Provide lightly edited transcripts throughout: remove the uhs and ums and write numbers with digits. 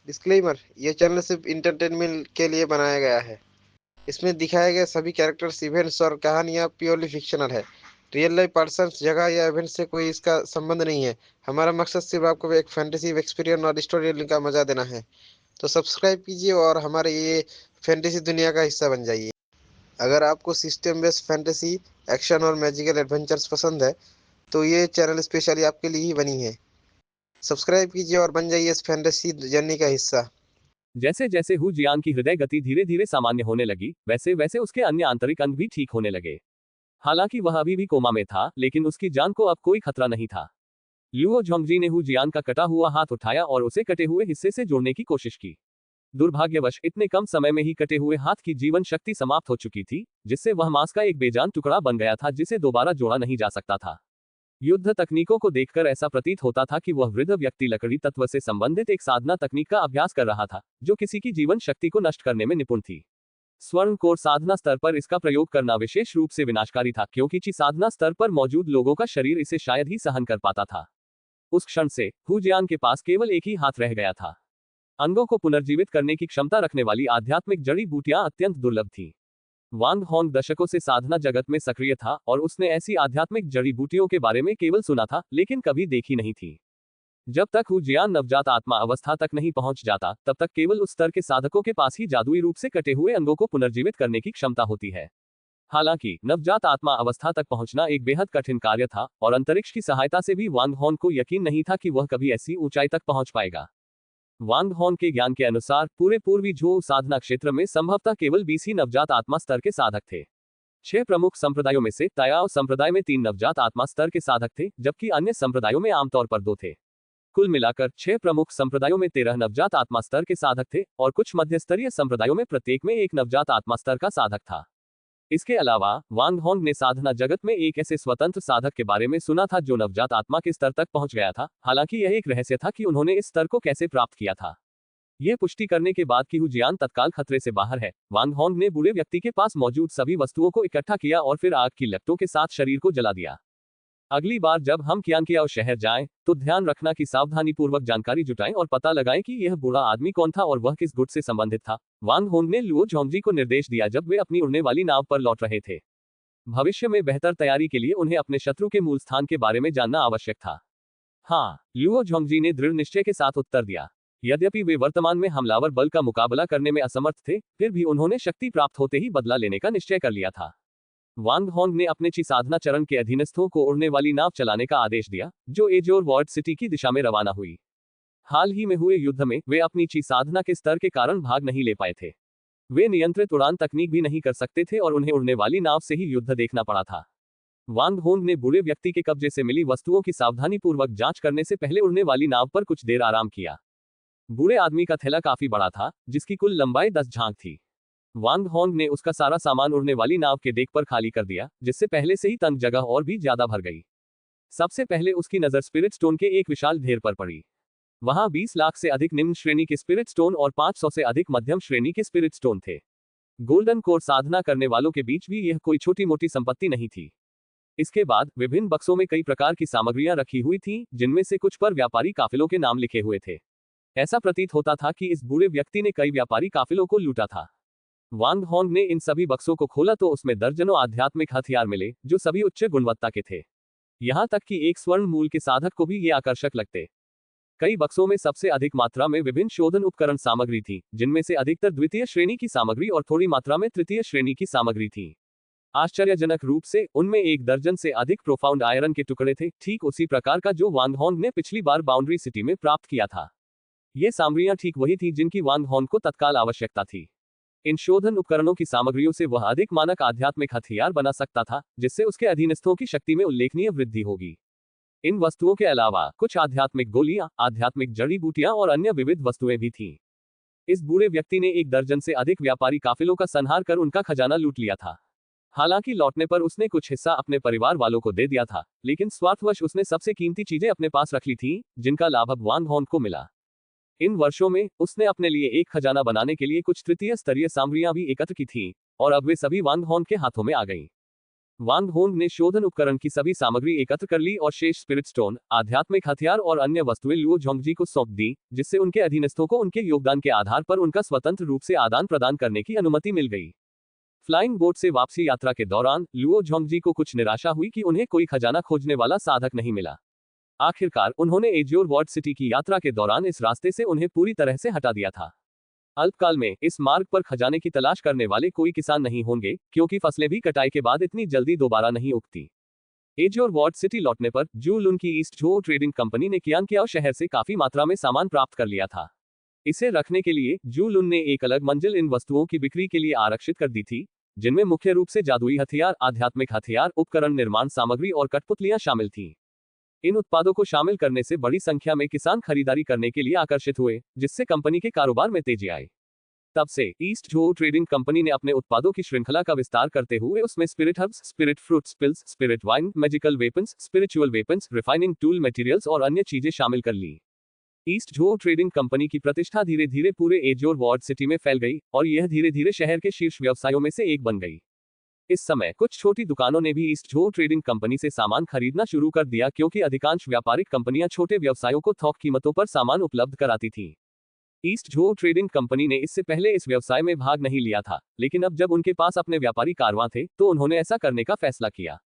Disclaimer, यह channel सिर्फ entertainment के लिए बनाया गया है। इसमें दिखाए गए सभी कैरेक्टर्स, इवेंट्स और कहानियाँ प्योरली फिक्शनल है। रियल लाइफ पर्सन्स, जगह या इवेंट से कोई इसका संबंध नहीं है। हमारा मकसद सिर्फ आपको एक फैंटेसी एक्सपीरियंस और स्टोरी टेलिंग का मजा देना है। तो सब्सक्राइब कीजिए और हमारे ये फैंटेसी दुनिया का हिस्सा बन जाइए। अगर आपको सिस्टम बेस्ड फैंटेसी, एक्शन और मैजिकल एडवेंचर्स पसंद है तो ये चैनल स्पेशली आपके लिए ही बनी है। सब्सक्राइब कीजिए और बन जाइए इस फैंटेसी जर्नी का हिस्सा। जैसे जैसे हु जियान की हृदय गति धीरे धीरे सामान्य होने लगी, वैसे वैसे उसके अन्य आंतरिक अंग भी ठीक होने लगे। हालांकि वह अभी भी कोमा में था, लेकिन उसकी जान को अब कोई खतरा नहीं था। लियो झोंगजी ने हु जियान का कटा हुआ हाथ उठाया और उसे कटे हुए हिस्से से जोड़ने की कोशिश की। दुर्भाग्यवश इतने कम समय में ही कटे हुए हाथ की जीवन शक्ति समाप्त हो चुकी थी, जिससे वह मांस का एक बेजान टुकड़ा बन गया था जिसे दोबारा जोड़ा नहीं जा सकता था। युद्ध तकनीकों को देखकर ऐसा प्रतीत होता था कि वह वृद्ध व्यक्ति लकड़ी तत्व से संबंधित एक साधना तकनीक का अभ्यास कर रहा था, जो किसी की जीवन शक्ति को नष्ट करने में निपुण थी। स्वर्ण कोर साधना स्तर पर इसका प्रयोग करना विशेष रूप से विनाशकारी था, क्योंकि ची साधना स्तर पर मौजूद लोगों का शरीर इसे शायद ही सहन कर पाता था। उस क्षण से हु जियान के पास केवल एक ही हाथ रह गया था। अंगों को पुनर्जीवित करने की क्षमता रखने वाली आध्यात्मिक जड़ी बूटियां अत्यंत दुर्लभ थी। वांग होंग दशकों से साधना जगत में सक्रिय था और उसने ऐसी आध्यात्मिक जड़ी बूटियों के बारे में केवल सुना था, लेकिन कभी देखी नहीं थी। जब तक हु जियान नवजात आत्मा अवस्था तक नहीं पहुंच जाता, तब तक केवल उस स्तर के साधकों के पास ही जादुई रूप से कटे हुए अंगों को पुनर्जीवित करने की क्षमता होती है। हालांकि नवजात आत्मा अवस्था तक पहुंचना एक बेहद कठिन कार्य था, और अंतरिक्ष की सहायता से भी वांग होंग को यकीन नहीं था कि वह कभी ऐसी ऊंचाई तक पहुंच पाएगा। वांग होंग के ज्ञान के अनुसार पूरे पूर्वी झो साधना क्षेत्र में संभवतः केवल 20 ही नवजात आत्मा स्तर के साधक थे। 6 प्रमुख संप्रदायों में से तायाओ संप्रदाय में 3 नवजात आत्मा स्तर के साधक थे, जबकि अन्य संप्रदायों में आमतौर पर 2 थे। कुल मिलाकर 6 प्रमुख संप्रदायों में 13 नवजात आत्मा स्तर के साधक थे, और कुछ मध्यस्तरीय संप्रदायों में प्रत्येक में एक नवजात आत्मा स्तर का साधक था। इसके अलावा वांग होंग ने साधना जगत में एक ऐसे स्वतंत्र साधक के बारे में सुना था जो नवजात आत्मा के स्तर तक पहुंच गया था। हालांकि यह एक रहस्य था कि उन्होंने इस स्तर को कैसे प्राप्त किया था। यह पुष्टि करने के बाद कि हु जियान तत्काल खतरे से बाहर है, वांग होंग ने बूढ़े व्यक्ति के पास मौजूद सभी वस्तुओं को इकट्ठा किया और फिर आग की लपटों के साथ शरीर को जला दिया। अगली बार जब हम कियांकियाओ शहर जाएं, तो ध्यान रखना कि सावधानीपूर्वक जानकारी जुटाएं और पता लगाएं कि यह बूढ़ा आदमी कौन था और वह किस गुट से संबंधित था। वांग होंग ने लुओ झोंगजी को निर्देश दिया जब वे अपनी उड़ने वाली नाव पर लौट रहे थे। भविष्य में बेहतर तैयारी के लिए उन्हें अपने शत्रु के मूल स्थान के बारे में जानना आवश्यक था। हाँ, लुओ झोंगजी ने दृढ़ निश्चय के साथ उत्तर दिया। यद्यपि वे वर्तमान में हमलावर बल का मुकाबला करने में असमर्थ थे, फिर भी उन्होंने शक्ति प्राप्त होते ही बदला लेने का निश्चय कर लिया था। वांग होंग ने अपने ची साधना चरण के अधीनस्थों को उड़ने वाली नाव चलाने का आदेश दिया, जो एजोर वॉर्ड सिटी की दिशा में रवाना हुई। हाल ही में हुए युद्ध में वे अपनी ची साधना के स्तर के कारण भाग नहीं ले पाए थे। वे नियंत्रित उड़ान तकनीक भी नहीं कर सकते थे और उन्हें उड़ने वाली नाव से ही युद्ध देखना पड़ा था। वांग होंग ने बूढ़े व्यक्ति के कब्जे से मिली वस्तुओं की सावधानीपूर्वक जांच करने से पहले उड़ने वाली नाव पर कुछ देर आराम किया। बूढ़े आदमी का थैला काफी बड़ा था, जिसकी कुल लंबाई 10 झांग थी। वांग होंग ने उसका सारा सामान उड़ने वाली नाव के डेक पर खाली कर दिया, जिससे पहले से ही तंग जगह और भी ज्यादा भर गई। सबसे पहले उसकी नजर स्पिरिट स्टोन के एक विशाल ढेर पर पड़ी। वहां 20 लाख से अधिक निम्न श्रेणी के स्पिरिट स्टोन और 500 से अधिक मध्यम श्रेणी के स्पिरिट स्टोन थे। गोल्डन कोर साधना करने वालों के बीच भी यह कोई छोटी मोटी संपत्ति नहीं थी। इसके बाद विभिन्न बक्सों में कई प्रकार की सामग्रियां रखी हुई थीं, जिनमें से कुछ पर व्यापारी काफिलों के नाम लिखे हुए थे। ऐसा प्रतीत होता था कि इस बूढ़े व्यक्ति ने कई व्यापारी काफिलों को लूटा था। वांग होंग ने इन सभी बक्सों को खोला तो उसमें दर्जनों आध्यात्मिक हथियार मिले, जो सभी उच्च गुणवत्ता के थे। यहां तक कि एक स्वर्ण मूल के साधक को भी ये आकर्षक लगते। कई बक्सों में सबसे अधिक मात्रा में विभिन्न शोधन उपकरण सामग्री थी, जिनमें से अधिकतर द्वितीय श्रेणी की सामग्री और थोड़ी मात्रा में तृतीय श्रेणी की सामग्री थी। आश्चर्यजनक रूप से उनमें 1 दर्जन से अधिक प्रोफाउंड आयरन के टुकड़े थे, ठीक उसी प्रकार का जो वांग होंग ने पिछली बार बाउंड्री सिटी में प्राप्त किया था। ये सामग्रियां ठीक वही थी जिनकी वांग होंग को तत्काल आवश्यकता थी। इन शोधन उपकरणों की सामग्रियों से वह अधिक मानक आध्यात्मिक हथियार बना सकता था, जिससे उसके अधीनस्थों की शक्ति में उल्लेखनीय वृद्धि होगी। इन वस्तुओं के अलावा कुछ आध्यात्मिक गोलियां, आध्यात्मिक जड़ी बूटियां और अन्य विविध वस्तुएं भी थीं। इस बूढ़े व्यक्ति ने 1 दर्जन से अधिक व्यापारी काफिलों का संहार कर उनका खजाना लूट लिया था। हालांकि लौटने पर उसने कुछ हिस्सा अपने परिवार वालों को दे दिया था, लेकिन स्वार्थवश उसने सबसे कीमती चीजें अपने पास रख ली थीं, जिनका लाभ अब वांग होंग को मिला। इन वर्षों में उसने अपने लिए एक खजाना बनाने के लिए कुछ तृतीय स्तरीय सामग्रियां भी एकत्र की थीं, और अब वे सभी वांग होंग के हाथों में आ गईं। वांग होंग ने शोधन उपकरण की सभी सामग्री एकत्र कर ली और शेष स्पिरिट स्टोन, आध्यात्मिक हथियार और अन्य वस्तुएं लुओ झोंगजी को सौंप दी, जिससे उनके अधीनस्थों को उनके योगदान के आधार पर उनका स्वतंत्र रूप से आदान प्रदान करने की अनुमति मिल गई। फ्लाइंग बोट से वापसी यात्रा के दौरान लुओ झोंगजी को कुछ निराशा हुई कि उन्हें कोई खजाना खोजने वाला साधक नहीं मिला। आखिरकार उन्होंने एजियोर वार्ड सिटी की यात्रा के दौरान इस रास्ते से उन्हें पूरी तरह से हटा दिया था। अल्पकाल में इस मार्ग पर खजाने की तलाश करने वाले कोई किसान नहीं होंगे, क्योंकि फसलें भी कटाई के बाद इतनी जल्दी दोबारा नहीं उगती। एजियोर वार्ड सिटी लौटने पर जू लुन की ईस्ट झो ट्रेडिंग कंपनी ने कियांकियाओ शहर से काफी मात्रा में सामान प्राप्त कर लिया था। इसे रखने के लिए जू लुन ने एक अलग मंजिल इन वस्तुओं की बिक्री के लिए आरक्षित कर दी थी, जिनमें मुख्य रूप से जादुई हथियार, आध्यात्मिक हथियार, उपकरण, निर्माण सामग्री और कठपुतलियां शामिल थीं। इन उत्पादों को शामिल करने से बड़ी संख्या में किसान खरीदारी करने के लिए आकर्षित हुए, जिससे कंपनी के कारोबार में तेजी आई। तब से ईस्ट झो ट्रेडिंग कंपनी ने अपने उत्पादों की श्रृंखला का विस्तार करते हुए उसमें spirit herbs, spirit fruits, pills, spirit wine, magical weapons, spiritual weapons, refining tool materials और अन्य चीजें शामिल कर ली। ईस्ट झो ट्रेडिंग कंपनी की प्रतिष्ठा धीरे धीरे पूरे एजियोर वार्ड सिटी में फैल गई और यह धीरे धीरे शहर के शीर्ष व्यवसायों में से एक बन गई। इस समय कुछ छोटी दुकानों ने भी ईस्ट झो ट्रेडिंग कंपनी से सामान खरीदना शुरू कर दिया, क्योंकि अधिकांश व्यापारिक कंपनियां छोटे व्यवसायों को थोक कीमतों पर सामान उपलब्ध कराती थीं। ईस्ट झो ट्रेडिंग कंपनी ने इससे पहले इस व्यवसाय में भाग नहीं लिया था, लेकिन अब जब उनके पास अपने व्यापारी कारवां थे तो उन्होंने ऐसा करने का फैसला किया।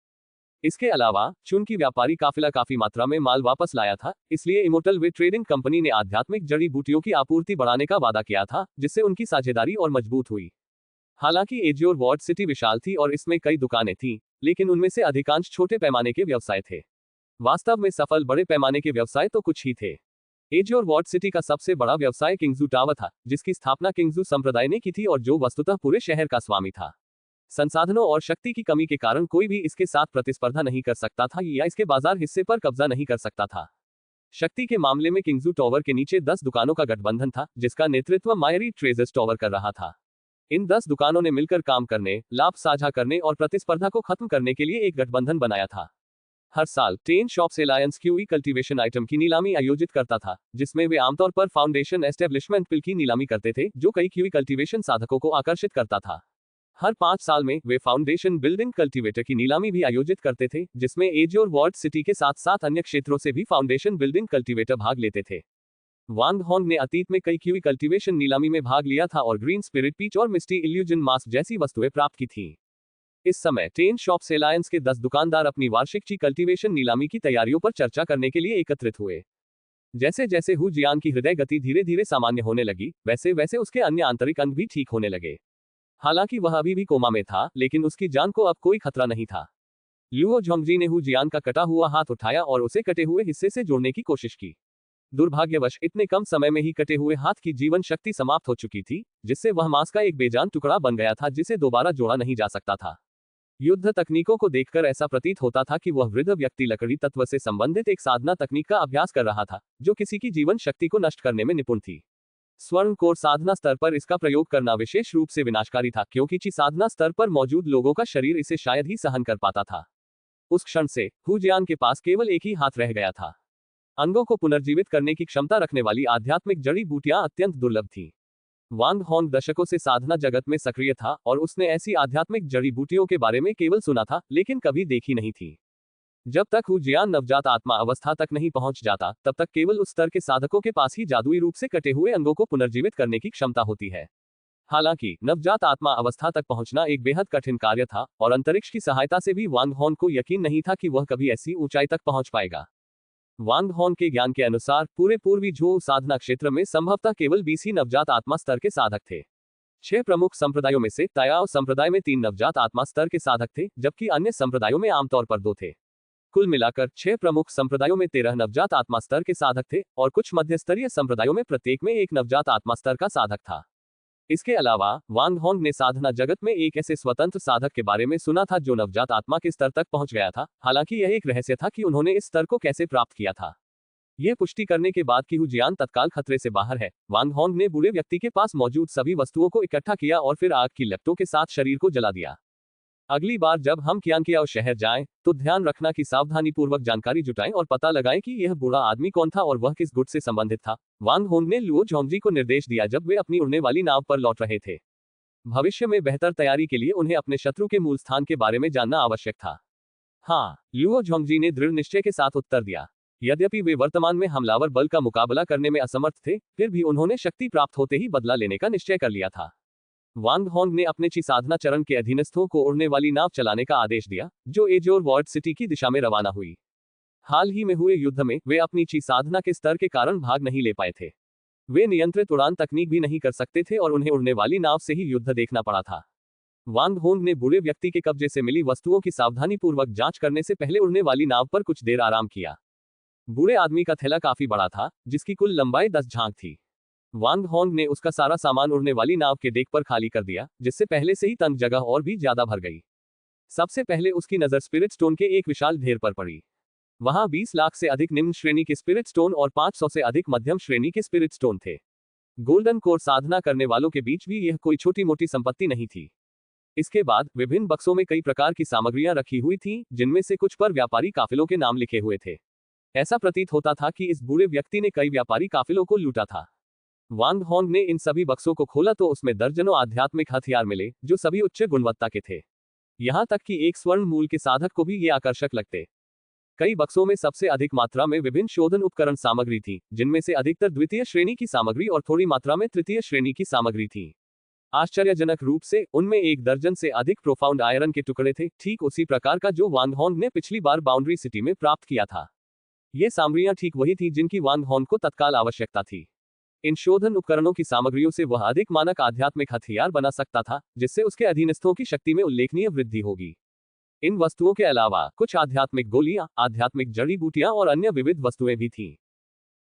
इसके अलावा चूंकि व्यापारी काफिला काफी मात्रा में माल वापस लाया था, इसलिए इमोर्टल वे ट्रेडिंग कंपनी ने आध्यात्मिक जड़ी बूटियों की आपूर्ति बढ़ाने का वादा किया था, जिससे उनकी साझेदारी और मजबूत हुई। हालांकि एजियोर वार्ड सिटी विशाल थी और इसमें कई दुकानें थीं, लेकिन उनमें से अधिकांश छोटे पैमाने के व्यवसाय थे। वास्तव में सफल बड़े पैमाने के व्यवसाय तो कुछ ही थे। एजियोर वार्ड सिटी का सबसे बड़ा व्यवसाय किंगजू टावर था, जिसकी स्थापना किंगजू संप्रदाय ने की थी और जो वस्तुतः पूरे शहर का स्वामी था। संसाधनों और शक्ति की कमी के कारण कोई भी इसके साथ प्रतिस्पर्धा नहीं कर सकता था या इसके बाजार हिस्से पर कब्जा नहीं कर सकता था। शक्ति के मामले में किंगजू टावर के नीचे 10 दुकानों का गठबंधन था, जिसका नेतृत्व मायरी ट्रेजर्स टावर कर रहा था। इन 10 दुकानों ने मिलकर काम करने, लाभ साझा करने और प्रतिस्पर्धा को खत्म करने के लिए एक गठबंधन बनाया था। हर साल 10 शॉप्स एलायंस क्यूई कल्टीवेशन आइटम की नीलामी आयोजित करता था, जिसमें वे आमतौर पर फाउंडेशन एस्टेब्लिशमेंट पिल की नीलामी करते थे, जो कई क्यूई कल्टीवेशन साधकों को आकर्षित करता था। हर 5 साल में वे फाउंडेशन बिल्डिंग कल्टीवेटर की नीलामी भी आयोजित करते थे, जिसमें एजियोर वार्ड सिटी के साथ साथ अन्य क्षेत्रों से भी फाउंडेशन बिल्डिंग कल्टीवेटर भाग लेते थे। वांग होंग ने अतीत में कई क्यूई कल्टीवेशन नीलामी में भाग लिया था और ग्रीन स्पिरिट पीच और मिस्टी इल्यूजन मास्क जैसी वस्तुएं प्राप्त की थीं। इस समय 10 शॉप्स एलायंस के 10 दुकानदार अपनी वार्षिक ची कल्टीवेशन नीलामी की तैयारियों पर चर्चा करने के लिए एकत्रित हुए। जैसे जैसे हु जियान की हृदय गति धीरे धीरे सामान्य होने लगी, वैसे वैसे उसके अन्य आंतरिक अंग भी ठीक होने लगे। हालांकि वह अभी भी कोमा में था, लेकिन उसकी जान को अब कोई खतरा नहीं था। लुओ झोंगजी ने हु जियान का कटा हुआ हाथ उठाया और उसे कटे हुए हिस्से से जोड़ने की कोशिश की। दुर्भाग्यवश इतने कम समय में ही कटे हुए हाथ की जीवन शक्ति समाप्त हो चुकी थी, जिससे वह मांस का एक बेजान टुकड़ा बन गया था, जिसे दोबारा जोड़ा नहीं जा सकता था। युद्ध तकनीकों को देखकर ऐसा प्रतीत होता था कि वह वृद्ध व्यक्ति लकड़ी तत्व से संबंधित एक साधना तकनीक का अभ्यास कर रहा था, जो किसी की जीवन शक्ति को नष्ट करने में निपुण थी। स्वर्ण कोर साधना स्तर पर इसका प्रयोग करना विशेष रूप से विनाशकारी था, क्योंकि ची साधना स्तर पर मौजूद लोगों का शरीर इसे शायद ही सहन कर पाता था। उस क्षण से हु जियान के पास केवल एक ही हाथ रह गया था। अंगों को पुनर्जीवित करने की क्षमता रखने वाली आध्यात्मिक जड़ी बूटियां अत्यंत दुर्लभ थीं। वांग होंग दशकों से साधना जगत में सक्रिय था और उसने ऐसी आध्यात्मिक जड़ी बूटियों के बारे में केवल सुना था, लेकिन कभी देखी नहीं थी। जब तक हु जियान नवजात आत्मा अवस्था तक नहीं पहुंच जाता, तब तक केवल उस स्तर के साधकों के पास ही जादुई रूप से कटे हुए अंगों को पुनर्जीवित करने की क्षमता होती है। हालांकि नवजात आत्मा अवस्था तक पहुंचना एक बेहद कठिन कार्य था और अंतरिक्ष की सहायता से भी वांग होंग को यकीन नहीं था कि वह कभी ऐसी ऊंचाई तक पहुंच पाएगा। वांग होंग के ज्ञान के अनुसार पूरे पूर्वी झो साधना क्षेत्र में संभवतः केवल 20 ही नवजात आत्मा स्तर के साधक थे। 6 प्रमुख संप्रदायों में से तायाओ संप्रदाय में 3 नवजात आत्मा स्तर के साधक थे, जबकि अन्य संप्रदायों में आमतौर पर 2 थे। कुल मिलाकर 6 प्रमुख संप्रदायों में 13 नवजात आत्मा स्तर के साधक थे और कुछ मध्यस्तरीय संप्रदायों में प्रत्येक में एक नवजात आत्मा स्तर का साधक था। इसके अलावा वांग होंग ने साधना जगत में एक ऐसे स्वतंत्र साधक के बारे में सुना था जो नवजात आत्मा के स्तर तक पहुंच गया था। हालांकि यह एक रहस्य था कि उन्होंने इस स्तर को कैसे प्राप्त किया था। यह पुष्टि करने के बाद कि हु जियान तत्काल खतरे से बाहर है, वांग होंग ने बूढ़े व्यक्ति के पास मौजूद सभी वस्तुओं को इकट्ठा किया और फिर आग की लपटों के साथ शरीर को जला दिया। अगली बार जब हम कियांकियाओ शहर जाएं, तो ध्यान रखना कि सावधानीपूर्वक जानकारी जुटाएं और पता लगाएं कि यह बूढ़ा आदमी कौन था और वह किस गुट से संबंधित था। वांग होंग ने लुओ झोंगजी को निर्देश दिया जब वे अपनी उड़ने वाली नाव पर लौट रहे थे। भविष्य में बेहतर तैयारी के लिए उन्हें अपने शत्रु के मूल स्थान के बारे में जानना आवश्यक था। हाँ, लुओ झोंगजी ने दृढ़ निश्चय के साथ उत्तर दिया। यद्यपि वे वर्तमान में हमलावर बल का मुकाबला करने में असमर्थ थे, फिर भी उन्होंने शक्ति प्राप्त होते ही बदला लेने का निश्चय कर लिया था। वांग होंग ने अपने ची साधना चरण के अधीनस्थों को उड़ने वाली नाव चलाने का आदेश दिया, जो एजोर वार्ड सिटी की दिशा में रवाना हुई। हाल ही में हुए युद्ध में वे अपनी ची साधना के स्तर के कारण भाग नहीं ले पाए थे। वे नियंत्रित उड़ान तकनीक भी नहीं कर सकते थे और उन्हें उड़ने वाली नाव से ही युद्ध देखना पड़ा था। वांग होंग ने बुरे व्यक्ति के कब्जे से मिली वस्तुओं की सावधानीपूर्वक जांच करने से पहले उड़ने वाली नाव पर कुछ देर आराम किया। बूढ़े आदमी का थैला काफी बड़ा था, जिसकी कुल लंबाई 10 झांग थी। वांग होंग ने उसका सारा सामान उड़ने वाली नाव के डेक पर खाली कर दिया, जिससे पहले से ही तंग जगह और भी ज्यादा भर गई। सबसे पहले उसकी नजर स्पिरिट स्टोन के एक विशाल ढेर पर पड़ी। वहां 20 लाख से अधिक निम्न श्रेणी के स्पिरिट स्टोन और 500 से अधिक मध्यम श्रेणी के स्पिरिट स्टोन थे। गोल्डन कोर साधना करने वालों के बीच भी यह कोई छोटी मोटी संपत्ति नहीं थी। इसके बाद विभिन्न बक्सों में कई प्रकार की सामग्रियां रखी हुई थीं, जिनमें से कुछ पर व्यापारी काफिलों के नाम लिखे हुए थे। ऐसा प्रतीत होता था कि इस बूढ़े व्यक्ति ने कई व्यापारी काफिलों को लूटा था। वांग होंग ने इन सभी बक्सों को खोला तो उसमें दर्जनों आध्यात्मिक हथियार मिले, जो सभी उच्च गुणवत्ता के थे। यहां तक कि एक स्वर्ण मूल के साधक को भी ये आकर्षक लगते। कई बक्सों में सबसे अधिक मात्रा में विभिन्न शोधन उपकरण सामग्री थी, जिनमें से अधिकतर द्वितीय श्रेणी की सामग्री और थोड़ी मात्रा में तृतीय श्रेणी की सामग्री थी। आश्चर्यजनक रूप से उनमें 1 दर्जन से अधिक प्रोफाउंड आयरन के टुकड़े थे, ठीक उसी प्रकार का जो वांग होंग ने पिछली बार बाउंड्री सिटी में प्राप्त किया था। ये सामग्रियां ठीक वही थी जिनकी वांग होंग को तत्काल आवश्यकता थी। इन शोधन उपकरणों की सामग्रियों से वह अधिक मानक आध्यात्मिक हथियार बना सकता था, जिससे उसके अधीनस्थों की शक्ति में उल्लेखनीय वृद्धि होगी। इन वस्तुओं के अलावा कुछ आध्यात्मिक गोलियां, आध्यात्मिक जड़ी बूटियां और अन्य विविध वस्तुएं भी थीं।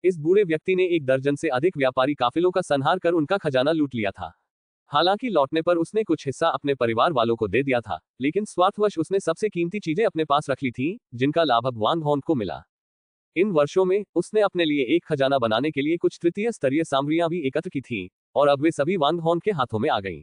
इस बूढ़े व्यक्ति ने 1 दर्जन से अधिक व्यापारी काफिलों का संहार कर उनका खजाना लूट लिया था। हालांकि लौटने पर उसने कुछ हिस्सा अपने परिवार वालों को दे दिया था, लेकिन स्वार्थवश उसने सबसे कीमती चीजें अपने पास रख ली थीं, जिनका लाभ अब वांग होंग को मिला। इन वर्षों में उसने अपने लिए एक खजाना बनाने के लिए कुछ तृतीय स्तरीय सामग्रियां भी एकत्र की थीं, और अब वे सभी वांग होंग के हाथों में आ गईं।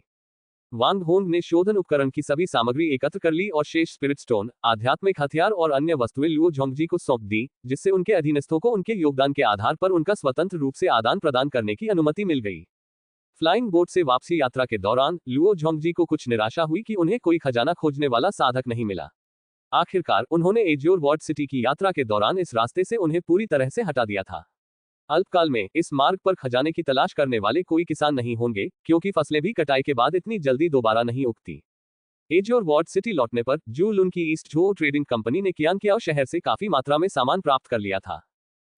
वांग होंग ने शोधन उपकरण की सभी सामग्री एकत्र कर ली और शेष स्पिरिट स्टोन, आध्यात्मिक हथियार और अन्य वस्तुएं लुओ झोंगजी को सौंप दी, जिससे उनके अधीनस्थों को उनके योगदान के आधार पर उनका स्वतंत्र रूप से आदान प्रदान करने की अनुमति मिल गई। फ्लाइंग बोट से वापसी यात्रा के दौरान लुओ झोंगजी को कुछ निराशा हुई कि उन्हें कोई खजाना खोजने वाला साधक नहीं मिला। आखिरकार उन्होंने एजोर वार्ड सिटी की यात्रा के दौरान इस रास्ते से उन्हें पूरी तरह से हटा दिया था। अल्पकाल में इस मार्ग पर खजाने की तलाश करने वाले कोई किसान नहीं होंगे, क्योंकि फसलें भी कटाई के बाद इतनी जल्दी दोबारा नहीं उगती। एजोर वार्ड सिटी लौटने पर जू लुन की ईस्ट झो ट्रेडिंग कंपनी ने कियांकियाओ शहर से काफी मात्रा में सामान प्राप्त कर लिया था।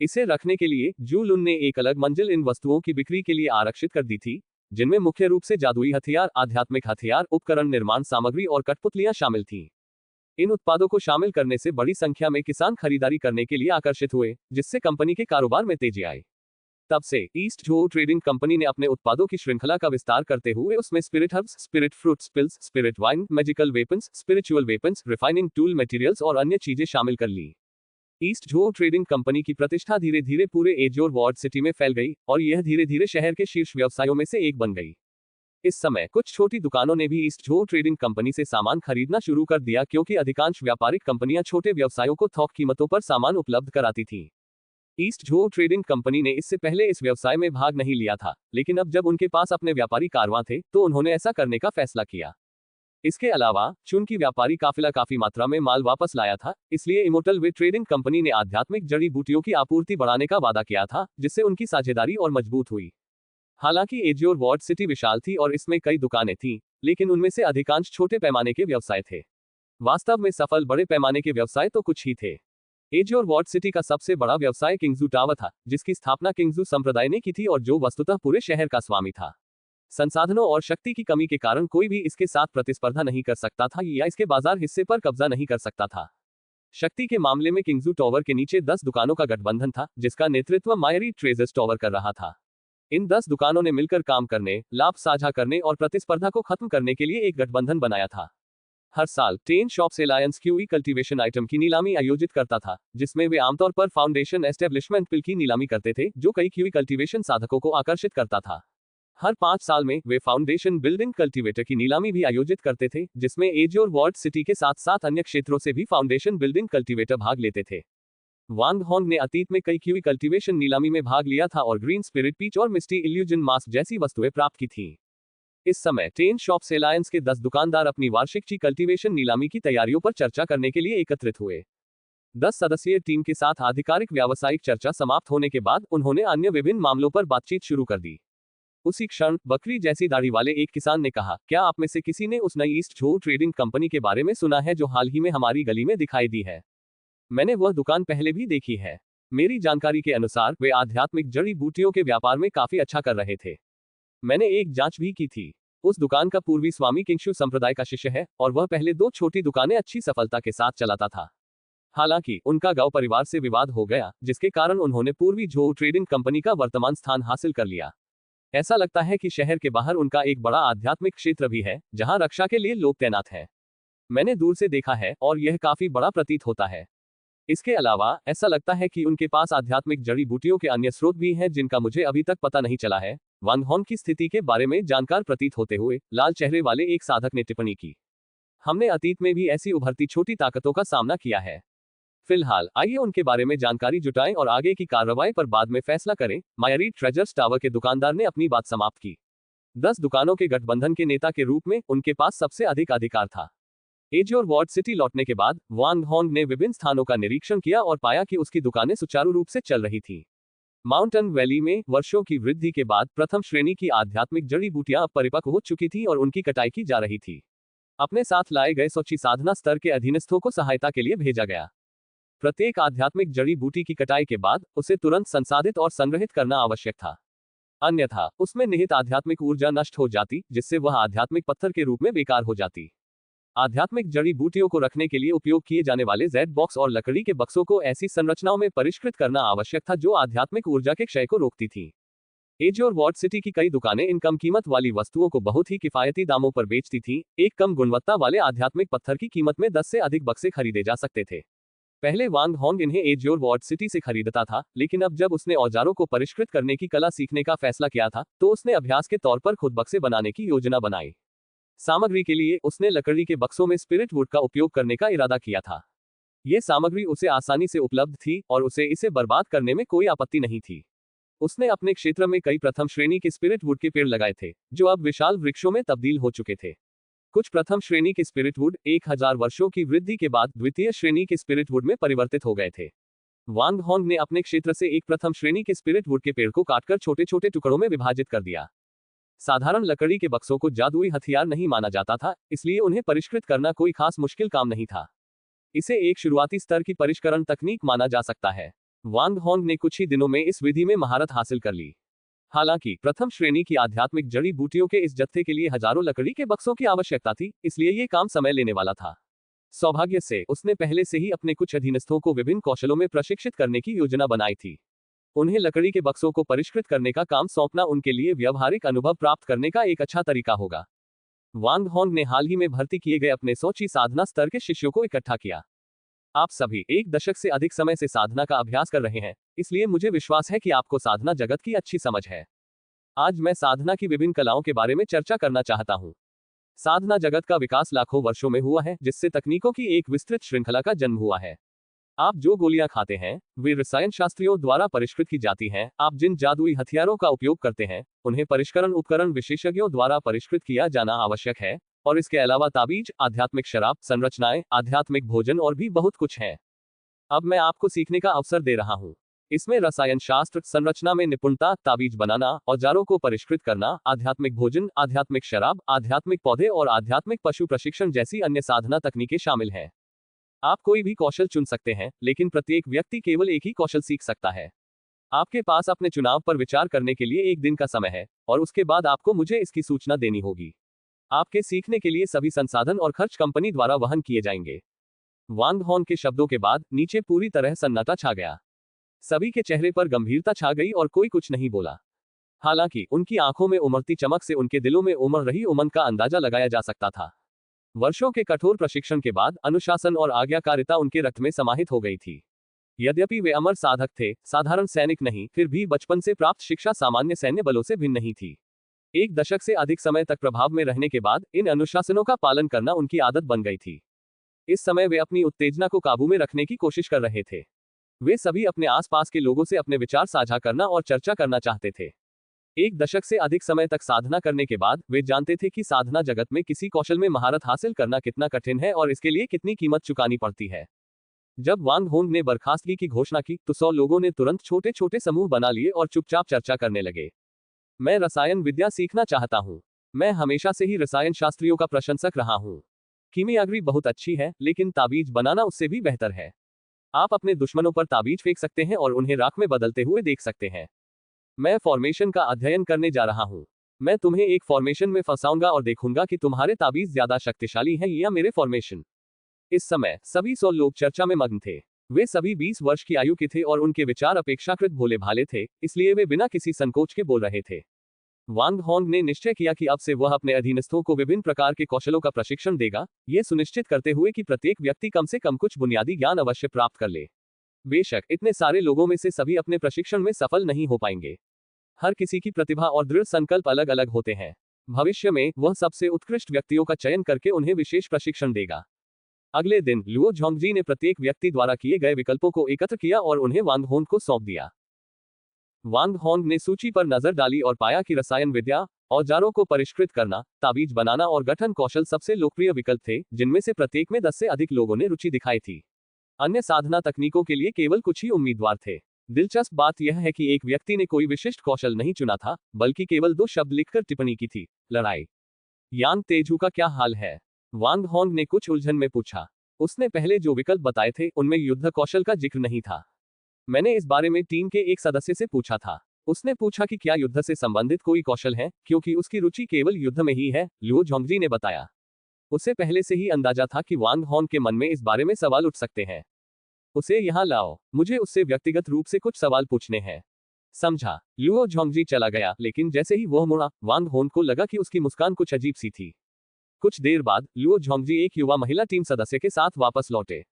इसे रखने के लिए जू लुन ने एक अलग मंजिल इन वस्तुओं की बिक्री के लिए आरक्षित कर दी थी, जिनमें मुख्य रूप से जादुई हथियार, आध्यात्मिक हथियार, उपकरण, निर्माण सामग्री और कठपुतलियां शामिल थीं। इन उत्पादों को शामिल करने से बड़ी संख्या में किसान खरीदारी करने के लिए आकर्षित हुए, जिससे कंपनी के कारोबार में तेजी आई। तब से ईस्ट झो ट्रेडिंग कंपनी ने अपने उत्पादों की श्रृंखला का विस्तार करते हुए उसमें spirit herbs, spirit fruits, pills, spirit wine, magical weapons, spiritual weapons, refining tool materials और अन्य चीजें शामिल कर ली। ईस्ट झो ट्रेडिंग कंपनी की प्रतिष्ठा धीरे धीरे पूरे एजोर वार्ड सिटी में फैल गई और यह धीरे धीरे शहर के शीर्ष व्यवसायों में से एक बन गई। इस समय कुछ छोटी दुकानों ने भी ईस्ट झो ट्रेडिंग कंपनी से सामान खरीदना शुरू कर दिया, क्योंकि अधिकांश व्यापारिक कंपनियां छोटे व्यवसायों को थोक कीमतों पर सामान उपलब्ध कराती थीं। ईस्ट झो ट्रेडिंग कंपनी ने इससे पहले इस व्यवसाय में भाग नहीं लिया था, लेकिन अब जब उनके पास अपने व्यापारी कारवां थे, तो उन्होंने ऐसा करने का फैसला किया। इसके अलावा चूंकि व्यापारी काफिला काफी मात्रा में माल वापस लाया था, इसलिए इमोर्टल वे ट्रेडिंग कंपनी ने आध्यात्मिक जड़ी बूटियों की आपूर्ति बढ़ाने का वादा किया था, जिससे उनकी साझेदारी और मजबूत हुई। हालांकि एजोर वार्ड सिटी विशाल थी और इसमें कई दुकानें थीं, लेकिन उनमें से अधिकांश छोटे पैमाने के व्यवसाय थे। वास्तव में सफल बड़े पैमाने के व्यवसाय तो कुछ ही थे। एजोर वार्ड सिटी का सबसे बड़ा व्यवसाय किंगजू टावर था, जिसकी स्थापना किंगजू संप्रदाय ने की थी और जो वस्तुतः पूरे शहर का स्वामी था। संसाधनों और शक्ति की कमी के कारण कोई भी इसके साथ प्रतिस्पर्धा नहीं कर सकता था या इसके बाजार हिस्से पर कब्जा नहीं कर सकता था। शक्ति के मामले में किंगजू टावर के नीचे 10 दुकानों का गठबंधन था, जिसका नेतृत्व मायरी ट्रेजर्स टावर कर रहा था। इन 10 दुकानों ने मिलकर काम करने, लाभ साझा करने और प्रतिस्पर्धा को खत्म करने के लिए एक गठबंधन बनाया था। हर साल टेन शॉप्स एलायंस क्यूई कल्टीवेशन आइटम की नीलामी आयोजित करता था, जिसमें वे आमतौर पर फाउंडेशन एस्टेब्लिशमेंट पिल की नीलामी करते थे, जो कई क्यूई कल्टीवेशन साधकों को आकर्षित करता था। हर 5 साल में वे फाउंडेशन बिल्डिंग कल्टीवेटर की नीलामी भी आयोजित करते थे, जिसमें एजोर वार्ड सिटी के साथ साथ अन्य क्षेत्रों से भी फाउंडेशन बिल्डिंग कल्टीवेटर भाग लेते थे। वांग होंग ने अतीत में कई क्यूई कल्टीवेशन नीलामी में भाग लिया था और ग्रीन स्पिरिट पीच और मिस्टी इल्यूजन मास्क जैसी वस्तुएं प्राप्त की थीं। इस समय 10 शॉप्स एलायंस के 10 दुकानदार अपनी वार्षिक ची कल्टीवेशन नीलामी की तैयारियों पर चर्चा करने के लिए एकत्रित हुए। 10 सदस्यीय टीम के साथ आधिकारिक व्यावसायिक चर्चा समाप्त होने के बाद उन्होंने अन्य विभिन्न मामलों पर बातचीत शुरू कर दी। उसी क्षण बकरी जैसी दाढ़ी वाले एक किसान ने कहा, क्या आप में से किसी ने उस नई ईस्ट जो ट्रेडिंग कंपनी के बारे में सुना है जो हाल ही में हमारी गली में दिखाई दी है? मैंने वह दुकान पहले भी देखी है। मेरी जानकारी के अनुसार वे आध्यात्मिक जड़ी बूटियों के व्यापार में काफी अच्छा कर रहे थे। मैंने एक जांच भी की थी। उस दुकान का पूर्वी स्वामी किंगशु संप्रदाय का शिष्य है और वह पहले 2 छोटी दुकानें अच्छी सफलता के साथ चलाता था। हालांकि उनका गांव परिवार से विवाद हो गया, जिसके कारण उन्होंने पूर्वी झो ट्रेडिंग कंपनी का वर्तमान स्थान हासिल कर लिया। ऐसा लगता है कि शहर के बाहर उनका एक बड़ा आध्यात्मिक क्षेत्र भी है, जहां रक्षा के लिए लोग तैनात हैं। मैंने दूर से देखा है और यह काफी बड़ा प्रतीत होता है। इसके अलावा ऐसा लगता है कि उनके पास आध्यात्मिक जड़ी बूटियों के अन्य स्रोत भी हैं जिनका मुझे अभी तक पता नहीं चला है। वांग हॉन की स्थिति के बारे में जानकार प्रतीत होते हुए लाल चेहरे वाले एक साधक ने टिप्पणी की। हमने अतीत में भी ऐसी उभरती छोटी ताकतों का सामना किया है। फिलहाल आइए उनके बारे में जानकारी जुटाएं और आगे की कार्रवाई पर बाद में फैसला करें। मायरी ट्रेजर्स टावर के दुकानदार ने अपनी बात समाप्त की। 10 दुकानों के गठबंधन के नेता के रूप में उनके पास सबसे अधिक अधिकार था। एजियोर वार्ड सिटी लौटने के बाद वांग हॉन्ग ने विभिन्न स्थानों का निरीक्षण किया और पाया कि उसकी दुकानें सुचारू रूप से चल रही थीं। माउंटेन वैली में वर्षों की वृद्धि के बाद प्रथम श्रेणी की आध्यात्मिक जड़ी बूटियां अब परिपक्व हो चुकी थी और उनकी कटाई की जा रही थी। अपने साथ लाए गए सोची साधना स्तर के अधीनस्थों को सहायता के लिए भेजा गया। प्रत्येक आध्यात्मिक जड़ी बूटी की कटाई के बाद उसे तुरंत संसाधित और संग्रहित करना आवश्यक था, अन्यथा उसमें निहित आध्यात्मिक ऊर्जा नष्ट हो जाती, जिससे वह आध्यात्मिक पत्थर के रूप में बेकार हो जाती। आध्यात्मिक जड़ी बूटियों को रखने के लिए उपयोग किए जाने वाले जेड बॉक्स और लकड़ी के बक्सों को ऐसी संरचनाओं में परिष्कृत करना आवश्यक था जो आध्यात्मिक ऊर्जा के क्षय को रोकती थी। एजियोर वार्ड सिटी की कई दुकानें इन कम कीमत वाली वस्तुओं को बहुत ही किफायती दामों पर बेचती थीं। एक कम गुणवत्ता वाले आध्यात्मिक पत्थर की कीमत में 10 से अधिक बक्से खरीदे जा सकते थे। पहले वांग हॉन्ग इन्हें एजियोर वार्ड सिटी से खरीदता था, लेकिन अब जब उसने औजारों को परिष्कृत करने की कला सीखने का फैसला किया था, तो उसने अभ्यास के तौर पर खुद बक्से बनाने की योजना बनाई। सामग्री के लिए उसने लकड़ी के बक्सों में स्पिरिट वुड का उपयोग करने का इरादा किया था। यह सामग्री उसे आसानी से उपलब्ध थी और उसे इसे बर्बाद करने में कोई आपत्ति नहीं थी। उसने अपने क्षेत्र में कई प्रथम श्रेणी के स्पिरिट वुड के पेड़ लगाए थे, जो अब विशाल वृक्षों में तब्दील हो चुके थे। कुछ प्रथम श्रेणी के स्पिरिट वुड 1000 वर्षों की वृद्धि के बाद द्वितीय श्रेणी के स्पिरिट वुड में परिवर्तित हो गए थे। वांग हॉन्ग ने अपने क्षेत्र से एक प्रथम श्रेणी के स्पिरिट वुड के पेड़ को काटकर छोटे छोटे टुकड़ों में विभाजित कर दिया। साधारण लकड़ी के बक्सों को जादुई हथियार नहीं माना जाता था, इसलिए उन्हें परिष्कृत करना कोई खास मुश्किल काम नहीं था। इसे एक शुरुआती स्तर की परिष्करण तकनीक माना जा सकता है। वांग हॉन्ग ने कुछ ही दिनों में इस विधि में महारत हासिल कर ली। हालांकि प्रथम श्रेणी की आध्यात्मिक जड़ी बूटियों के इस जत्थे के लिए हजारों लकड़ी के बक्सों की आवश्यकता थी, इसलिए ये काम समय लेने वाला था। सौभाग्य से उसने पहले से ही अपने कुछ अधीनस्थों को विभिन्न कौशलों में प्रशिक्षित करने की योजना बनाई थी। उन्हें लकड़ी के बक्सों को परिष्कृत करने का काम सौंपना उनके लिए व्यावहारिक अनुभव प्राप्त करने का एक अच्छा तरीका होगा। वांग हॉन्ग ने हाल ही में भर्ती किए गए अपने सोची साधना स्तर के शिष्यों को इकट्ठा किया। आप सभी 1 दशक से अधिक समय से साधना का अभ्यास कर रहे हैं, इसलिए मुझे विश्वास है कि आपको साधना जगत की अच्छी समझ है। आज मैं साधना की विभिन्न कलाओं के बारे में चर्चा करना चाहता हूँ। साधना जगत का विकास लाखों वर्षों में हुआ है, जिससे तकनीकों की एक विस्तृत श्रृंखला का जन्म हुआ है। आप जो गोलियां खाते हैं, वे रसायन शास्त्रियों द्वारा परिष्कृत की जाती हैं। आप जिन जादुई हथियारों का उपयोग करते हैं, उन्हें परिष्करण उपकरण विशेषज्ञों द्वारा परिष्कृत किया जाना आवश्यक है। और इसके अलावा ताबीज, आध्यात्मिक शराब, संरचनाएं, आध्यात्मिक भोजन और भी बहुत कुछ है। अब मैं आपको सीखने का अवसर दे रहा हूँ। इसमें रसायन शास्त्र, संरचना में निपुणता, ताबीज बनाना, औजारों को परिष्कृत करना, आध्यात्मिक भोजन, आध्यात्मिक शराब, आध्यात्मिक पौधे और आध्यात्मिक पशु प्रशिक्षण जैसी अन्य साधना तकनीकें शामिल हैं। आप कोई भी कौशल चुन सकते हैं, लेकिन प्रत्येक व्यक्ति केवल एक ही कौशल सीख सकता है। आपके पास अपने चुनाव पर विचार करने के लिए 1 दिन का समय है, और उसके बाद आपको मुझे इसकी सूचना देनी होगी। आपके सीखने के लिए सभी संसाधन और खर्च कंपनी द्वारा वहन किए जाएंगे। वांग हॉन्ग के शब्दों के बाद नीचे पूरी तरह सन्नाटा छा गया। सभी के चेहरे पर गंभीरता छा गई और कोई कुछ नहीं बोला। हालांकि उनकी आंखों में उमड़ती चमक से उनके दिलों में उमड़ रही उमंग का अंदाजा लगाया जा सकता था। वर्षों के कठोर प्रशिक्षण के बाद अनुशासन और आज्ञाकारिता उनके रक्त में समाहित हो गई थी। यद्यपि वे अमर साधक थे, साधारण सैनिक नहीं, फिर भी बचपन से प्राप्त शिक्षा सामान्य सैन्य बलों से भिन्न नहीं थी। 1 दशक से अधिक समय तक प्रभाव में रहने के बाद इन अनुशासनों का पालन करना उनकी आदत बन गई थी। इस समय वे अपनी उत्तेजना को काबू में रखने की कोशिश कर रहे थे। वे सभी अपने आसपास के लोगों से अपने विचार साझा करना और चर्चा करना चाहते थे। एक दशक से अधिक समय तक साधना करने के बाद वे जानते थे कि साधना जगत में किसी कौशल में महारत हासिल करना कितना कठिन है और इसके लिए कितनी कीमत चुकानी पड़ती है। जब वांग होंग ने बर्खास्तगी की घोषणा की तो 100 लोगों ने तुरंत छोटे छोटे समूह बना लिए और चुपचाप चर्चा करने लगे। मैं रसायन विद्या सीखना चाहता हूँ। मैं हमेशा से ही रसायन शास्त्रियों का प्रशंसक रहा हूँ। कीमियागरी बहुत अच्छी है, लेकिन ताबीज बनाना उससे भी बेहतर है। आप अपने दुश्मनों पर ताबीज फेंक सकते हैं और उन्हें राख में बदलते हुए देख सकते हैं। मैं फॉर्मेशन का अध्ययन करने जा रहा हूँ। मैं तुम्हें एक फॉर्मेशन में फंसाऊंगा और देखूंगा कि तुम्हारे ताबीज ज्यादा शक्तिशाली हैं या मेरे फॉर्मेशन। इस समय सभी 100 लोग चर्चा में मग्न थे। वे सभी 20 वर्ष की आयु के थे और उनके विचार अपेक्षाकृत भोले भाले थे, इसलिए वे बिना किसी संकोच के बोल रहे थे। वांग होंग ने निश्चय किया कि अब से वह अपने अधीनस्थों को विभिन्न प्रकार के कौशलों का प्रशिक्षण देगा, यह सुनिश्चित करते हुए कि प्रत्येक व्यक्ति कम से कम कुछ बुनियादी ज्ञान अवश्य प्राप्त कर ले। बेशक इतने सारे लोगों में से सभी अपने प्रशिक्षण में सफल नहीं हो पाएंगे। हर किसी की प्रतिभा और दृढ़ संकल्प अलग अलग होते हैं। भविष्य में वह सबसे उत्कृष्ट व्यक्तियों का चयन करके उन्हें विशेष प्रशिक्षण देगा। अगले दिन लुओ झोंगजी ने प्रत्येक व्यक्ति द्वारा किए गए विकल्पों को एकत्र किया और उन्हें वांग होंग को सौंप दिया। वांग होंग ने सूची पर नजर डाली और पाया कि रसायन विद्या, औजारों को परिष्कृत करना, ताबीज बनाना और गठन कौशल सबसे लोकप्रिय विकल्प थे, जिनमें से प्रत्येक में 10 से अधिक लोगों ने रुचि दिखाई थी। अन्य साधना तकनीकों के लिए केवल कुछ ही उम्मीदवार थे। दिलचस्प बात यह है कि एक व्यक्ति ने कोई विशिष्ट कौशल नहीं चुना था, बल्कि केवल 2 शब्द लिखकर टिप्पणी की थी, लड़ाई। यांग तेजू का क्या हाल है? वांग होंग ने कुछ उलझन में पूछा। उसने पहले जो विकल्प बताए थे उनमें युद्ध कौशल का जिक्र नहीं था। मैंने इस बारे में टीम के एक सदस्य से पूछा था। उसने पूछा कि क्या युद्ध से संबंधित कोई कौशल है, क्योंकि उसकी रुचि केवल युद्ध में ही है, लुओ झोंगजी ने बताया। उसे पहले से ही अंदाजा था कि वांग होंग के मन में इस बारे में सवाल उठ सकते हैं। उसे यहाँ लाओ, मुझे उससे व्यक्तिगत रूप से कुछ सवाल पूछने हैं। समझा। लुओ झोंगजी चला गया, लेकिन जैसे ही वह मुड़ा, वांग होंग को लगा कि उसकी मुस्कान कुछ अजीब सी थी। कुछ देर बाद लुओ झोंगजी एक युवा महिला टीम सदस्य के साथ वापस लौटे।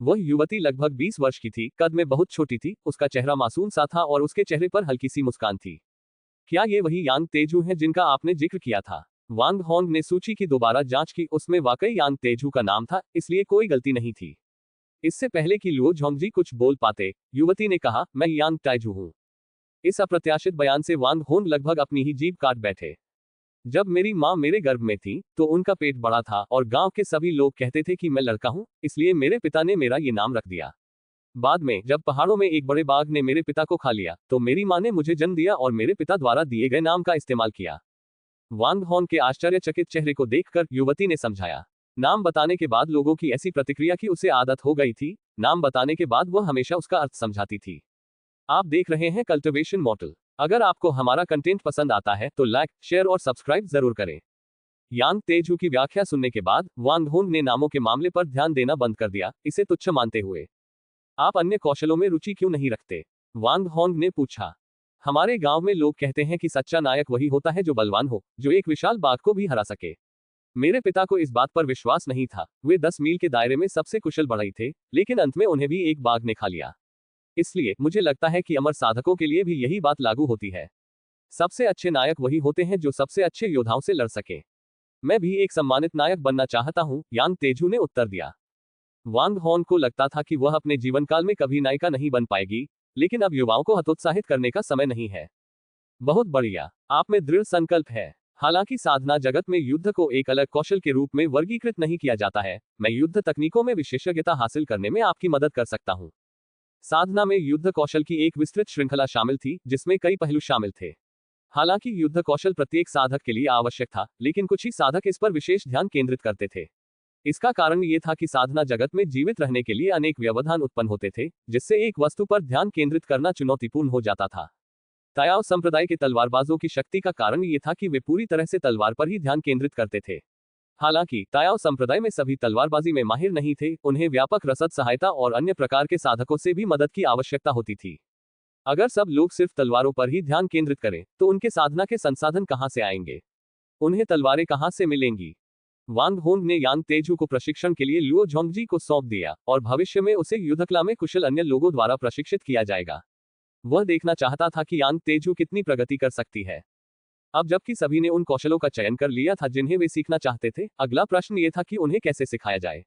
वह युवती लगभग 20 वर्ष की थी, कद में बहुत छोटी थी, उसका चेहरा मासूम सा था और उसके चेहरे पर हल्की सी मुस्कान थी। क्या ये वही यांग तेजू है जिनका आपने जिक्र किया था? वांग होंग ने सूची की दोबारा जांच की, उसमें वाकई यांग तेजू का नाम था, इसलिए कोई गलती नहीं थी। इससे पहले कि लुओ झोंगजी कुछ बोल पाते, युवती ने कहा, मैं यांग ताइजू हूं। इस अप्रत्याशित बयान से वांग होंग लगभग अपनी ही जीभ काट बैठे। जब मेरी माँ मेरे गर्भ में थी तो उनका पेट बड़ा था और गांव के सभी लोग कहते थे कि मैं लड़का हूं, इसलिए मेरे पिता ने मेरा ये नाम रख दिया। बाद में जब पहाड़ों में एक बड़े बाघ ने मेरे पिता को खा लिया तो मेरी माँ ने मुझे जन्म दिया और मेरे पिता द्वारा दिए गए नाम का इस्तेमाल किया। वांग होंग के आश्चर्यचकित चेहरे को देखकर युवती ने समझाया। नाम बताने के बाद लोगों की ऐसी प्रतिक्रिया की उसे आदत हो गई थी। नाम बताने के बाद वह हमेशा उसका अर्थ समझाती थी। आप देख रहे हैं कल्टिवेशन मॉडल। अगर आपको हमारा कंटेंट पसंद आता है तो लाइक, शेयर और सब्सक्राइब जरूर करें। यांग तेजू की व्याख्या सुनने के बाद वांग होंग ने नामों के मामले पर ध्यान देना बंद कर दिया, इसे तुच्छ मानते हुए। आप अन्य कौशलों में रुचि क्यों नहीं रखते? वांग होंग ने पूछा। हमारे गांव में लोग कहते हैं कि सच्चा नायक वही होता है जो बलवान हो, जो एक विशाल बाघ को भी हरा सके। मेरे पिता को इस बात पर विश्वास नहीं था। वे 10 मील के दायरे में सबसे कुशल बढ़ई थे, लेकिन अंत में उन्हें भी एक बाघ ने खा लिया। इसलिए मुझे लगता है कि अमर साधकों के लिए भी यही बात लागू होती है। सबसे अच्छे नायक वही होते हैं जो सबसे अच्छे योद्धाओं से लड़ सके। मैं भी एक सम्मानित नायक बनना चाहता हूं, यांग तेजू ने उत्तर दिया। वांग होंग को लगता था कि वह अपने जीवन काल में कभी नायिका नहीं बन पाएगी, लेकिन अब युवाओं को हतोत्साहित करने का समय नहीं है। बहुत बढ़िया, आप में दृढ़ संकल्प है। हालांकि साधना जगत में युद्ध को एक अलग कौशल के रूप में वर्गीकृत नहीं किया जाता है, मैं युद्ध तकनीकों में विशेषज्ञता हासिल करने में आपकी मदद कर सकता हूं। साधना में युद्ध कौशल की एक विस्तृत श्रृंखला शामिल थी, जिसमें कई पहलू शामिल थे। हालांकि युद्ध कौशल प्रत्येक साधक के लिए आवश्यक था, लेकिन कुछ ही साधक इस पर विशेष ध्यान केंद्रित करते थे। इसका कारण ये था कि साधना जगत में जीवित रहने के लिए अनेक व्यवधान उत्पन्न होते थे, जिससे एक वस्तु पर ध्यान केंद्रित करना चुनौतीपूर्ण हो जाता था। तायाओ संप्रदाय के तलवारबाजों की शक्ति का कारण ये था कि वे पूरी तरह से तलवार पर ही ध्यान केंद्रित करते थे। हालांकि तायाओ संप्रदाय में सभी तलवारबाजी में माहिर नहीं थे, उन्हें व्यापक रसद सहायता और अन्य प्रकार के साधकों से भी मदद की आवश्यकता होती थी। अगर सब लोग सिर्फ तलवारों पर ही ध्यान केंद्रित करें, तो उनके साधना के संसाधन कहां से आएंगे? उन्हें तलवारें कहां से मिलेंगी? वांग होंग ने यांग तेजू को प्रशिक्षण के लिए लुओ झोंगजी को सौंप दिया और भविष्य में उसे युद्धकला में कुशल अन्य लोगों द्वारा प्रशिक्षित किया जाएगा। वह देखना चाहता था कि यांग तेजू कितनी प्रगति कर सकती है। अब जबकि सभी ने उन कौशलों का चयन कर लिया था जिन्हें वे सीखना चाहते थे, अगला प्रश्न ये था कि उन्हें कैसे सिखाया जाए।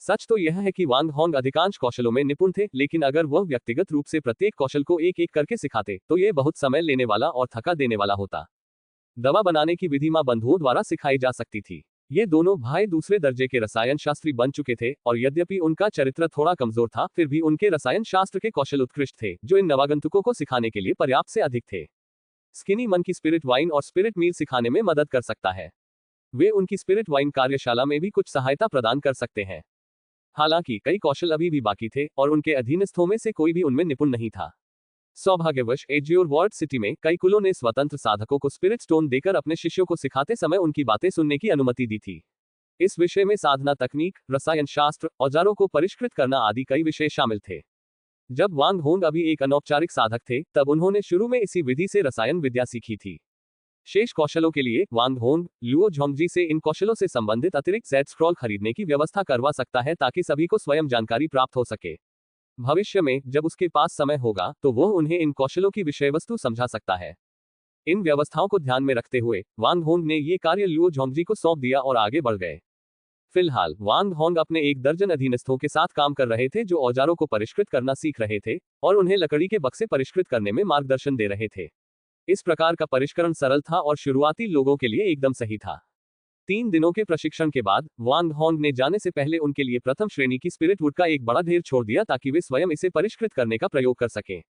सच तो यह है कि वांग होंग अधिकांश कौशलों में निपुण थे, लेकिन अगर वह व्यक्तिगत रूप से प्रत्येक कौशल को एक एक करके सिखाते तो यह बहुत समय लेने वाला और थका देने वाला होता। दवा बनाने की विधि मां बंधुओं द्वारा सिखाई जा सकती थी। ये दोनों भाई दूसरे दर्जे के रसायन शास्त्री बन चुके थे, और यद्यपि उनका चरित्र थोड़ा कमजोर था, फिर भी उनके रसायन शास्त्र के कौशल उत्कृष्ट थे, जो इन नवागंतुकों को सिखाने के लिए पर्याप्त से अधिक थे। स्किनी मन की स्पिरिट वाइन और स्पिरिट मील सिखाने में मदद कर सकता है। वे उनकी स्पिरिट वाइन कार्यशाला में भी कुछ सहायता प्रदान कर सकते हैं। हालांकि कई कौशल अभी भी बाकी थे, और उनके अधीनस्थों में से कोई भी उनमें निपुण नहीं था। सौभाग्यवश एजियोर वर्ल्ड सिटी में कई कुलों ने स्वतंत्र साधकों को स्पिरिट स्टोन देकर अपने शिष्यों को सिखाते समय उनकी बातें सुनने की अनुमति दी थी। इस विषय में साधना तकनीक, रसायन शास्त्र, औजारों को परिष्कृत करना आदि कई विषय शामिल थे। जब वांग होंग अभी एक अनौपचारिक साधक थे, तब उन्होंने शुरू में इसी विधि से रसायन विद्या सीखी थी। शेष कौशलों के लिए वांग होंग लुओ झोंगजी से इन कौशलों से संबंधित अतिरिक्त जेड स्क्रॉल खरीदने की व्यवस्था करवा सकता है, ताकि सभी को स्वयं जानकारी प्राप्त हो सके। भविष्य में जब उसके पास समय होगा तो वह उन्हें इन कौशलों की विषय वस्तु समझा सकता है। इन व्यवस्थाओं को ध्यान में रखते हुए वांग होंग ने ये कार्य लुओ झोंगजी को सौंप दिया और आगे बढ़ गए। फिलहाल वांग होंग अपने 1 दर्जन अधीनस्थों के साथ काम कर रहे थे, जो औजारों को परिष्कृत करना सीख रहे थे और उन्हें लकड़ी के बक्से परिष्कृत करने में मार्गदर्शन दे रहे थे। इस प्रकार का परिष्करण सरल था और शुरुआती लोगों के लिए एकदम सही था। 3 दिनों के प्रशिक्षण के बाद वांग होंग ने जाने से पहले उनके लिए प्रथम श्रेणी की स्पिरिट वुड का एक बड़ा ढेर छोड़ दिया, ताकि वे स्वयं इसे परिष्कृत करने का प्रयोग कर सकें।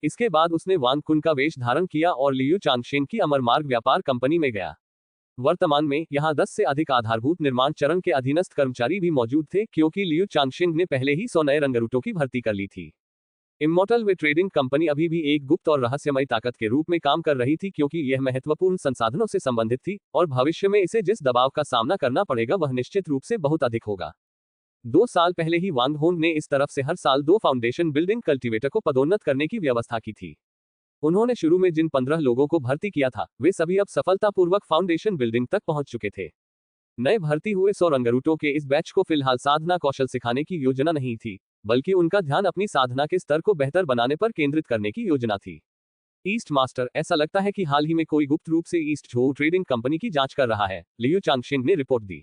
इसके बाद उसने वांग कुन का वेश धारण किया और लियू चांगशेन की अमर मार्ग व्यापार कंपनी में गया। वर्तमान में यहाँ 10 से अधिक आधारभूत निर्माण चरण के अधीनस्थ कर्मचारी भी मौजूद थे, क्योंकि लियू चांगशेन ने पहले ही 100 नए रंगरूटों की भर्ती कर ली थी। इमोर्टल वे ट्रेडिंग कंपनी अभी भी एक गुप्त और रहस्यमयी ताकत के रूप में काम कर रही थी, क्योंकि यह महत्वपूर्ण संसाधनों से संबंधित थी और भविष्य में इसे जिस दबाव का सामना करना पड़ेगा वह निश्चित रूप से बहुत अधिक होगा। 2 साल पहले ही वांग होंग ने इस तरफ से हर साल 2 फाउंडेशन बिल्डिंग कल्टीवेटर को पदोन्नत करने की व्यवस्था की थी। उन्होंने शुरू में जिन 15 लोगों को भर्ती किया था, वे सभी अब सफलतापूर्वक फाउंडेशन बिल्डिंग तक पहुंच चुके थे। नए भर्ती हुए 100 रंगरूटों के इस बैच को फिलहाल साधना कौशल सिखाने की योजना नहीं थी, बल्कि उनका ध्यान अपनी साधना के स्तर को बेहतर बनाने पर केंद्रित करने की योजना थी। ईस्ट मास्टर, ऐसा लगता है कि हाल ही में कोई गुप्त रूप से ईस्ट झो ट्रेडिंग कंपनी की जांच कर रहा है, लियू चांगशेंग ने रिपोर्ट दी।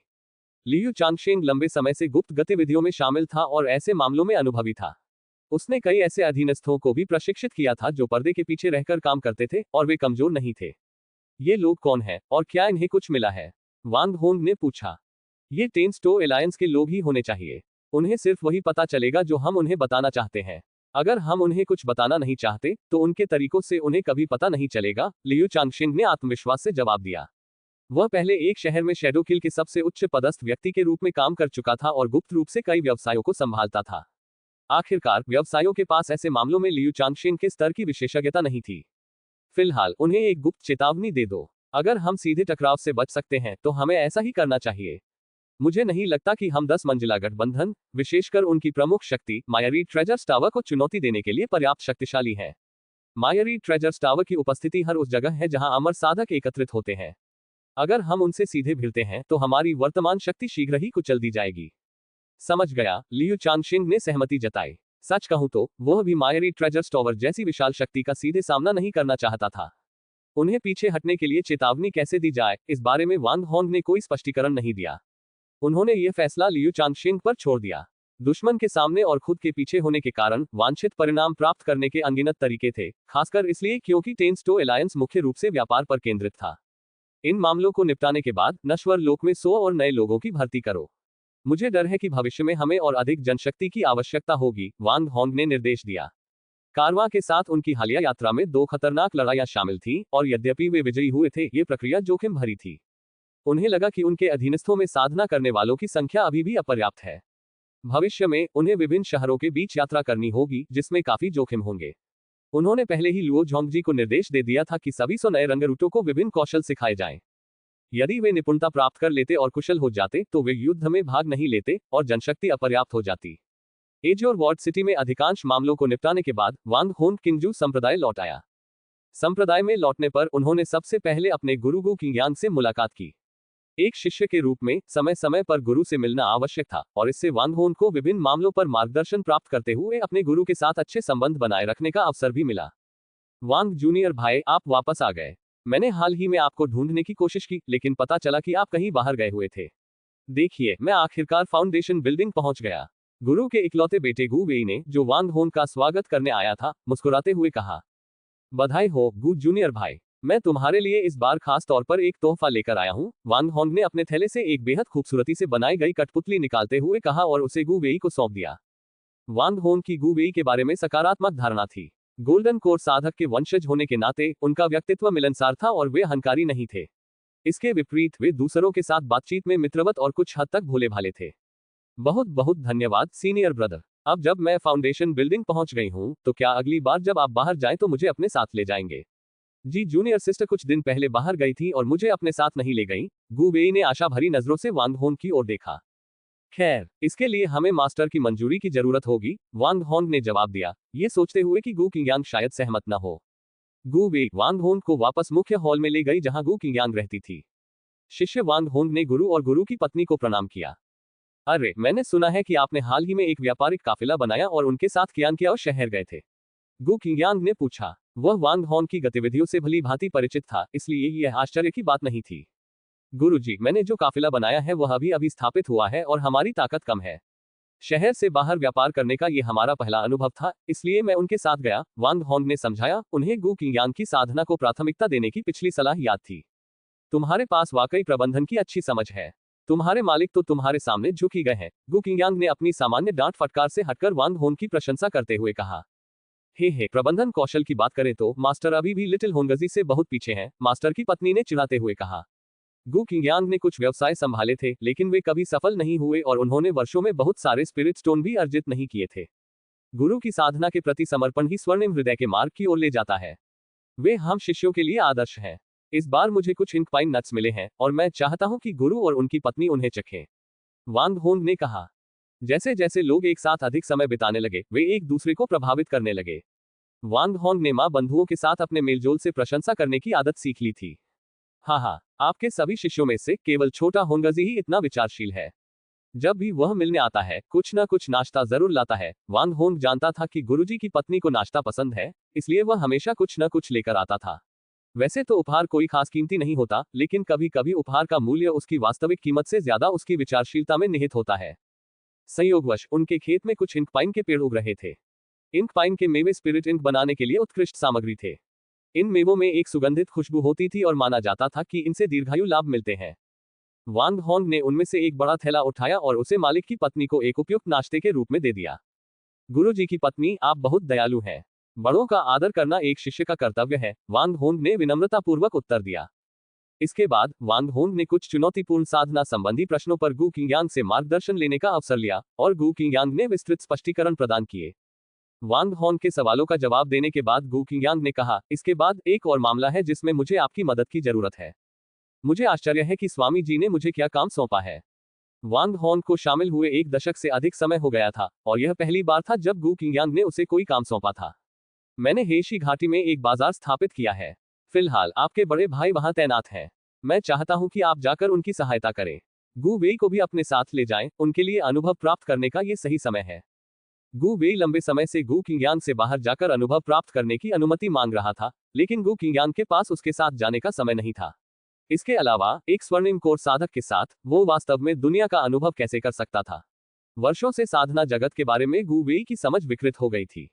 लियू चांगशेंग लंबे समय से गुप्त गतिविधियों में शामिल था और ऐसे मामलों में अनुभवी था। उसने कई ऐसे अधीनस्थों को भी प्रशिक्षित किया था जो पर्दे के पीछे रहकर काम करते थे और वे कमजोर नहीं थे। ये लोग कौन हैं और क्या इन्हें कुछ मिला है? वांग होंग ने पूछा। ये टेंस्टो एलायंस के लोग ही होने चाहिए। उन्हें सिर्फ वही पता चलेगा जो हम उन्हें बताना चाहते हैं। अगर हम उन्हें कुछ बताना नहीं चाहते तो उनके तरीकों से उन्हें कभी पता नहीं चलेगा, लियू चांगशेंग ने आत्मविश्वास से जवाब दिया। वह पहले एक शहर में शैडो किल के सबसे उच्च पदस्थ व्यक्ति के रूप में काम कर चुका था और गुप्त रूप से कई व्यवसायों को संभालता था। आखिरकार व्यवसायों के पास ऐसे मामलों में लियू चांगशेंग के स्तर की विशेषज्ञता नहीं थी। फिलहाल उन्हें एक गुप्त चेतावनी दे दो। अगर हम सीधे टकराव से बच सकते हैं तो हमें ऐसा ही करना चाहिए। मुझे नहीं लगता कि हम 10 मंजिला गठबंधन, विशेषकर उनकी प्रमुख शक्ति मायरी ट्रेजर्स टावर को चुनौती देने के लिए पर्याप्त शक्तिशाली है। मायरी ट्रेजर्स टावर की उपस्थिति हर उस जगह है जहां अमर साधक एकत्रित होते हैं। अगर हम उनसे सीधे भिड़ते हैं तो हमारी वर्तमान शक्ति शीघ्र ही कुचल दी जाएगी। समझ गया, लियू चांगशेंग ने सहमति जताई। सच कहूं तो वह भी मायरी ट्रेजर्स टावर जैसी विशाल शक्ति का सीधे सामना नहीं करना चाहता था। उन्हें पीछे हटने के लिए चेतावनी कैसे दी जाए, इस बारे में वांग होंग ने कोई स्पष्टीकरण नहीं दिया। उन्होंने यह फैसला लियू चांगशेंग पर छोड़ दिया। दुश्मन के सामने और खुद के पीछे होने के कारण वांछित परिणाम प्राप्त करने के अनगिनत तरीके थे, खासकर इसलिए क्योंकि टेंस्टो एलायंस मुख्य रूप से व्यापार पर केंद्रित था। इन मामलों को निपटाने के बाद नश्वर लोक में 100 और नए लोगों की भर्ती करो। मुझे डर है कि भविष्य में हमें और अधिक जनशक्ति की आवश्यकता होगी, वांग होंग ने निर्देश दिया। कारवां के साथ उनकी हालिया यात्रा में 2 खतरनाक लड़ाइयां शामिल थीं, और यद्यपि वे विजयी हुए थे, ये प्रक्रिया जोखिम भरी थी। उन्हें लगा कि उनके अधीनस्थों में साधना करने वालों की संख्या अभी भी अपर्याप्त है। भविष्य में उन्हें विभिन्न शहरों के बीच यात्रा करनी होगी, जिसमें काफी जोखिम होंगे। उन्होंने पहले ही लुओ झोंगजी को निर्देश दे दिया था कि सभी 100 नए रंगरूटों को विभिन्न कौशल सिखाए जाएं। यदि वे निपुणता प्राप्त कर लेते और कुशल हो जाते तो वे युद्ध में भाग नहीं लेते और जनशक्ति अपर्याप्त हो जाती। एजियोर वर्ल्ड सिटी में अधिकांश मामलों को निपटाने के बाद वांग होंग किंगजू संप्रदाय लौट आया। संप्रदाय में लौटने पर उन्होंने सबसे पहले अपने गुरु गु किंगयांग से मुलाकात की। एक शिष्य के रूप में समय समय पर गुरु से मिलना आवश्यक था, और इससे वांग होंग को विभिन्न मामलों पर मार्गदर्शन प्राप्त करते हुए अपने गुरु के साथ अच्छे संबंध बनाए रखने का अवसर भी मिला। वांग जूनियर भाई, आप वापस आ गए। मैंने हाल ही में आपको ढूंढने की कोशिश की, लेकिन पता चला कि आप कहीं बाहर गए हुए थे। देखिए, मैं आखिरकार फाउंडेशन बिल्डिंग पहुंच गया। गुरु के इकलौते बेटे गु वेई ने, जो वांग होन का स्वागत करने आया था, मुस्कुराते हुए कहा, बधाई हो गु जूनियर भाई। मैं तुम्हारे लिए इस बार खास तौर पर एक तोहफा लेकर आया हूँ। वांग होंग ने अपने थैले से एक बेहद खूबसूरती से बनाई गई कठपुतली निकालते हुए कहा और उसे गु वेई को सौंप दिया। वांग होंग की गु वेई के बारे में सकारात्मक धारणा थी। गोल्डन कोर साधक के वंशज होने के नाते उनका व्यक्तित्व मिलनसार था और वे अहंकारी नहीं थे। इसके विपरीत वे दूसरों के साथ बातचीत में मित्रवत और कुछ हद तक भोले भाले थे। बहुत बहुत धन्यवाद सीनियर ब्रदर। अब जब मैं फाउंडेशन बिल्डिंग पहुंच गई हूं, तो क्या अगली बार जब आप बाहर जाएं तो मुझे अपने साथ ले जाएंगे? जी जूनियर सिस्टर कुछ दिन पहले बाहर गई थी और मुझे अपने साथ नहीं ले गई। गु वेई ने आशा भरी नजरों से वांग होन की ओर देखा। खैर, इसके लिए हमें मास्टर की मंजूरी की जरूरत होगी, वांग होन ने जवाब दिया, ये सोचते हुए कि गु किंगयांग शायद सहमत न हो। गु वेई वांग होन को वापस मुख्य हॉल में ले गई जहां गु किंगयांग रहती थी। शिष्य वांग होन ने गुरु और गुरु की पत्नी को प्रणाम किया। अरे, मैंने सुना है कि आपने हाल ही में एक व्यापारिक काफिला बनाया और उनके साथ कियांग शहर गए थे। गु किंगयांग ने पूछा। वह वांग होन की गतिविधियों से भली भांति परिचित था, इसलिए यह आश्चर्य की बात नहीं थी। गुरुजी, मैंने जो काफिला बनाया है वह अभी अभी स्थापित हुआ है और हमारी ताकत कम है। शहर से बाहर व्यापार करने का यह हमारा पहला अनुभव था, इसलिए मैं उनके साथ गया, वांग होंग ने समझाया। उन्हें गु किंगयांग की साधना को प्राथमिकता देने की पिछली सलाह याद थी। तुम्हारे पास वाकई प्रबंधन की अच्छी समझ है। तुम्हारे मालिक तो तुम्हारे सामने झुक ही गए हैं। गु किंगयांग ने अपनी सामान्य डांट फटकार से हटकर वांग होन की प्रशंसा करते हुए कहा। हे प्रबंधन कौशल की बात करें तो मास्टर अभी भी लिटिल होंगजी से बहुत पीछे हैं, मास्टर की पत्नी ने चिढ़ाते हुए कहा। गु किंगयांग ने कुछ व्यवसाय संभाले थे, लेकिन वे कभी सफल नहीं हुए और उन्होंने वर्षों में बहुत सारे स्पिरिट स्टोन भी अर्जित नहीं किए थे। गुरु की साधना के प्रति समर्पण ही स्वर्णिम हृदय के मार्ग की ओर ले जाता है। वे हम शिष्यों के लिए आदर्श हैं। इस बार मुझे कुछ इंक पाइन नट्स मिले हैं और मैं चाहता हूं कि गुरु और उनकी पत्नी उन्हें चखें, वांग होंग ने कहा। जैसे जैसे लोग एक साथ अधिक समय बिताने लगे, वे एक दूसरे को प्रभावित करने लगे। वांग होंग ने मां बंधुओं के साथ अपने मेलजोल से प्रशंसा करने की आदत सीख ली थी। हाँ, आपके सभी शिष्यों में से केवल छोटा होंगजी ही इतना विचारशील है। जब भी वह मिलने आता है, कुछ न कुछ नाश्ता जरूर लाता है। वांग होंग जानता था कि गुरुजी की पत्नी को नाश्ता पसंद है, इसलिए वह हमेशा कुछ न कुछ लेकर आता था। वैसे तो उपहार कोई खास कीमती नहीं होता, लेकिन कभी कभी उपहार का मूल्य उसकी वास्तविक कीमत से ज्यादा उसकी विचारशीलता में निहित होता है। संयोगवश उनके खेत में कुछ इंक पाइन के पेड़ उग रहे थे। इंक पाइन के मेवे स्पिरिट इंक बनाने के लिए उत्कृष्ट सामग्री थे। इन मेवों में एक सुगंधित खुशबू होती थी और माना जाता था कि इनसे दीर्घायु लाभ मिलते हैं। वांग होंग ने उनमें से एक बड़ा थैला उठाया और उसे मालिक की पत्नी को एक उपयुक्त नाश्ते के रूप में दे दिया। गुरुजी की पत्नी, आप बहुत दयालु हैं। बड़ों का आदर करना एक शिष्य का कर्तव्य है, वांग होंग ने विनम्रतापूर्वक उत्तर दिया। इसके बाद वांग होंग ने कुछ चुनौतीपूर्ण साधना संबंधी प्रश्नों पर गु किंगयांग से मार्गदर्शन लेने का अवसर लिया और गु किंगयांग ने विस्तृत स्पष्टीकरण प्रदान किए। वांग होंग के सवालों का जवाब देने के बाद गु किंगयांग ने कहा, इसके बाद एक और मामला है जिसमें मुझे आपकी मदद की जरूरत है। मुझे आश्चर्य है कि स्वामी जी ने मुझे क्या काम सौंपा है। वांग होंग को शामिल हुए 1 दशक से अधिक समय हो गया था और यह पहली बार था जब गु किंगयांग ने उसे कोई काम सौंपा था। मैंने हेशी घाटी में एक बाजार स्थापित किया है। फिलहाल आपके बड़े भाई वहां तैनात हैं। मैं चाहता हूं कि आप जाकर उनकी सहायता करें। गु वेई को भी अपने साथ ले जाएं, उनके लिए अनुभव प्राप्त करने का ये सही समय है। गु वेई लंबे समय से गु किंगयांग से बाहर जाकर अनुभव प्राप्त करने की अनुमति मांग रहा था, लेकिन गु किंगयांग के पास उसके साथ जाने का समय नहीं था। इसके अलावा एक स्वर्णिम कोर साधक के साथ वो वास्तव में दुनिया का अनुभव कैसे कर सकता था। वर्षों से साधना जगत के बारे में गु वेई की समझ विकृत हो गई थी।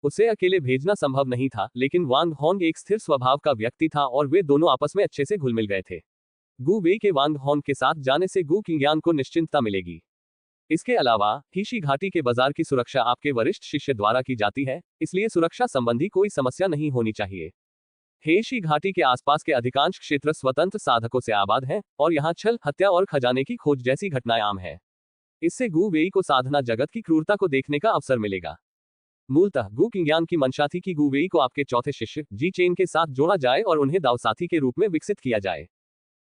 उसे अकेले भेजना संभव नहीं था, लेकिन वांग होंग एक स्थिर स्वभाव का व्यक्ति था और वे दोनों आपस में अच्छे से घुल मिल गए थे। गु वेई के वांग होंग के साथ जाने से गु किंगयांग को निश्चिंतता मिलेगी। इसके अलावा हीशी घाटी के बाजार की सुरक्षा आपके वरिष्ठ शिष्य द्वारा की जाती है, इसलिए सुरक्षा संबंधी कोई समस्या नहीं होनी चाहिए। हेशी घाटी के आसपास के अधिकांश क्षेत्र स्वतंत्र साधकों से आबाद हैं और यहाँ छल, हत्या और खजाने की खोज जैसी घटनाएं आम हैं। इससे गु वेई को साधना जगत की क्रूरता को देखने का अवसर मिलेगा। मूलतः गु किंगयांग की मंशा थी कि गु वेई को आपके चौथे शिष्य जी चेन के साथ जोड़ा जाए और उन्हें दाव साथी के रूप में विकसित किया जाए।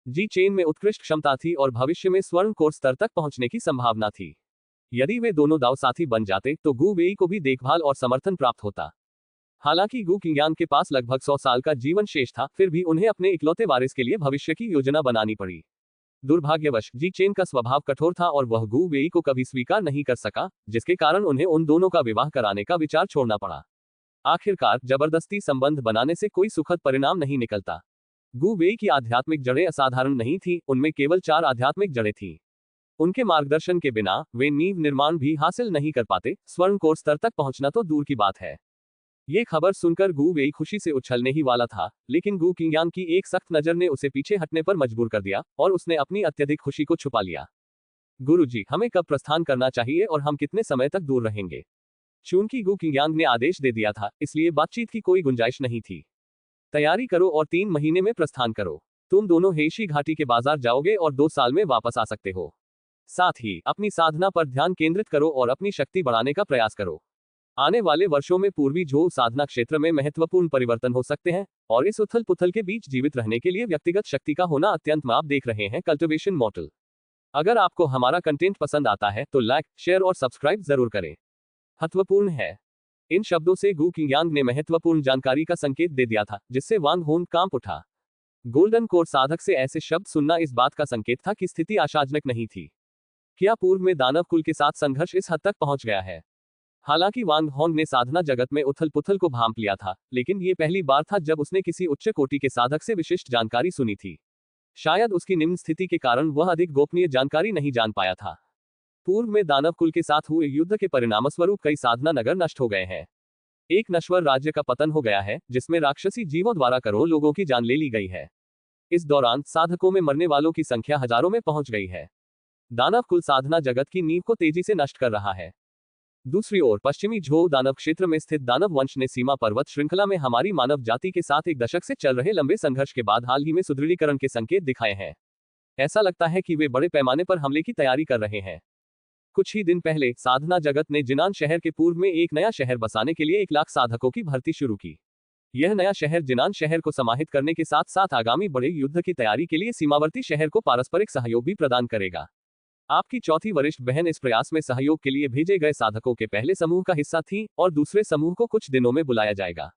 जी चेन में उत्कृष्ट क्षमता थी और भविष्य में स्वर्ण कोर स्तर तक पहुंचने की संभावना थी। यदि वे दोनों दाव साथी बन जाते तो गु वेई को भी देखभाल और समर्थन प्राप्त होता। हालांकि गु किंगयांग के पास लगभग 100 साल का जीवन शेष था, फिर भी उन्हें अपने इकलौते वारिस के लिए भविष्य की योजना बनानी पड़ी। दुर्भाग्यवश जी चेन का स्वभाव कठोर था और वह गु वेई को कभी स्वीकार नहीं कर सका, जिसके कारण उन्हें उन दोनों का विवाह कराने का विचार छोड़ना पड़ा। आखिरकार जबरदस्ती संबंध बनाने से कोई सुखद परिणाम नहीं निकलता। गु वेई की आध्यात्मिक जड़ें असाधारण नहीं थी, उनमें केवल 4 आध्यात्मिक जड़ें थीं। उनके मार्गदर्शन के बिना वे नींव निर्माण भी हासिल नहीं कर पाते, स्वर्ण कोर स्तर तक पहुंचना तो दूर की बात है। ये खबर सुनकर गु वेई खुशी से उछलने ही वाला था, लेकिन गु किंगयांग की एक सख्त नजर ने उसे पीछे हटने पर मजबूर कर दिया और उसने अपनी अत्यधिक खुशी को छुपा लिया। गुरुजी, हमें कब प्रस्थान करना चाहिए और हम कितने समय तक दूर रहेंगे? चूंकि गु किंगयांग ने आदेश दे दिया था, इसलिए बातचीत की कोई गुंजाइश नहीं थी। तैयारी करो और 3 महीने में प्रस्थान करो। तुम दोनों हेशी घाटी के बाजार जाओगे और 2 साल में वापस आ सकते हो। साथ ही अपनी साधना पर ध्यान केंद्रित करो और अपनी शक्ति बढ़ाने का प्रयास करो। आने वाले वर्षों में पूर्वी झोउ साधना क्षेत्र में महत्वपूर्ण परिवर्तन हो सकते हैं और इस उथल पुथल के बीच जीवित रहने के लिए व्यक्तिगत शक्ति का होना अत्यंत। आप देख रहे हैं कल्टिवेशन मॉडल। अगर आपको हमारा कंटेंट पसंद आता है तो लाइक, शेयर और सब्सक्राइब जरूर करें। महत्वपूर्ण है। इन शब्दों से गु किंगयांग ने महत्वपूर्ण जानकारी का संकेत दे दिया था, जिससे वांग होन कांप उठा। गोल्डन कोर साधक से ऐसे शब्द सुनना इस बात का संकेत था कि स्थिति आशाजनक नहीं थी। क्या पूर्व में दानव कुल के साथ संघर्ष इस हद तक पहुंच गया है? हालांकि वांग होंग ने साधना जगत में उथल पुथल को भांप लिया था, लेकिन ये पहली बार था जब उसने किसी उच्च कोटि के साधक से विशिष्ट जानकारी सुनी थी। शायद उसकी निम्न स्थिति के कारण वह अधिक गोपनीय जानकारी नहीं जान पाया था। पूर्व में दानव कुल के साथ हुए युद्ध के परिणामस्वरूप कई साधना नगर नष्ट हो गए हैं। एक नश्वर राज्य का पतन हो गया है, जिसमें राक्षसी जीवों द्वारा करोड़ों लोगों की जान ले ली गई है। इस दौरान साधकों में मरने वालों की संख्या हजारों में पहुंच गई है। दानव कुल साधना जगत की नींव को तेजी से नष्ट कर रहा है। दूसरी ओर पश्चिमी झोउ दानव क्षेत्र में स्थित दानव वंश ने सीमा पर्वत श्रृंखला में हमारी मानव जाति के साथ एक दशक से चल रहे लंबे संघर्ष के बाद हाल ही में सुदृढ़ीकरण के संकेत दिखाए हैं। ऐसा लगता है कि वे बड़े पैमाने पर हमले की तैयारी कर रहे हैं। कुछ ही दिन पहले साधना जगत ने जिनान शहर के पूर्व में एक नया शहर बसाने के लिए 1 लाख साधकों की भर्ती शुरू की। यह नया शहर जिनान शहर को समाहित करने के साथ साथ आगामी बड़े युद्ध की तैयारी के लिए सीमावर्ती शहर को पारस्परिक सहयोग भी प्रदान करेगा। आपकी चौथी वरिष्ठ बहन इस प्रयास में सहयोग के लिए भेजे गए साधकों के पहले समूह का हिस्सा थी और दूसरे समूह को कुछ दिनों में बुलाया जाएगा।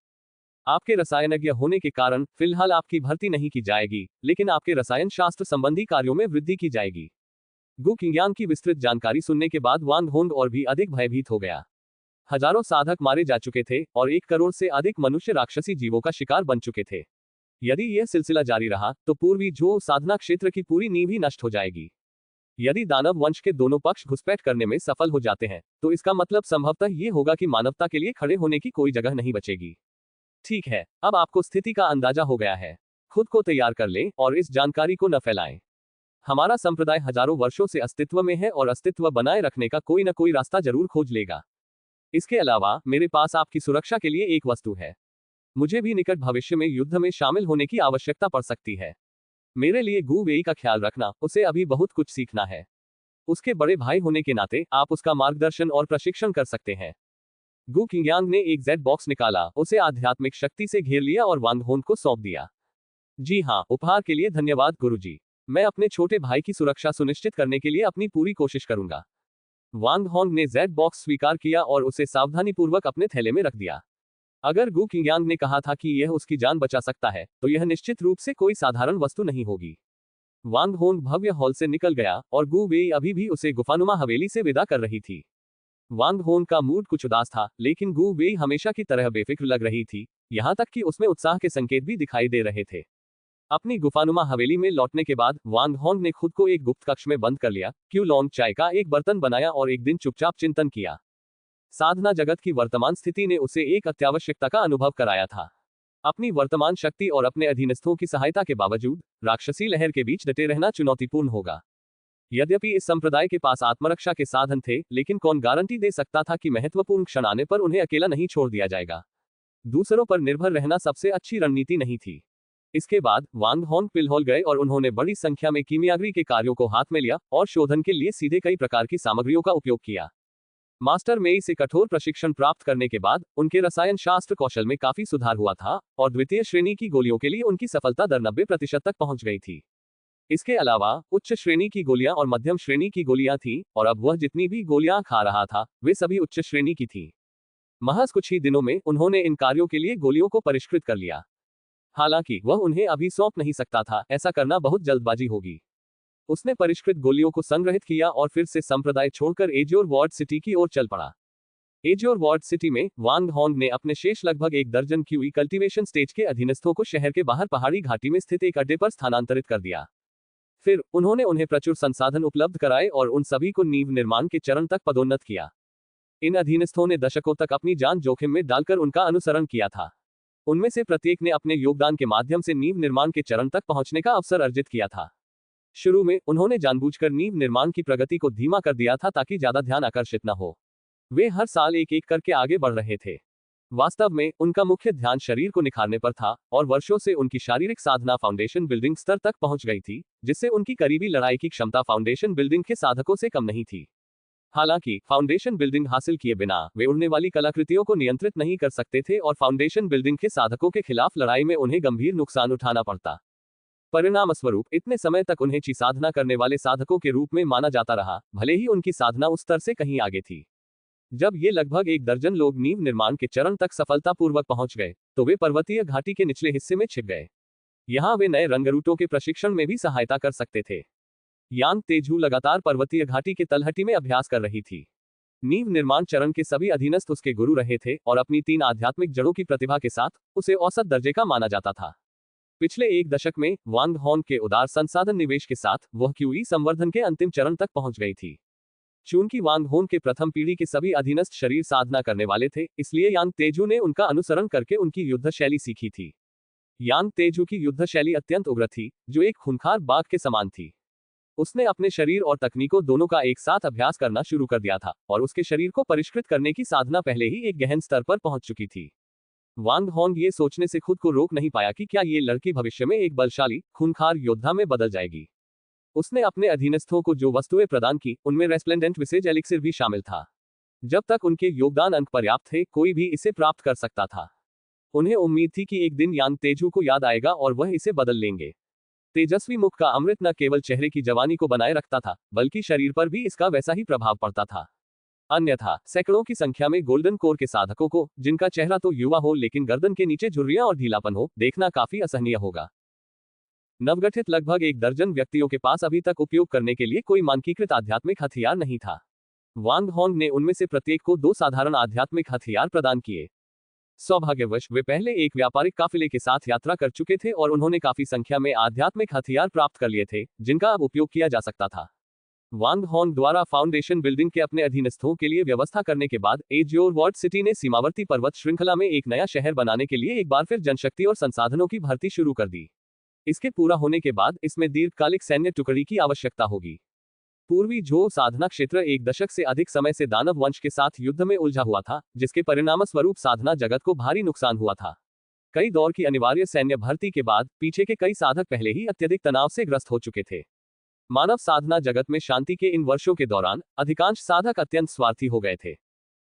आपके रसायनज्ञ होने के कारण फिलहाल आपकी भर्ती नहीं की जाएगी, लेकिन आपके रसायन शास्त्र संबंधी कार्यों में वृद्धि की जाएगी। गु किंगयांग की विस्तृत जानकारी सुनने के बाद वांग होंग और भी अधिक भयभीत हो गया। हजारों साधक मारे जा चुके थे और 1 करोड़ से अधिक मनुष्य राक्षसी जीवों का शिकार बन चुके थे। यदि यह सिलसिला जारी रहा तो पूर्वी झोउ साधना क्षेत्र की पूरी नींव ही नष्ट हो जाएगी। यदि दानव वंश के दोनों पक्ष घुसपैठ करने में सफल हो जाते हैं, तो इसका मतलब संभवतः ये होगा कि मानवता के लिए खड़े होने की कोई जगह नहीं बचेगी। ठीक है, अब आपको स्थिति का अंदाजा हो गया है। खुद को तैयार कर लें और इस जानकारी को न फैलाएं। हमारा संप्रदाय हजारों वर्षों से अस्तित्व में है और अस्तित्व बनाए रखने का कोई न कोई रास्ता जरूर खोज लेगा। इसके अलावा मेरे पास आपकी सुरक्षा के लिए एक वस्तु है। मुझे भी निकट भविष्य में युद्ध में शामिल होने की आवश्यकता पड़ सकती है। मेरे लिए गु वेई का ख्याल रखना, उसे अभी बहुत कुछ सीखना है। उसके बड़े भाई होने के नाते आप उसका मार्गदर्शन और प्रशिक्षण कर सकते हैं। गु किंगयांग ने एक जेड बॉक्स निकाला, उसे आध्यात्मिक शक्ति से घेर लिया और वांग होन को सौंप दिया। जी हाँ, उपहार के लिए धन्यवाद गुरुजी। मैं अपने छोटे भाई की सुरक्षा सुनिश्चित करने के लिए अपनी पूरी कोशिश करूंगा। वांग होंग ने जेड बॉक्स स्वीकार किया और उसे सावधानीपूर्वक अपने थैले में रख दिया। अगर गु किंगयांग ने कहा था कि यह उसकी जान बचा सकता है, तो यह निश्चित रूप से कोई साधारण वस्तु नहीं होगी। वांग होंग भव्य हॉल से निकल गया और गु वेई अभी भी उसे गुफानुमा हवेली से विदा कर रही थी। वांग होंग का मूड कुछ उदास था, लेकिन गु वेई हमेशा की तरह बेफिक्र लग रही थी, यहां तक कि उसमें उत्साह के संकेत भी दिखाई दे रहे थे। अपनी गुफानुमा हवेली में लौटने के बाद वांग होंग ने खुद को एक गुप्त कक्ष में बंद कर लिया, क्यू लॉन्ग चाय का एक बर्तन बनाया और एक दिन चुपचाप चिंतन किया। साधना जगत की वर्तमान स्थिति ने उसे एक अत्यावश्यकता का अनुभव कराया था। अपनी वर्तमान शक्ति और अपने अधीनस्थों की सहायता के बावजूद राक्षसी लहर के बीच डटे रहना चुनौतीपूर्ण होगा। यद्यपि इस संप्रदाय के पास आत्मरक्षा के साधन थे, लेकिन कौन गारंटी दे सकता था कि महत्वपूर्ण क्षण आने पर उन्हें अकेला नहीं छोड़ दिया जाएगा। दूसरों पर निर्भर रहना सबसे अच्छी रणनीति नहीं थी। इसके बाद वांग होंग पिलहोल गए और उन्होंने बड़ी संख्या में कीमियागरी के कार्यों को हाथ में लिया और शोधन के लिए सीधे कई प्रकार की सामग्रियों का उपयोग किया। मास्टर मेई से कठोर प्रशिक्षण प्राप्त करने के बाद उनके रसायन शास्त्र कौशल में काफी सुधार हुआ था और द्वितीय श्रेणी की गोलियों के लिए उनकी सफलता दर 90% तक पहुंच गई थी। इसके अलावा उच्च श्रेणी की गोलियां और मध्यम श्रेणी की गोलियां थीं, और अब वह जितनी भी गोलियां खा रहा था वे सभी उच्च श्रेणी की थीं। महज कुछ ही दिनों में उन्होंने इन कार्यों के लिए गोलियों को परिष्कृत कर लिया। हालांकि वह उन्हें अभी सौंप नहीं सकता था, ऐसा करना बहुत जल्दबाजी होगी। उसने परिष्कृत गोलियों को संग्रहित किया और फिर से संप्रदाय छोड़कर एज्योर वार्ड सिटी की ओर चल पड़ा। एज्योर वार्ड सिटी में वांग होंग ने अपने शेष लगभग 1 दर्जन क्यूई कल्टीवेशन स्टेज के अधीनस्थों को शहर के बाहर पहाड़ी घाटी में स्थित एक अड्डे पर स्थानांतरित कर दिया। फिर उन्होंने उन्हें प्रचुर संसाधन उपलब्ध कराए और उन सभी को नींव निर्माण के चरण तक पदोन्नत किया। इन अधीनस्थों ने दशकों तक अपनी जान जोखिम में डालकर उनका अनुसरण किया था। उनमें से प्रत्येक ने अपने योगदान के माध्यम से नींव निर्माण के चरण तक पहुंचने का अवसर अर्जित किया था। शुरू में उन्होंने जानबूझकर नींव निर्माण की प्रगति को धीमा कर दिया था ताकि ज्यादा ध्यान आकर्षित न हो। वे हर साल एक एक करके आगे बढ़ रहे थे। वास्तव में उनका मुख्य ध्यान शरीर को निखारने पर था और वर्षों से उनकी शारीरिक साधना फाउंडेशन बिल्डिंग स्तर तक पहुंच गई थी, जिससे उनकी करीबी लड़ाई की क्षमता फाउंडेशन बिल्डिंग के साधकों से कम नहीं थी। हालांकि फाउंडेशन बिल्डिंग हासिल किए बिना वे उड़ने वाली कलाकृतियों को नियंत्रित नहीं कर सकते थे और फाउंडेशन बिल्डिंग के साधकों के खिलाफ लड़ाई में उन्हें गंभीर नुकसान उठाना पड़ता। परिणामस्वरूप इतने समय तक उन्हें ची साधना करने वाले साधकों के रूप में माना जाता रहा, भले ही उनकी साधना उस स्तर से कहीं आगे थी। जब ये लगभग 1 दर्जन लोग नींव निर्माण के चरण तक सफलतापूर्वक पहुंच गए, तो वे पर्वतीय घाटी के निचले हिस्से में छिप गए। यहां वे नए रंगरूटों के प्रशिक्षण में भी सहायता कर सकते थे। यांग तेजू लगातार पर्वतीय घाटी के तलहटी में अभ्यास कर रही थी। नींव निर्माण चरण के सभी अधीनस्थ उसके गुरु रहे थे और अपनी 3 आध्यात्मिक जड़ों की प्रतिभा के साथ उसे औसत दर्जे का माना जाता था। पिछले 1 दशक में वांग होन के उदार संसाधन निवेश के साथ वह क्यूई संवर्धन के अंतिम चरण तक पहुंच गई थी। चूंकि वांग होन के प्रथम पीढ़ी के सभी अधीनस्थ शरीर साधना करने वाले थे, इसलिए यांग तेजू ने उनका अनुसरण करके उनकी युद्ध शैली सीखी थी। यांग तेजू की युद्ध शैली अत्यंत उग्र थी, जो एक खूंखार बाघ के समान थी। उसने अपने शरीर और तकनीकों दोनों का एक साथ अभ्यास करना शुरू कर दिया था और उसके शरीर को परिष्कृत करने की साधना पहले ही एक गहन स्तर पर पहुंच चुकी थी। वांग होंग ये सोचने से खुद को रोक नहीं पाया कि क्या ये लड़की भविष्य में एक बलशाली, खूंखार योद्धा में बदल जाएगी। उसने अपने अधीनस्थों को जो वस्तुएं प्रदान की, उनमें रेस्प्लेंडेंट विसेज एलिक्सिर भी शामिल था। जब तक उनके योगदान अंक पर्याप्त थे, कोई भी इसे प्राप्त कर सकता था। उन्हें उम्मीद थी कि एक दिन यांग तेजू को याद आएगा और वह इसे बदल लेंगे। तेजस्वी मुख का अमृत न केवल चेहरे की जवानी को बनाए रखता था, बल्कि शरीर पर भी इसका वैसा ही प्रभाव पड़ता था। अन्यथा सैकड़ों की संख्या में गोल्डन कोर के साधकों को, जिनका चेहरा तो युवा हो लेकिन गर्दन के नीचे झुर्रियां और ढीलापन हो, देखना काफी असहनीय होगा। नवगठित लगभग 1 दर्जन व्यक्तियों के पास अभी तक उपयोग करने के लिए कोई मानकीकृत आध्यात्मिक हथियार नहीं था। वांग होंग ने उनमें से प्रत्येक को 2 साधारण आध्यात्मिक हथियार प्रदान किए। सौभाग्यवश वे पहले एक व्यापारिक काफिले के साथ यात्रा कर चुके थे और उन्होंने काफी संख्या में आध्यात्मिक हथियार प्राप्त कर लिए थे, जिनका अब उपयोग किया जा सकता था। वांग होंग द्वारा फाउंडेशन बिल्डिंग के अपने अधीनस्थों के लिए व्यवस्था करने के बाद एजियोर वर्ड सिटी ने सीमावर्ती पर्वत श्रृंखला में एक नया शहर बनाने के लिए एक बार फिर जनशक्ति और संसाधनों की भर्ती शुरू कर दी। इसके पूरा होने के बाद इसमें दीर्घकालिक सैन्य टुकड़ी की आवश्यकता होगी। पूर्वी झो साधना क्षेत्र 1 दशक से अधिक समय से दानव वंश के साथ युद्ध में उलझा हुआ था, जिसके परिणामस्वरूप साधना जगत को भारी नुकसान हुआ था। कई दौर की अनिवार्य सैन्य भर्ती के बाद पीछे के कई साधक पहले ही अत्यधिक तनाव से ग्रस्त हो चुके थे। मानव साधना जगत में शांति के इन वर्षों के दौरान अधिकांश साधक अत्यंत स्वार्थी हो गए थे।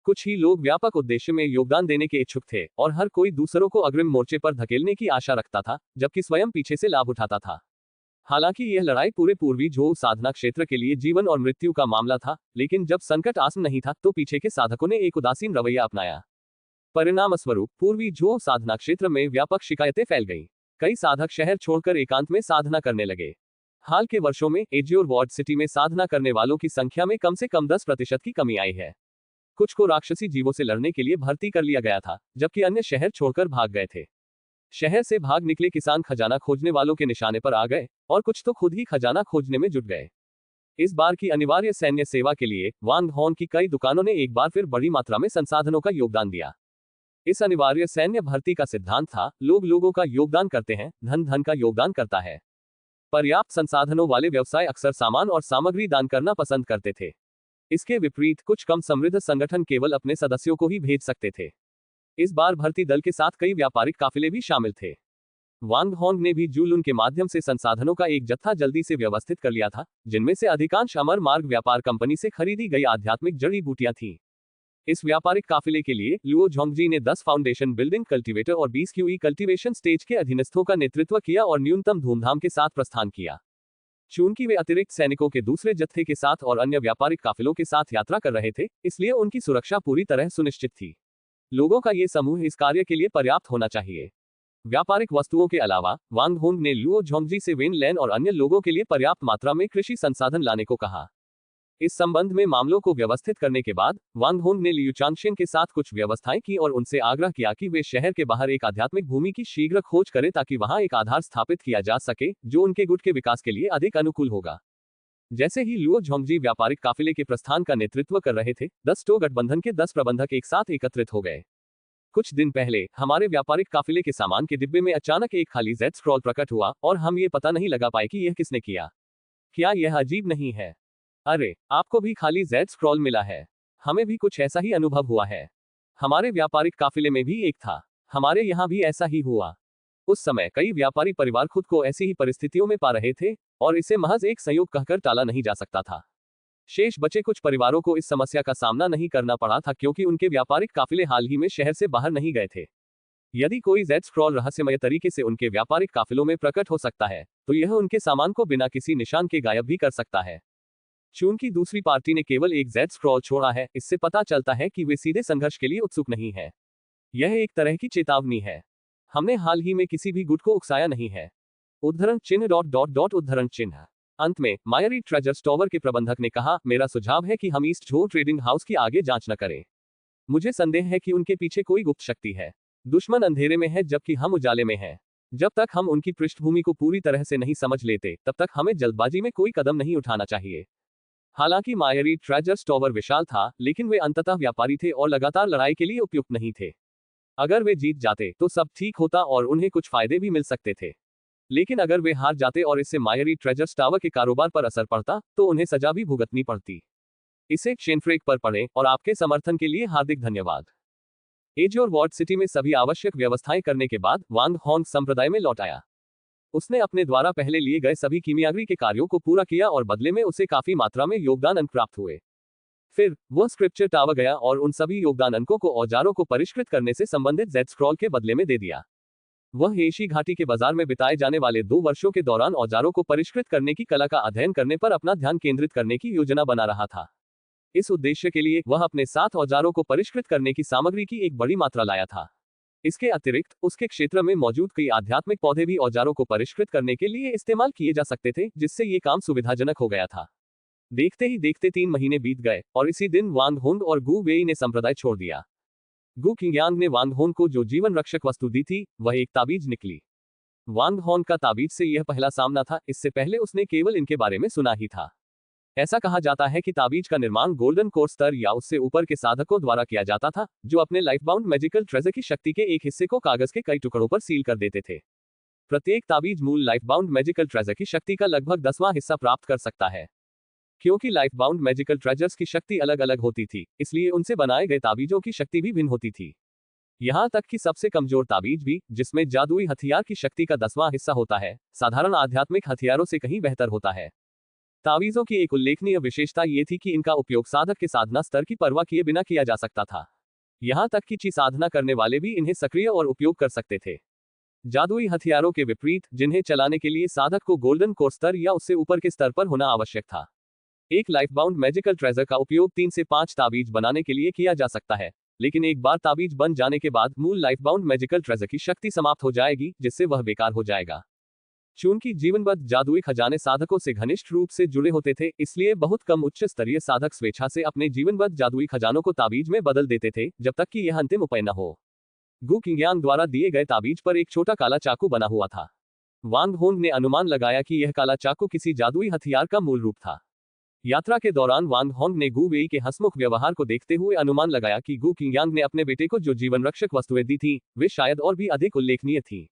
कुछ ही लोग व्यापक उद्देश्य में योगदान देने के इच्छुक थे और हर कोई दूसरों को अग्रिम मोर्चे पर धकेलने की आशा रखता था, जबकि स्वयं पीछे से लाभ उठाता था। हालांकि यह लड़ाई पूरे पूर्वी झो साधना क्षेत्र के लिए जीवन और मृत्यु का मामला था, लेकिन जब संकट आसन नहीं था तो पीछे के साधकों ने एक उदासीन रवैया अपनाया। परिणामस्वरूप पूर्वी झो साधना क्षेत्र में व्यापक शिकायतें फैल गईं। कई साधक शहर छोड़कर एकांत में साधना करने लगे। हाल के वर्षों में एजियोर वार्ड सिटी में साधना करने वालों की संख्या में कम से कम 10% की कमी आई है। कुछ को राक्षसी जीवों से लड़ने के लिए भर्ती कर लिया गया था, जबकि अन्य शहर छोड़कर भाग गए थे। शहर से भाग निकले किसान खजाना खोजने वालों के निशाने पर आ गए और कुछ तो खुद ही खजाना खोजने में जुट गए। इस बार की अनिवार्य सैन्य सेवा के लिए वांग होन की कई दुकानों ने एक बार फिर बड़ी मात्रा में संसाधनों का योगदान दिया। इस अनिवार्य सैन्य भर्ती का सिद्धांत था, लोग लोगों का योगदान करते हैं, धन धन का योगदान करता है। पर्याप्त संसाधनों वाले व्यवसाय अक्सर सामान और सामग्री दान करना पसंद करते थे। इसके विपरीत कुछ कम समृद्ध संगठन केवल अपने सदस्यों को ही भेज सकते थे। इस बार भर्ती दल के साथ कई व्यापारिक काफिले भी शामिल थे। वांग होंग ने भी जूलून के माध्यम से संसाधनों का एक जत्था जल्दी से व्यवस्थित कर लिया था, जिनमें से अधिकांश अमर मार्ग व्यापार कंपनी से खरीदी गई आध्यात्मिक जड़ी बूटियां थीं। इस व्यापारिक काफिले के लिए लुओ झोंगजी ने 10 फाउंडेशन बिल्डिंग कल्टीवेटर और 20 क्यूई कल्टीवेशन स्टेज के अधीनस्थों का नेतृत्व किया और न्यूनतम धूमधाम के साथ प्रस्थान किया। चूंकि वे अतिरिक्त सैनिकों के दूसरे जत्थे के साथ और अन्य व्यापारिक काफिलों के साथ यात्रा कर रहे थे, इसलिए उनकी सुरक्षा पूरी तरह सुनिश्चित थी। लोगों का ये समूह इस कार्य के लिए पर्याप्त होना चाहिए। व्यापारिक वस्तुओं के अलावा वांग होंग ने लुओ झोंगजी से वेन लैन और अन्य लोगों के लिए पर्याप्त मात्रा में कृषि संसाधन लाने को कहा। इस संबंध में मामलों को व्यवस्थित करने के बाद वांग होंग ने लियू चांगशेन के साथ कुछ व्यवस्थाएं की और उनसे आग्रह किया कि वे शहर के बाहर एक आध्यात्मिक भूमि की शीघ्र खोज करें ताकि वहां एक आधार स्थापित किया जा सके जो उनके गुट के विकास के लिए अधिक अनुकूल होगा। जैसे ही लुओ झोंगजी व्यापारिक काफिले के प्रस्थान का नेतृत्व कर रहे थे, 10 टो गठबंधन के 10 प्रबंधक एक साथ एकत्रित हो गए। कुछ दिन पहले हमारे व्यापारिक काफिले के सामान के डिब्बे में अचानक एक खाली जेड स्क्रॉल प्रकट हुआ और हम ये पता नहीं लगा पाए कि यह किसने किया। क्या यह अजीब नहीं है? अरे, आपको भी खाली जेड स्क्रॉल मिला है। हमें भी कुछ ऐसा ही अनुभव हुआ है। हमारे व्यापारिक काफिले में भी एक था। हमारे यहाँ भी ऐसा ही हुआ। उस समय कई व्यापारी परिवार खुद को ऐसी ही परिस्थितियों में पा रहे थे और इसे महज एक संयोग कहकर टाला नहीं जा सकता था। शेष बचे कुछ परिवारों को इस समस्या का सामना नहीं करना पड़ा था क्योंकि उनके व्यापारिक काफिले हाल ही में शहर से बाहर नहीं गए थे। यदि कोई जेड स्क्रॉल रहस्यमय तरीके से उनके व्यापारिक काफिलों में प्रकट हो सकता है तो यह उनके सामान को बिना किसी निशान के गायब भी कर सकता है। चून की दूसरी पार्टी ने केवल एक जेड स्क्रॉल छोड़ा है, इससे पता चलता है कि वे सीधे संघर्ष के लिए उत्सुक नहीं है। यह एक तरह की चेतावनी है। हमने हाल ही में किसी भी गुट को उकसाया नहीं है। उद्धरण चिन्ह उद्धरण चिन्ह। अंत में मायरी ट्रेजर्स टॉवर के प्रबंधक ने कहा, मेरा सुझाव है कि हम ईस्ट झो ट्रेडिंग हाउस की आगे जांच न करें। मुझे संदेह है कि उनके पीछे कोई गुप्त शक्ति है। दुश्मन अंधेरे में है जबकि हम उजाले में हैं। जब तक हम उनकी पृष्ठभूमि को पूरी तरह से नहीं समझ लेते तब तक हमें जल्दबाजी में कोई कदम नहीं उठाना चाहिए। हालांकि मायरी ट्रेजर्स टॉवर विशाल था, लेकिन वे अंततः व्यापारी थे और लगातार लड़ाई के लिए उपयुक्त नहीं थे। अगर वे जीत जाते तो सब ठीक होता और उन्हें कुछ फायदे भी मिल सकते थे, लेकिन अगर वे हार जाते और इससे मायरी ट्रेजर्स टावर के कारोबार पर असर पड़ता तो उन्हें सजा भी भुगतनी पड़ती। इसे शेनफ्रेक पर पढ़ें और आपके समर्थन के लिए हार्दिक धन्यवाद। एजोर वार्ड सिटी में सभी आवश्यक व्यवस्थाएं करने के बाद वांग होंग संप्रदाय में लौट आया। उसने अपने द्वारा पहले लिए गए सभी कीमियागरी के कार्यों को पूरा किया और बदले में उसे काफी मात्रा में योगदान अंक प्राप्त हुए। फिर वह स्क्रिप्चर टावर गया और उन सभी योगदान अंकों को औजारों को परिष्कृत करने से संबंधित जेड स्क्रॉल के बदले में दे दिया। वह हेशी घाटी के बाजार में बिताए जाने वाले 2 वर्षों के दौरान औजारों को परिष्कृत करने की कला का अध्ययन करने पर अपना ध्यान केंद्रित करने की योजना बना रहा था। इस उद्देश्य के लिए वह अपने साथ औजारों को परिष्कृत करने की सामग्री की एक बड़ी मात्रा लाया था। इसके अतिरिक्त उसके क्षेत्र में मौजूद कई आध्यात्मिक पौधे भी औजारों को परिष्कृत करने के लिए इस्तेमाल किए जा सकते थे, जिससे ये काम सुविधाजनक हो गया था। देखते ही देखते 3 महीने बीत गए और इसी दिन वांग होंग और गु वेई ने संप्रदाय छोड़ दिया। गु किंगयांग ने वांग होंग को जो जीवन रक्षक वस्तु दी थी वह एक ताबीज निकली। वांग होंग का ताबीज से यह पहला सामना था, इससे पहले उसने केवल इनके बारे में सुना ही था। ऐसा कहा जाता है कि ताबीज का निर्माण गोल्डन कोर स्तर या उससे ऊपर के साधकों द्वारा किया जाता था, जो अपने लाइफबाउंड मैजिकल ट्रेजर की शक्ति के एक हिस्से को कागज के कई टुकड़ों पर सील कर देते थे। प्रत्येक ताबीज मूल लाइफबाउंड मैजिकल ट्रेजर की शक्ति का लगभग 10वां हिस्सा प्राप्त कर सकता है। क्योंकि लाइफबाउंड मैजिकल ट्रेजर्स की शक्ति अलग अलग होती थी, इसलिए उनसे बनाए गए ताबीजों की शक्ति भी भिन्न होती थी। यहां तक कि सबसे कमजोर ताबीज भी, जिसमें जादुई हथियार की शक्ति का 10वां हिस्सा होता है, साधारण आध्यात्मिक हथियारों से कहीं बेहतर होता है। तावीजों की एक उल्लेखनीय विशेषता ये थी कि इनका उपयोग साधक के साधना स्तर की परवाह किए बिना किया जा सकता था। यहां तक कि ची साधना करने वाले भी इन्हें सक्रिय और उपयोग कर सकते थे। जादुई हथियारों के विपरीत, जिन्हें चलाने के लिए साधक को गोल्डन कोर स्तर या उससे ऊपर के स्तर पर होना आवश्यक था। एक लाइफबाउंड मैजिकल ट्रेजर का उपयोग 3 से 5 ताबीज बनाने के लिए किया जा सकता है, लेकिन एक बार ताबीज बन जाने के बाद मूल लाइफबाउंड मैजिकल ट्रेजर की शक्ति समाप्त हो जाएगी, जिससे वह बेकार हो जाएगा। चूंकि जीवनबद्ध जादुई खजाने साधकों से घनिष्ठ रूप से जुड़े होते थे, इसलिए बहुत कम उच्च स्तरीय साधक स्वेच्छा से अपने जीवनबद्ध जादुई खजानों को ताबीज में बदल देते थे, जब तक कि यह अंतिम उपाय न हो। गु किंगयांग द्वारा दिए गए ताबीज पर एक छोटा काला चाकू बना हुआ था। वांग होंग ने अनुमान लगाया कि यह काला चाकू किसी जादुई हथियार का मूल रूप था। यात्रा के दौरान वांग होंग ने गु वेई के हंसमुख व्यवहार को देखते हुए अनुमान लगाया कि गु किंगयांग ने अपने बेटे को जो जीवन रक्षक वस्तुएं दी थी, वे शायद और भी अधिक उल्लेखनीय थी।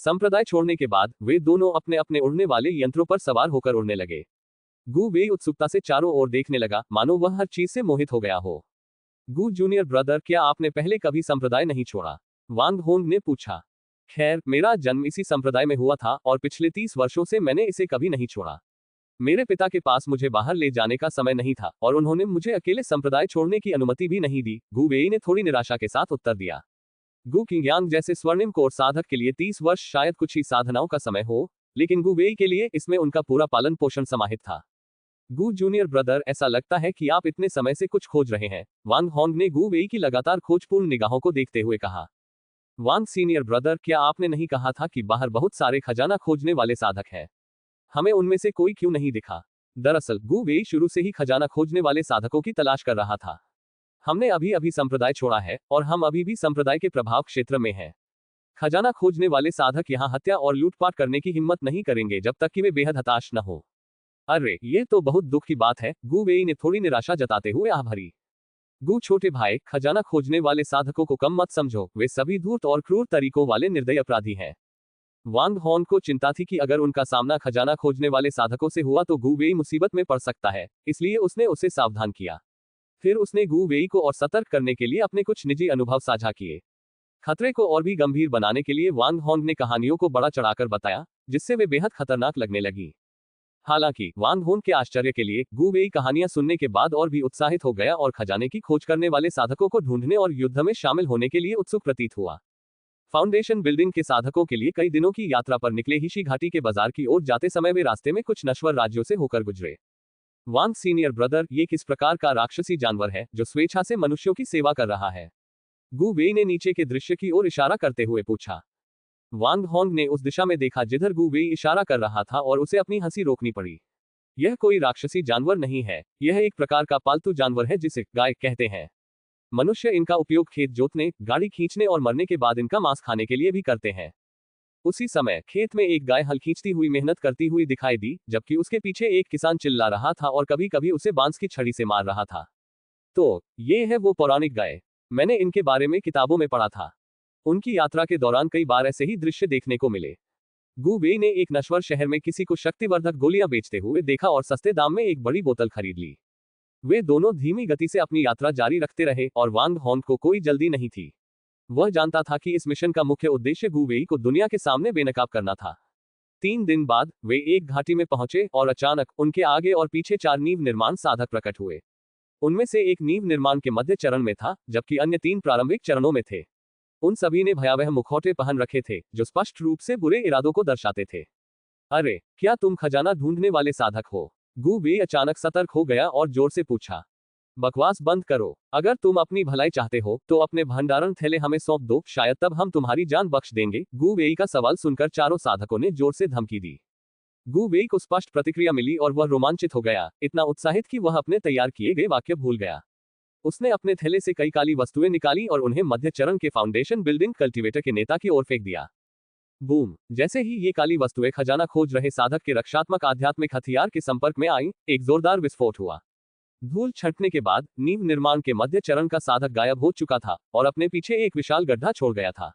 संप्रदाय छोड़ने के बाद वे दोनों अपने अपने उड़ने वाले यंत्रों पर सवार होकर उड़ने लगे। गु वेई उत्सुकता से चारों ओर देखने लगा, मानो वह हर चीज से मोहित हो गया हो। गु जूनियर ब्रदर, क्या आपने पहले कभी संप्रदाय नहीं छोड़ा? वांग होंग ने पूछा। खैर, मेरा जन्म इसी संप्रदाय में हुआ था और पिछले 30 वर्षों से मैंने इसे कभी नहीं छोड़ा। मेरे पिता के पास मुझे बाहर ले जाने का समय नहीं था और उन्होंने मुझे अकेले संप्रदाय छोड़ने की अनुमति भी नहीं दी, गु वेई ने थोड़ी निराशा के साथ उत्तर दिया। गु किंगयांग जैसे स्वर्णिम कोर साधक के लिए 30 वर्ष शायद कुछ ही साधनाओं का समय हो, लेकिन गु वेई के लिए इसमें उनका पूरा पालन पोषण समाहित था। गु जूनियर ब्रदर, ऐसा लगता है कि आप इतने समय से कुछ खोज रहे हैं, वांग होंग ने गु वेई की लगातार खोजपूर्ण निगाहों को देखते हुए कहा। वांग सीनियर ब्रदर, क्या आपने नहीं कहा था कि बाहर बहुत सारे खजाना खोजने वाले साधक हैं? हमें उनमें से कोई क्यों नहीं दिखा? दरअसल गु वेई शुरू से ही खजाना खोजने वाले साधकों की तलाश कर रहा था। हमने अभी अभी संप्रदाय छोड़ा है और हम अभी भी संप्रदाय के प्रभाव क्षेत्र में हैं। खजाना खोजने वाले साधक यहाँ हत्या और लूटपाट करने की हिम्मत नहीं करेंगे जब तक कि वे बेहद हताश न हो। अरे ये तो बहुत दुख की बात है, गु वेई ने थोड़ी निराशा जताते हुए आह भरी। गु छोटे भाई, खजाना खोजने वाले साधकों को कम मत समझो, वे सभी धूर्त और क्रूर तरीकों वाले निर्दयी अपराधी हैं। वांग हॉन को चिंता थी कि अगर उनका सामना खजाना खोजने वाले साधकों से हुआ तो गु वेई मुसीबत में पड़ सकता है, इसलिए उसने उसे सावधान किया। फिर उसने गु वेई को और सतर्क करने के लिए अपने कुछ निजी अनुभव साझा किए। खतरे को और भी गंभीर बनाने के लिए वांग हॉन्ग ने कहानियों को बड़ा चढ़ाकर बताया, जिससे वे बेहद खतरनाक लगने लगी। हालांकि वांग हॉन्ग के आश्चर्य के लिए गु वेई कहानियां सुनने के बाद और भी उत्साहित हो गया और खजाने की खोज करने वाले साधकों को ढूंढने और युद्ध में शामिल होने के लिए उत्सुक प्रतीत हुआ। फाउंडेशन बिल्डिंग के साधकों के लिए कई दिनों की यात्रा पर निकले हिशी घाटी के बाजार की ओर जाते समय वे रास्ते में कुछ नश्वर राज्यों से होकर गुजरे। वांग सीनियर ब्रदर, ये किस प्रकार का राक्षसी जानवर है जो स्वेच्छा से मनुष्यों की सेवा कर रहा है? गु वेई ने नीचे के दृश्य की ओर इशारा करते हुए पूछा। वांग हॉन्ग ने उस दिशा में देखा जिधर गु वेई इशारा कर रहा था और उसे अपनी हंसी रोकनी पड़ी। यह कोई राक्षसी जानवर नहीं है, यह एक प्रकार का पालतू जानवर है जिसे गाय कहते हैं। मनुष्य इनका उपयोग खेत जोतने, गाड़ी खींचने और मरने के बाद इनका मांस खाने के लिए भी करते हैं। उसी समय खेत में एक गाय हल खींचती हुई मेहनत करती हुई दिखाई दी, जबकि उसके पीछे एक किसान चिल्ला रहा था और कभी कभी उसे बांस की छड़ी से मार रहा था। तो ये है वो पौराणिक गाय, मैंने इनके बारे में किताबों में पढ़ा था। उनकी यात्रा के दौरान कई बार ऐसे ही दृश्य देखने को मिले। गु वेई ने एक नश्वर शहर में किसी को शक्तिवर्धक गोलियां बेचते हुए देखा और सस्ते दाम में एक बड़ी बोतल खरीद ली। वे दोनों धीमी गति से अपनी यात्रा जारी रखते रहे और वांग हॉन्ग को कोई जल्दी नहीं थी। वह जानता था कि इस मिशन का मुख्य उद्देश्य गु वेई को दुनिया के सामने बेनकाब करना था। 3 दिन बाद वे एक घाटी में पहुंचे और अचानक उनके आगे और पीछे 4 नींव निर्माण साधक प्रकट हुए। उनमें से एक नींव निर्माण के मध्य चरण में था, जबकि अन्य 3 प्रारंभिक चरणों में थे। उन सभी ने भयावह मुखौटे पहन रखे थे जो स्पष्ट रूप से बुरे इरादों को दर्शाते थे। अरे, क्या तुम खजाना ढूंढने वाले साधक हो? गु वेई अचानक सतर्क हो गया और जोर से पूछा। बकवास बंद करो, अगर तुम अपनी भलाई चाहते हो तो अपने भंडारण थैले हमें सौंप दो, शायद तब हम तुम्हारी जान बख्श देंगे। गु वेई का सवाल सुनकर चारों साधकों ने जोर से धमकी दी। गु वेई को स्पष्ट प्रतिक्रिया मिली और वह रोमांचित हो गया, इतना उत्साहित कि वह अपने तैयार किए गए वाक्य भूल गया। उसने अपने थैले से कई काली वस्तुएं निकाली और उन्हें मध्य चरण के फाउंडेशन बिल्डिंग कल्टीवेटर के नेता की ओर फेंक दिया। बूम! जैसे ही ये काली वस्तुएं खजाना खोज रहे साधक के रक्षात्मक आध्यात्मिक हथियार के संपर्क में आईं, एक जोरदार विस्फोट हुआ। धूल छंटने के बाद नींव निर्माण के मध्य चरण का साधक गायब हो चुका था और अपने पीछे एक विशाल गड्ढा छोड़ गया था।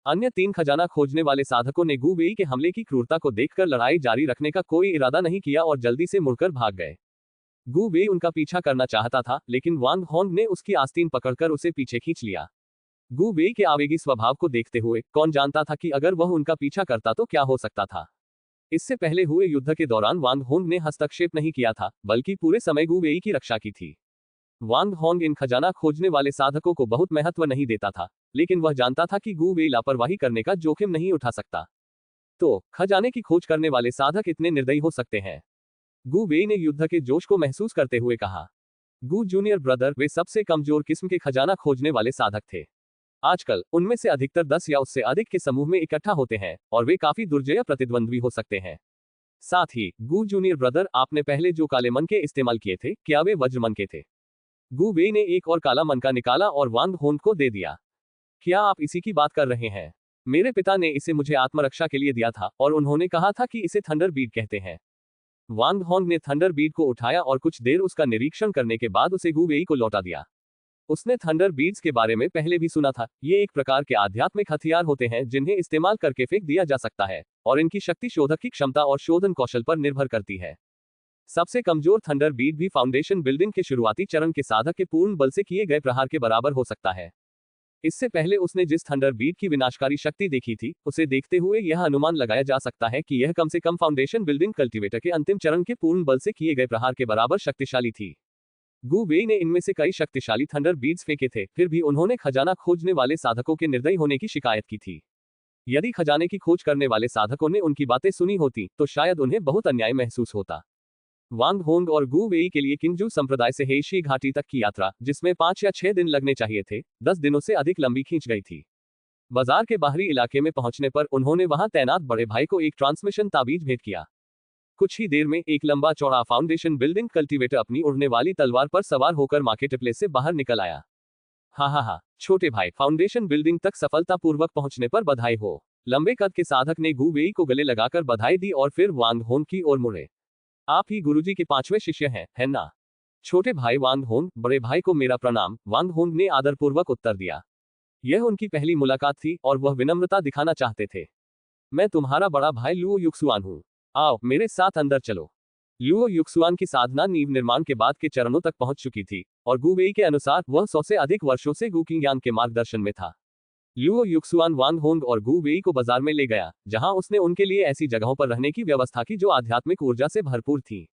अन्य 3 खजाना खोजने वाले साधकों ने गु वेई के हमले की क्रूरता को देखकर लड़ाई जारी रखने का कोई इरादा नहीं किया और जल्दी से मुड़कर भाग गए। गु वेई उनका पीछा करना चाहता था, लेकिन वांग हॉन्ग ने उसकी आस्तीन पकड़कर उसे पीछे खींच लिया। गु वेई के आवेगी स्वभाव को देखते हुए कौन जानता था कि अगर वह उनका पीछा करता तो क्या हो सकता था। इससे पहले हुए युद्ध के दौरान वांग हॉन्ग ने हस्तक्षेप नहीं किया था, बल्कि पूरे समय गु वेई की रक्षा की थी। वांग हॉन्ग इन खजाना खोजने वाले साधकों को बहुत महत्व नहीं देता था, लेकिन वह जानता था कि गु वेई लापरवाही करने का जोखिम नहीं उठा सकता। तो खजाने की खोज करने वाले साधक इतने निर्दयी हो सकते हैं? गु वेई ने युद्ध के जोश को महसूस करते हुए कहा। गु जूनियर ब्रदर, वे सबसे कमजोर किस्म के खजाना खोजने वाले साधक थे। आजकल उनमें से अधिकतर 10 या उससे अधिक के समूह में इकट्ठा होते हैं और वे काफी दुर्जय प्रतिद्वंद्वी हो सकते हैं। साथ ही गु जूनियर ब्रदर, आपने पहले जो काले मन के इस्तेमाल किए थे, क्या वे वज्र मन के थे? गु वेई ने एक और काला मन का निकाला और वांग हॉन्ग को दे दिया। क्या आप इसी की बात कर रहे हैं? मेरे पिता ने इसे मुझे आत्मरक्षा के लिए दिया था और उन्होंने कहा था कि इसे थंडर बीड कहते हैं। वांग हॉन्ग ने थंडर बीड को उठाया और कुछ देर उसका निरीक्षण करने के बाद उसे गु वेई को लौटा दिया। उसने थंडर बीड्स के बारे में पहले भी सुना था। ये एक प्रकार के आध्यात्मिक हथियार होते हैं जिन्हें इस्तेमाल करके फेंक दिया जा सकता है और इनकी शक्ति शोधक की क्षमता और शोधन कौशल पर निर्भर करती है। सबसे कमजोर थंडर बीड भी फाउंडेशन बिल्डिंग के शुरुआती चरण के साधक के पूर्ण बल से किए गए प्रहार के बराबर हो सकता है। इससे पहले उसने जिस थंडर बीड की विनाशकारी शक्ति देखी थी, उसे देखते हुए यह अनुमान लगाया जा सकता है कि यह कम से कम फाउंडेशन बिल्डिंग कल्टीवेटर के अंतिम चरण के पूर्ण बल से किए गए प्रहार के बराबर शक्तिशाली थी। गु वेई ने इनमें से कई शक्तिशाली थंडर बीड्स फेंके थे, फिर भी उन्होंने खजाना खोजने वाले साधकों के निर्दयी होने की शिकायत की थी। यदि खजाने की खोज करने वाले साधकों ने उनकी बातें सुनी होती तो शायद उन्हें बहुत अन्याय महसूस होता। वांग हॉन्ग और गु वेई के लिए किंगजू संप्रदाय से हेशी घाटी तक की यात्रा, जिसमें 5 या 6 दिन लगने चाहिए थे, 10 दिनों से अधिक लंबी खींच गई थी। बाजार के बाहरी इलाके में पहुंचने पर उन्होंने वहां तैनात बड़े भाई को एक ट्रांसमिशन ताबीज भेंट किया। कुछ ही देर में एक लंबा चौड़ा फाउंडेशन बिल्डिंग कल्टीवेटर अपनी उड़ने वाली तलवार पर सवार होकर मार्केट प्लेस से बाहर निकल आया। हा, छोटे भाई, फाउंडेशन बिल्डिंग तक सफलतापूर्वक पहुंचने पर बधाई हो। लंबे कद के साधक ने गु वेई को गले लगाकर बधाई दी और फिर वांग होन की ओर मुड़े। आप ही गुरुजी के 5वें शिष्य हैं, है ना? छोटे भाई वांग होंग, बड़े भाई को मेरा प्रणाम, वांग होंग ने आदरपूर्वक उत्तर दिया। यह उनकी पहली मुलाकात थी और वह विनम्रता दिखाना चाहते थे। मैं तुम्हारा बड़ा भाई लुओ युक्सुआन हूँ। आओ मेरे साथ अंदर चलो। लुओ युक्सुआन की साधना नींव निर्माण के बाद के चरणों तक पहुंच चुकी थी और गु वेई के अनुसार वह 100 से अधिक वर्षों से गु किंगयान के मार्गदर्शन में था। लुओ युक्सुआन वांग होंग और गु वेई को बाजार में ले गया, जहां उसने उनके लिए ऐसी जगहों पर रहने की व्यवस्था की जो आध्यात्मिक ऊर्जा से भरपूर थी।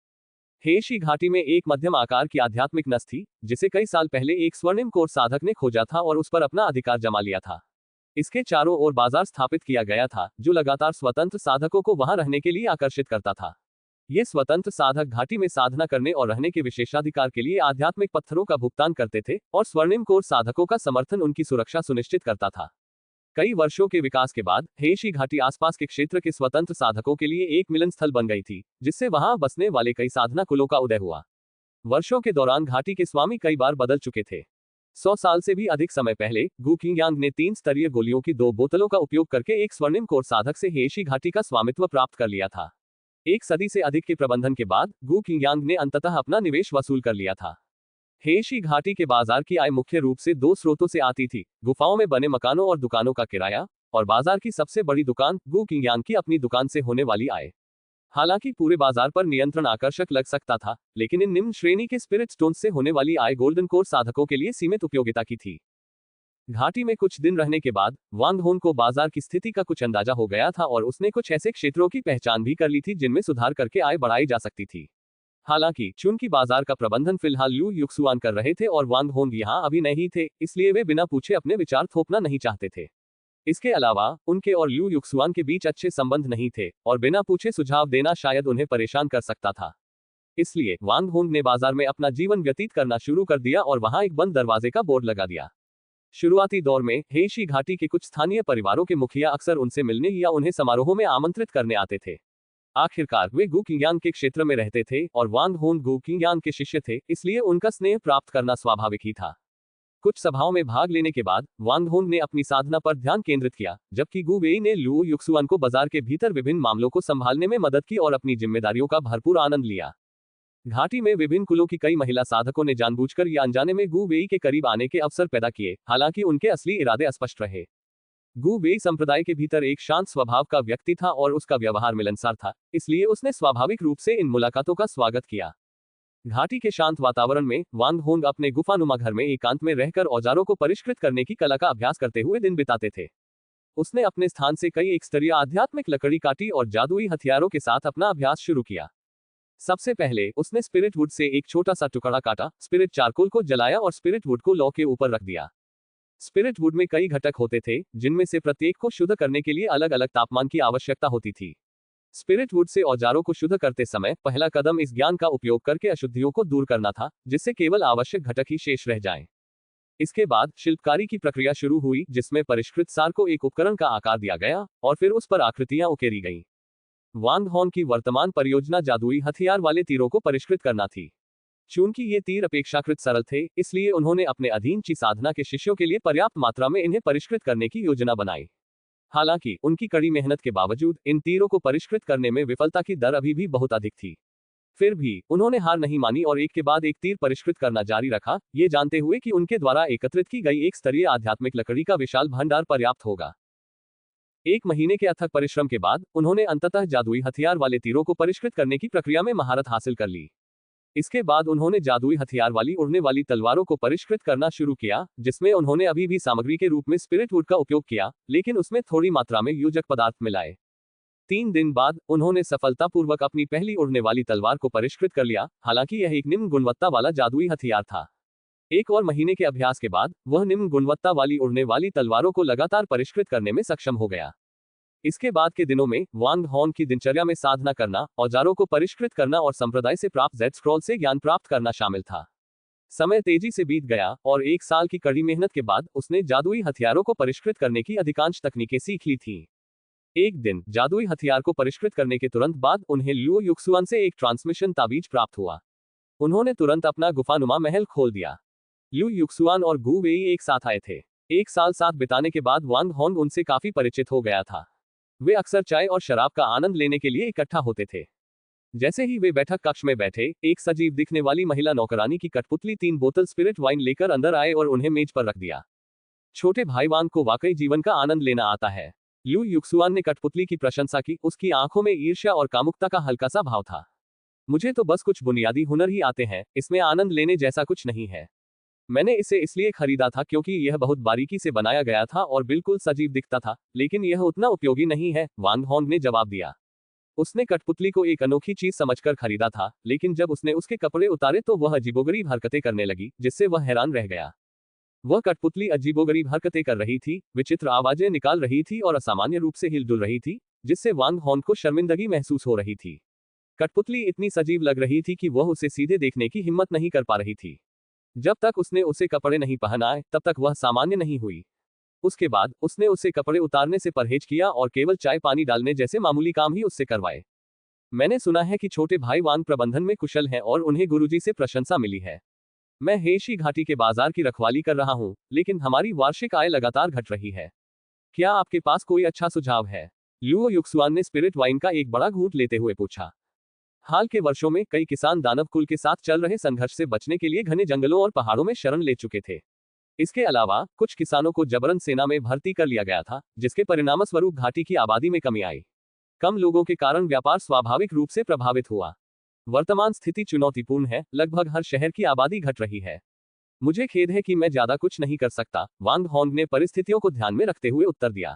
हेशी घाटी में एक मध्यम आकार की आध्यात्मिक नस थी, जिसे कई साल पहले एक स्वर्णिम कोर साधक ने खोजा था और उस पर अपना अधिकार जमा लिया था। इसके चारों ओर बाजार स्थापित किया गया था, जो लगातार स्वतंत्र साधकों को वहां रहने के लिए आकर्षित करता था। ये स्वतंत्र साधक घाटी में साधना करने और रहने के विशेषाधिकार के लिए आध्यात्मिक पत्थरों का भुगतान करते थे और स्वर्णिम कोर साधकों का समर्थन उनकी सुरक्षा सुनिश्चित करता था। कई वर्षों के विकास के बाद हेशी घाटी आसपास के क्षेत्र के स्वतंत्र साधकों के लिए एक मिलन स्थल बन गई थी, जिससे वहां बसने वाले कई साधना कुलों का उदय हुआ। वर्षों के दौरान घाटी के स्वामी कई बार बदल चुके थे। 100 साल से भी अधिक समय पहले गु किंगयांग ने 3 स्तरीय गोलियों की 2 बोतलों का उपयोग करके एक स्वर्णिम कोर साधक से हेशी घाटी का स्वामित्व प्राप्त कर लिया था। एक सदी से अधिक के प्रबंधन के बाद गु किंगयांग ने अंततः अपना निवेश वसूल कर लिया था। हेशी घाटी के बाजार की आय मुख्य रूप से 2 स्रोतों से आती थी, गुफाओं में बने मकानों और दुकानों का किराया, और बाजार की सबसे बड़ी दुकान गु किंगयांग की अपनी दुकान से होने वाली आय। हालांकि पूरे बाजार पर नियंत्रण आकर्षक लग सकता था, लेकिन इन निम्न श्रेणी के स्पिरिट स्टोन से होने वाली आय गोल्डन कोर साधकों के लिए सीमित उपयोगिता की थी। घाटी में कुछ दिन रहने के बाद वांग होन को बाजार की स्थिति का कुछ अंदाजा हो गया था और उसने कुछ ऐसे क्षेत्रों की पहचान भी कर ली थी जिनमें सुधार करके आय बढ़ाई जा सकती थी। हालांकि चूंकि बाजार का प्रबंधन फिलहाल लू युक्सुआन कर रहे थे और वांग होंग यहां अभी नहीं थे, इसलिए वे बिना पूछे अपने विचार थोपना नहीं चाहते थे। इसके अलावा उनके और लू युक्सुआन के बीच अच्छे संबंध नहीं थे और बिना पूछे सुझाव देना शायद उन्हें परेशान कर सकता था। इसलिए वांग होंग ने बाजार में अपना जीवन व्यतीत करना शुरू कर दिया और वहां एक बंद दरवाजे का बोर्ड लगा दिया। शुरुआती दौर में हेशी घाटी के कुछ स्थानीय परिवारों के मुखिया अक्सर उनसे मिलने या उन्हें समारोहों में आमंत्रित करने आते थे। आखिरकार वे गु किंगयांग के क्षेत्र में रहते थे और वांग होंग गु किंगयांग के शिष्य थे, इसलिए उनका स्नेह प्राप्त करना स्वाभाविक ही था। कुछ सभाओं में भाग लेने के बाद वांग होंग ने अपनी साधना पर ध्यान केंद्रित किया, जबकि गु वेई ने लू युक्सुआन को बाजार के भीतर विभिन्न मामलों को संभालने में मदद की और अपनी जिम्मेदारियों का भरपूर आनंद लिया। घाटी में विभिन्न कुलों की कई महिला साधकों ने जानबूझकर या अनजाने में गु वेई के करीब आने के अवसर पैदा किए, हालांकि उनके असली इरादे अस्पष्ट रहे। गु वेई संप्रदाय के भीतर एक शांत स्वभाव का व्यक्ति था और उसका व्यवहार मिलनसार था, इसलिए उसने स्वाभाविक रूप से इन मुलाकातों का स्वागत किया। घाटी के शांत वातावरण में वांग होंग अपने गुफानुमा घर में एकांत में रहकर औजारों को परिष्कृत करने की कला का अभ्यास करते हुए दिन बिताते थे। उसने अपने स्थान से कई एक स्तरीय आध्यात्मिक लकड़ी काटी और जादुई हथियारों के साथ अपना अभ्यास शुरू किया। सबसे पहले उसने स्पिरिट वुड से एक छोटा सा टुकड़ा काटा, स्पिरिट चारकोल को जलाया और स्पिरिट वुड को लौ के ऊपर रख दिया। स्पिरिट वुड में कई घटक होते थे, जिनमें से प्रत्येक को शुद्ध करने के लिए अलग अलग तापमान की आवश्यकता होती थी। स्पिरिट वुड से औजारों को शुद्ध करते समय पहला कदम इस ज्ञान का उपयोग करके अशुद्धियों को दूर करना था, जिससे केवल आवश्यक घटक ही शेष रह जाएं। इसके बाद शिल्पकारी की प्रक्रिया शुरू हुई, जिसमें परिष्कृत सार को एक उपकरण का आकार दिया गया और फिर उस पर आकृतियां उकेरी गईं। वांग होंग की वर्तमान परियोजना जादुई हथियार वाले तीरों को परिष्कृत करना थी। चूंकि ये तीर अपेक्षाकृत सरल थे, इसलिए उन्होंने अपने अधीन ची साधना के शिष्यों के लिए पर्याप्त मात्रा में इन्हें परिष्कृत करने की योजना बनाई। हालांकि उनकी कड़ी मेहनत के बावजूद इन तीरों को परिष्कृत करने में विफलता की दर अभी भी बहुत अधिक थी। फिर भी उन्होंने हार नहीं मानी और एक के बाद एक तीर परिष्कृत करना जारी रखा, ये जानते हुए कि उनके द्वारा एकत्रित की गई एक स्तरीय आध्यात्मिक लकड़ी का विशाल भंडार पर्याप्त होगा। 1 महीने के अथक परिश्रम के बाद उन्होंने अंततः जादुई हथियार वाले तीरों को परिष्कृत करने की प्रक्रिया में महारत हासिल कर ली। इसके बाद उन्होंने जादुई हथियार वाली उड़ने वाली तलवारों को परिष्कृत करना शुरू किया, जिसमें उन्होंने अभी भी सामग्री के रूप में स्पिरिट वुड का उपयोग किया, लेकिन उसमें थोड़ी मात्रा में योजक पदार्थ मिलाए। 3 दिन बाद उन्होंने सफलतापूर्वक अपनी पहली उड़ने वाली तलवार को परिष्कृत कर लिया, हालांकि यह एक निम्न गुणवत्ता वाला जादुई हथियार था। 1 और महीने के अभ्यास के बाद वह निम्न गुणवत्ता वाली उड़ने वाली तलवारों को लगातार परिष्कृत करने में सक्षम हो गया। इसके बाद के दिनों में वांग होंग की दिनचर्या में साधना करना, औजारों को परिष्कृत करना और संप्रदाय से प्राप्त जेड स्क्रॉल से ज्ञान प्राप्त करना शामिल था। समय तेजी से बीत गया और 1 साल की कड़ी मेहनत के बाद उसने जादुई हथियारों को परिष्कृत करने की अधिकांश तकनीकें सीख ली थीं। एक दिन जादुई हथियार को परिष्कृत करने के तुरंत बाद उन्हें ल्यू युक्सुआन से एक ट्रांसमिशन ताबीज प्राप्त हुआ। उन्होंने तुरंत अपना गुफानुमा महल खोल दिया। ल्यू युक्सुआन और गु वेई एक साथ आए थे। एक साल साथ बिताने के बाद वांग होंग उनसे काफी परिचित हो गया था। वे अक्सर चाय और शराब का आनंद लेने के लिए इकट्ठा होते थे। जैसे ही वे बैठक कक्ष में बैठे, एक सजीव दिखने वाली महिला नौकरानी की कठपुतली 3 बोतल स्पिरिट वाइन लेकर अंदर आए और उन्हें मेज पर रख दिया। छोटे भाई वांग को वाकई जीवन का आनंद लेना आता है। ल्यू युक्सुआन ने कठपुतली की प्रशंसा की। उसकी आंखों में ईर्ष्या और कामुकता का हल्का सा भाव था। मुझे तो बस कुछ बुनियादी हुनर ही आते हैं, इसमें आनंद लेने जैसा कुछ नहीं है। मैंने इसे इसलिए खरीदा था क्योंकि यह बहुत बारीकी से बनाया गया था और बिल्कुल सजीव दिखता था, लेकिन यह उतना उपयोगी नहीं है, वांग होंग ने जवाब दिया। उसने कठपुतली को एक अनोखी चीज समझकर खरीदा था, लेकिन जब उसने उसके कपड़े उतारे तो वह अजीबोगरीब हरकतें करने लगी, जिससे वह हैरान रह गया। वह कठपुतली अजीबोगरीब हरकतें कर रही थी, विचित्र आवाजें निकाल रही थी और असामान्य रूप से हिलडुल रही थी, जिससे वांग होंग को शर्मिंदगी महसूस हो रही थी। कठपुतली इतनी सजीव लग रही थी कि वह उसे सीधे देखने की हिम्मत नहीं कर पा रही थी। जब तक उसने उसे कपड़े नहीं पहनाए, तब तक वह सामान्य नहीं हुई। उसके बाद उसने उसे कपड़े उतारने से परहेज किया और केवल चाय पानी डालने जैसे मामूली काम ही उससे करवाए। मैंने सुना है कि छोटे भाई वांग प्रबंधन में कुशल हैं और उन्हें गुरुजी से प्रशंसा मिली है। मैं हेशी घाटी के बाजार की रखवाली कर रहा हूँ, लेकिन हमारी वार्षिक आय लगातार घट रही है। क्या आपके पास कोई अच्छा सुझाव है? ल्यू युक्सुआन ने स्पिरिट वाइन का एक बड़ा घूंट लेते हुए पूछा। हाल के वर्षों में कई किसान दानव कुल के साथ चल रहे संघर्ष से बचने के लिए घने जंगलों और पहाड़ों में शरण ले चुके थे। इसके अलावा कुछ किसानों को जबरन सेना में भर्ती कर लिया गया था, जिसके परिणामस्वरूप घाटी की आबादी में कमी आई। कम लोगों के कारण व्यापार स्वाभाविक रूप से प्रभावित हुआ। वर्तमान स्थिति चुनौतीपूर्ण है, लगभग हर शहर की आबादी घट रही है। मुझे खेद है कि मैं ज्यादा कुछ नहीं कर सकता, वांग होंग ने परिस्थितियों को ध्यान में रखते हुए उत्तर दिया।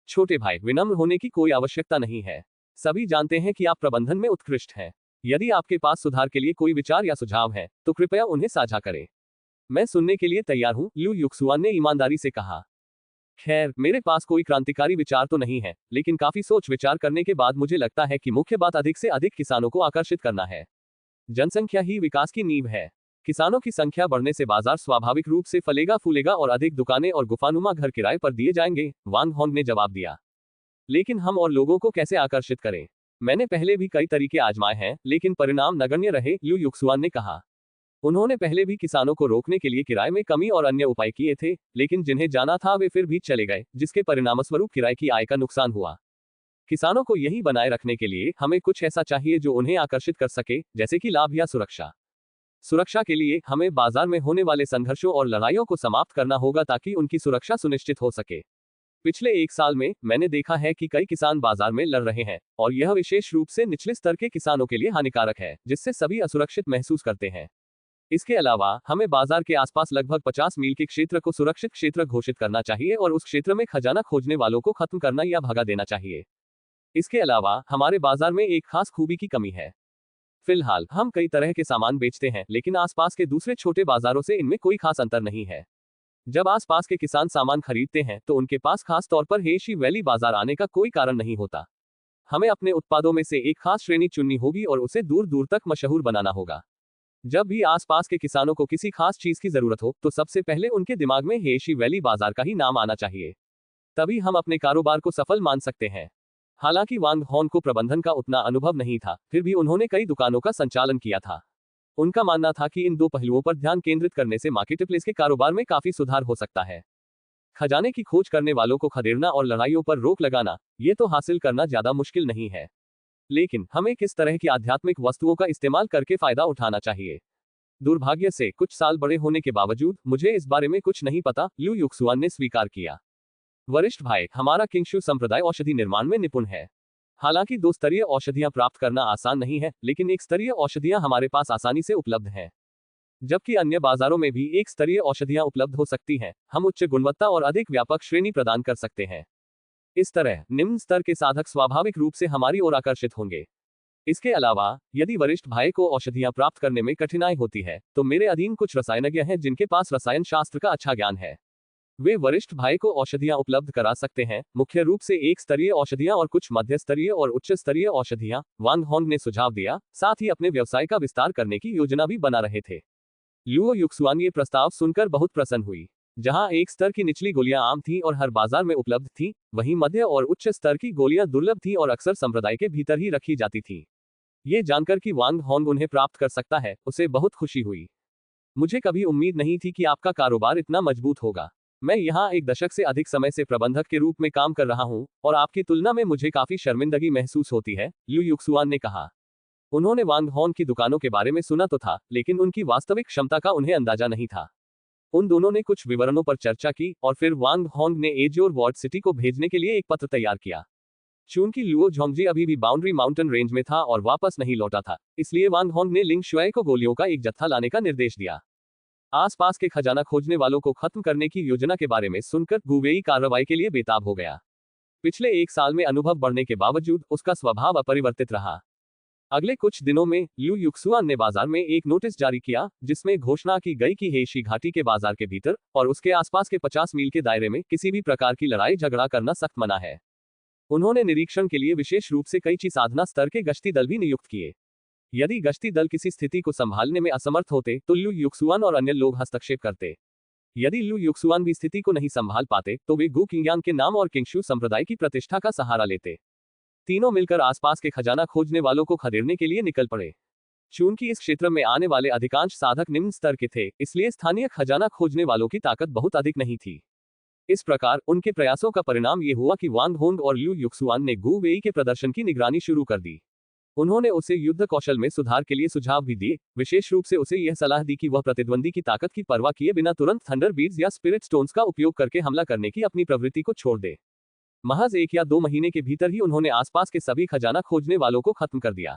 छोटे भाई, विनम्र होने की कोई आवश्यकता नहीं है। सभी जानते हैं कि आप प्रबंधन में उत्कृष्ट हैं। यदि आपके पास सुधार के लिए कोई विचार या सुझाव है, तो कृपया उन्हें साझा करें। मैं सुनने के लिए तैयार हूं, ल्यू युक्सुआन ने ईमानदारी से कहा। खैर, मेरे पास कोई क्रांतिकारी विचार तो नहीं है, लेकिन काफी सोच विचार करने के बाद मुझे लगता है कि मुख्य बात अधिक से अधिक किसानों को आकर्षित करना है। जनसंख्या ही विकास की नींव है। किसानों की संख्या बढ़ने से बाजार स्वाभाविक रूप से फलेगा फूलेगा और अधिक दुकानें और गुफानुमा घर किराए पर दिए जाएंगे, वांग होंग ने जवाब दिया। लेकिन हम और लोगों को कैसे आकर्षित करें? मैंने पहले भी कई तरीके आजमाए हैं, लेकिन परिणाम नगण्य रहे, ल्यू युक्सुआन ने कहा। उन्होंने पहले भी किसानों को रोकने के लिए किराए में कमी और अन्य उपाय किए थे, लेकिन जिन्हें जाना था वे फिर भी चले गए, जिसके परिणामस्वरूप किराए की आय का नुकसान हुआ। किसानों को यही बनाए रखने के लिए हमें कुछ ऐसा चाहिए जो उन्हें आकर्षित कर सके, जैसे कि लाभ या सुरक्षा। सुरक्षा के लिए हमें बाजार में होने वाले संघर्षों और लड़ाइयों को समाप्त करना होगा ताकि उनकी सुरक्षा सुनिश्चित हो सके। पिछले 1 साल में मैंने देखा है कि कई किसान बाजार में लड़ रहे हैं, और यह विशेष रूप से निचले स्तर के किसानों के लिए हानिकारक है, जिससे सभी असुरक्षित महसूस करते हैं। इसके अलावा हमें बाजार के आसपास लगभग 50 मील के क्षेत्र को सुरक्षित क्षेत्र घोषित करना चाहिए और उस क्षेत्र में खजाना खोजने वालों को खत्म करना या भगा देना चाहिए। इसके अलावा हमारे बाजार में एक खास खूबी की कमी है। फिलहाल हम कई तरह के सामान बेचते हैं, लेकिन आसपास के दूसरे छोटे बाजारों से इनमें कोई खास अंतर नहीं है। जब आसपास के किसान सामान खरीदते हैं तो उनके पास खास तौर पर हेशी वैली बाजार आने का कोई कारण नहीं होता। हमें अपने उत्पादों में से एक खास श्रेणी चुननी होगी और उसे दूर दूर तक मशहूर बनाना होगा। जब भी आसपास के किसानों को किसी खास चीज की जरूरत हो, तो सबसे पहले उनके दिमाग में हेशी वैली बाजार का ही नाम आना चाहिए। तभी हम अपने कारोबार को सफल मान सकते हैं। हालांकि वांग होंग को प्रबंधन का उतना अनुभव नहीं था, फिर भी उन्होंने कई दुकानों का संचालन किया था। उनका मानना था कि इन 2 पहलुओं पर ध्यान केंद्रित करने से मार्केटप्लेस के कारोबार में काफी सुधार हो सकता है। खजाने की खोज करने वालों को खदेड़ना और लड़ाइयों पर रोक लगाना, ये तो हासिल करना ज्यादा मुश्किल नहीं है। लेकिन हमें किस तरह की आध्यात्मिक वस्तुओं का इस्तेमाल करके फायदा उठाना चाहिए? दुर्भाग्य से कुछ साल बड़े होने के बावजूद मुझे इस बारे में कुछ नहीं पता, ल्यू युक्सुआन ने स्वीकार किया। वरिष्ठ भाई, हमारा किंगशु संप्रदाय औषधि निर्माण में निपुण है। हालांकि 2 स्तरीय औषधियां प्राप्त करना आसान नहीं है, लेकिन 1 स्तरीय औषधियां हमारे पास आसानी से उपलब्ध हैं। जबकि अन्य बाजारों में भी 1 स्तरीय औषधियां उपलब्ध हो सकती हैं, हम उच्च गुणवत्ता और अधिक व्यापक श्रेणी प्रदान कर सकते हैं। इस तरह निम्न स्तर के साधक स्वाभाविक रूप से हमारी ओर आकर्षित होंगे। इसके अलावा यदि वरिष्ठ भाई को औषधियां प्राप्त करने में कठिनाई होती है, तो मेरे अधीन कुछ रसायनज्ञ हैं जिनके पास रसायन शास्त्र का अच्छा ज्ञान है। वे वरिष्ठ भाई को औषधियां उपलब्ध करा सकते हैं, मुख्य रूप से 1 स्तरीय औषधियां और कुछ मध्य स्तरीय और उच्च स्तरीय औषधियां, वांग होंग ने सुझाव दिया, साथ ही अपने व्यवसाय का विस्तार करने की योजना भी बना रहे थे। ल्यू युक्सुआन ये प्रस्ताव सुनकर बहुत प्रसन्न हुई। जहां एक स्तर की निचली गोलियां आम थीं और हर बाजार में उपलब्ध थीं, वहीं मध्य और उच्च स्तर की गोलियां दुर्लभ थीं और अक्सर संप्रदाय के भीतर ही रखी जाती थीं। ये जानकर कि वांग होंग उन्हें प्राप्त कर सकता है, उसे बहुत खुशी हुई। मुझे कभी उम्मीद नहीं थी कि आपका कारोबार इतना मजबूत होगा। मैं यहाँ एक दशक से अधिक समय से प्रबंधक के रूप में काम कर रहा हूँ और आपकी तुलना में मुझे काफी शर्मिंदगी महसूस होती है, लिu युक्सुआन ने कहा। उन्होंने वांग होंग की दुकानों के बारे में सुना तो था, लेकिन उनकी वास्तविक क्षमता का उन्हें अंदाजा नहीं था। उन दोनों ने कुछ विवरणों पर चर्चा की और फिर वांग होंग ने एजियोर वॉर्ड सिटी को भेजने के लिए एक पत्र तैयार किया। चूंकि लुओ झोंगजी अभी भी बाउंड्री माउंटेन रेंज में था और वापस नहीं लौटा था, इसलिए वांग होंग ने लिंग शुआई को गोलियों का एक जत्था लाने का निर्देश दिया। आसपास के खजाना खोजने वालों को खत्म करने की योजना के बारे में सुनकर गुवेई कार्रवाई के लिए बेताब हो गया। पिछले एक साल में अनुभव बढ़ने के बावजूद उसका स्वभाव अपरिवर्तित रहा। अगले कुछ दिनों में लिu युक्सुआन ने बाजार में एक नोटिस जारी किया, जिसमें घोषणा की गई कि हेशी घाटी के बाजार के भीतर और उसके आसपास के 50 मील के दायरे में किसी भी प्रकार की लड़ाई झगड़ा करना सख्त मना है। उन्होंने निरीक्षण के लिए विशेष रूप से कई साधना स्तर के गश्ती दल भी नियुक्त किए। यदि गश्ती दल किसी स्थिति को संभालने में असमर्थ होते तो लिu युक्सुआन और अन्य लोग हस्तक्षेप करते। यदि लिu युक्सुआन भी स्थिति को नहीं संभाल पाते तो वे गु किंगयांग के नाम और किंगशू संप्रदाय की प्रतिष्ठा का सहारा लेते। तीनों मिलकर आसपास के खजाना खोजने वालों को खदेड़ने के लिए निकल पड़े। चूंकि इस क्षेत्र में आने वाले अधिकांश साधक निम्न स्तर के थे, इसलिए स्थानीय खजाना खोजने वालों की ताकत बहुत अधिक नहीं थी। इस प्रकार उनके प्रयासों का परिणाम ये हुआ कि वांग होंग और लिu युक्सुआन ने गु वेई के प्रदर्शन की निगरानी शुरू कर दी। उन्होंने उसे युद्ध कौशल में सुधार के लिए सुझाव भी दिए, विशेष रूप से उसे यह सलाह दी कि वह प्रतिद्वंदी की ताकत की परवाह किए बिना तुरंत थंडर बीड्स या स्पिरिट स्टोन्स का उपयोग करके हमला करने की अपनी प्रवृत्ति को छोड़ दे। महज 1 या 2 महीने के भीतर ही उन्होंने आसपास के सभी खजाना खोजने वालों को खत्म कर दिया।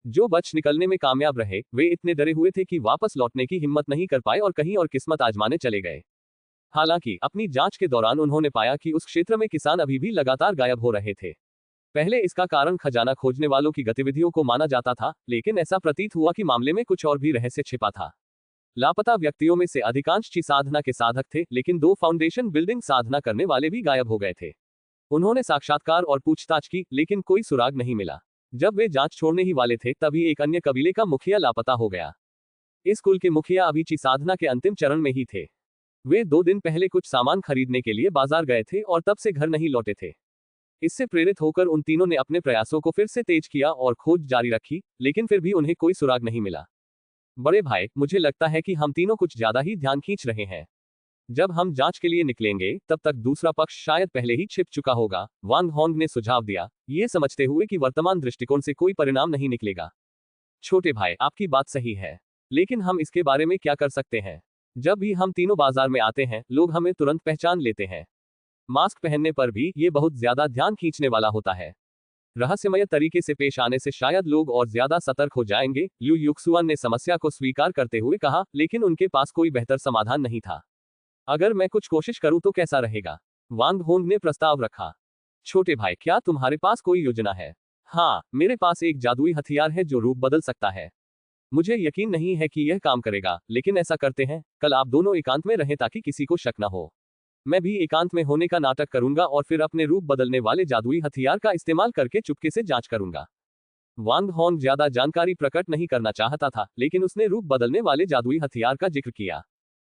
जो बच निकलने में कामयाब रहे, वे इतने डरे हुए थे कि वापस लौटने की हिम्मत नहीं कर पाए और कहीं और किस्मत आजमाने चले गए। हालांकि अपनी जांच के दौरान उन्होंने पाया कि उस क्षेत्र में किसान अभी भी लगातार गायब हो रहे थे। पहले इसका कारण खजाना खोजने वालों की गतिविधियों को माना जाता था, लेकिन ऐसा प्रतीत हुआ कि मामले में कुछ और भी रहस्य छिपा था। लापता व्यक्तियों में से अधिकांश ची साधना के साधक थे, लेकिन 2 फाउंडेशन बिल्डिंग साधना करने वाले भी गायब हो गए थे। उन्होंने साक्षात्कार और पूछताछ की, लेकिन कोई सुराग नहीं मिला। जब वे जांच छोड़ने ही वाले थे, तभी एक अन्य कबीले का मुखिया लापता हो गया। इस कुल के मुखिया अभी ची साधना के अंतिम चरण में ही थे। वे 2 दिन पहले कुछ सामान खरीदने के लिए बाजार गए थे और तब से घर नहीं लौटे थे। इससे प्रेरित होकर उन तीनों ने अपने प्रयासों को फिर से तेज किया और खोज जारी रखी, लेकिन फिर भी उन्हें कोई सुराग नहीं मिला। बड़े भाई, मुझे लगता है कि हम तीनों कुछ ज्यादा ही ध्यान खींच रहे हैं। जब हम जांच के लिए निकलेंगे, तब तक दूसरा पक्ष शायद पहले ही छिप चुका होगा, वांग होंग ने सुझाव दिया, ये समझते हुए कि वर्तमान दृष्टिकोण से कोई परिणाम नहीं निकलेगा। छोटे भाई, आपकी बात सही है, लेकिन हम इसके बारे में क्या कर सकते हैं? जब भी हम तीनों बाजार में आते हैं, लोग हमें तुरंत पहचान लेते हैं। मास्क पहनने पर भी ये बहुत ज्यादा ध्यान खींचने वाला होता है। रहस्यमय तरीके से पेश आने से शायद लोग और ज्यादा सतर्क हो जाएंगे, लिu युक्सुआन ने समस्या को स्वीकार करते हुए कहा, लेकिन उनके पास कोई बेहतर समाधान नहीं था। अगर मैं कुछ कोशिश करूं तो कैसा रहेगा? वांग होंग ने प्रस्ताव रखा। छोटे भाई, क्या तुम्हारे पास कोई योजना है? हाँ, मेरे पास एक जादुई हथियार है जो रूप बदल सकता है। मुझे यकीन नहीं है कि यह काम करेगा, लेकिन ऐसा करते हैं, कल आप दोनों एकांत में रहें ताकि किसी को शक न हो। मैं भी एकांत में होने का नाटक करूंगा और फिर अपने रूप बदलने वाले जादुई हथियार का इस्तेमाल करके चुपके से जांच करूंगा। वांग होंग ज्यादा जानकारी प्रकट नहीं करना चाहता था, लेकिन उसने रूप बदलने वाले जादुई हथियार का जिक्र किया।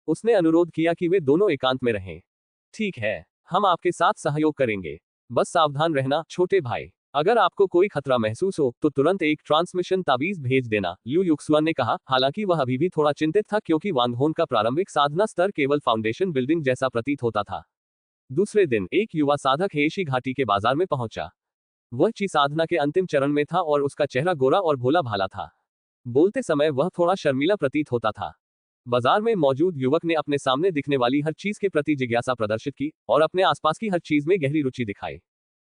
उसने अनुरोध किया कि वे दोनों एकांत में रहें। ठीक है, हम आपके साथ सहयोग करेंगे। बस सावधान रहना, छोटे भाई। अगर आपको कोई खतरा महसूस हो तो तुरंत एक ट्रांसमिशन ताबीज भेज देना, लिu युक्सुआन ने कहा। हालांकि वह अभी भी थोड़ा चिंतित था, क्योंकि वांग होंग का प्रारंभिक साधना स्तर केवल फाउंडेशन बिल्डिंग जैसा प्रतीत होता था। दूसरे दिन एक युवा साधक हेशी घाटी के बाजार में पहुंचा। वह ची साधना के अंतिम चरण में था और उसका चेहरा गोरा और भोला भाला था। बोलते समय वह थोड़ा शर्मीला प्रतीत होता था। बाजार में मौजूद युवक ने अपने सामने दिखने वाली हर चीज के प्रति जिज्ञासा प्रदर्शित की और अपने आसपास की हर चीज में गहरी रुचि दिखाई।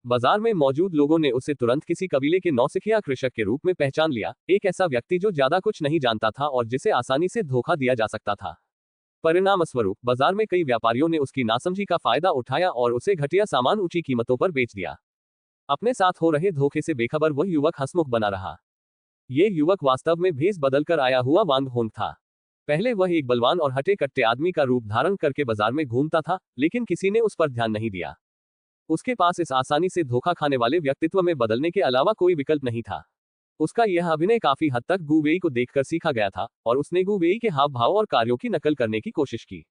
बाजार में मौजूद लोगों ने उसे तुरंत किसी कबीले के नौसिखिया कृषक के रूप में पहचान लिया, एक ऐसा व्यक्ति जो ज्यादा कुछ नहीं जानता था और जिसे आसानी से धोखा दिया जा सकता था। परिणामस्वरूप बाजार में कई व्यापारियों ने उसकी नासमझी का फायदा उठाया और उसे घटिया सामान ऊंची कीमतों पर बेच दिया। अपने साथ हो रहे धोखे से बेखबर वह युवक हंसमुख बना रहा। ये युवक वास्तव में भेष बदलकर आया हुआ वांग होंग था। पहले वह एक बलवान और हटे कट्टे आदमी का रूप धारण करके बाजार में घूमता था, लेकिन किसी ने उस पर ध्यान नहीं दिया। उसके पास इस आसानी से धोखा खाने वाले व्यक्तित्व में बदलने के अलावा कोई विकल्प नहीं था। उसका यह अभिनय काफी हद तक गु वेई को देखकर सीखा गया था और उसने गु वेई के हाव भाव और कार्यों की नकल करने की कोशिश की।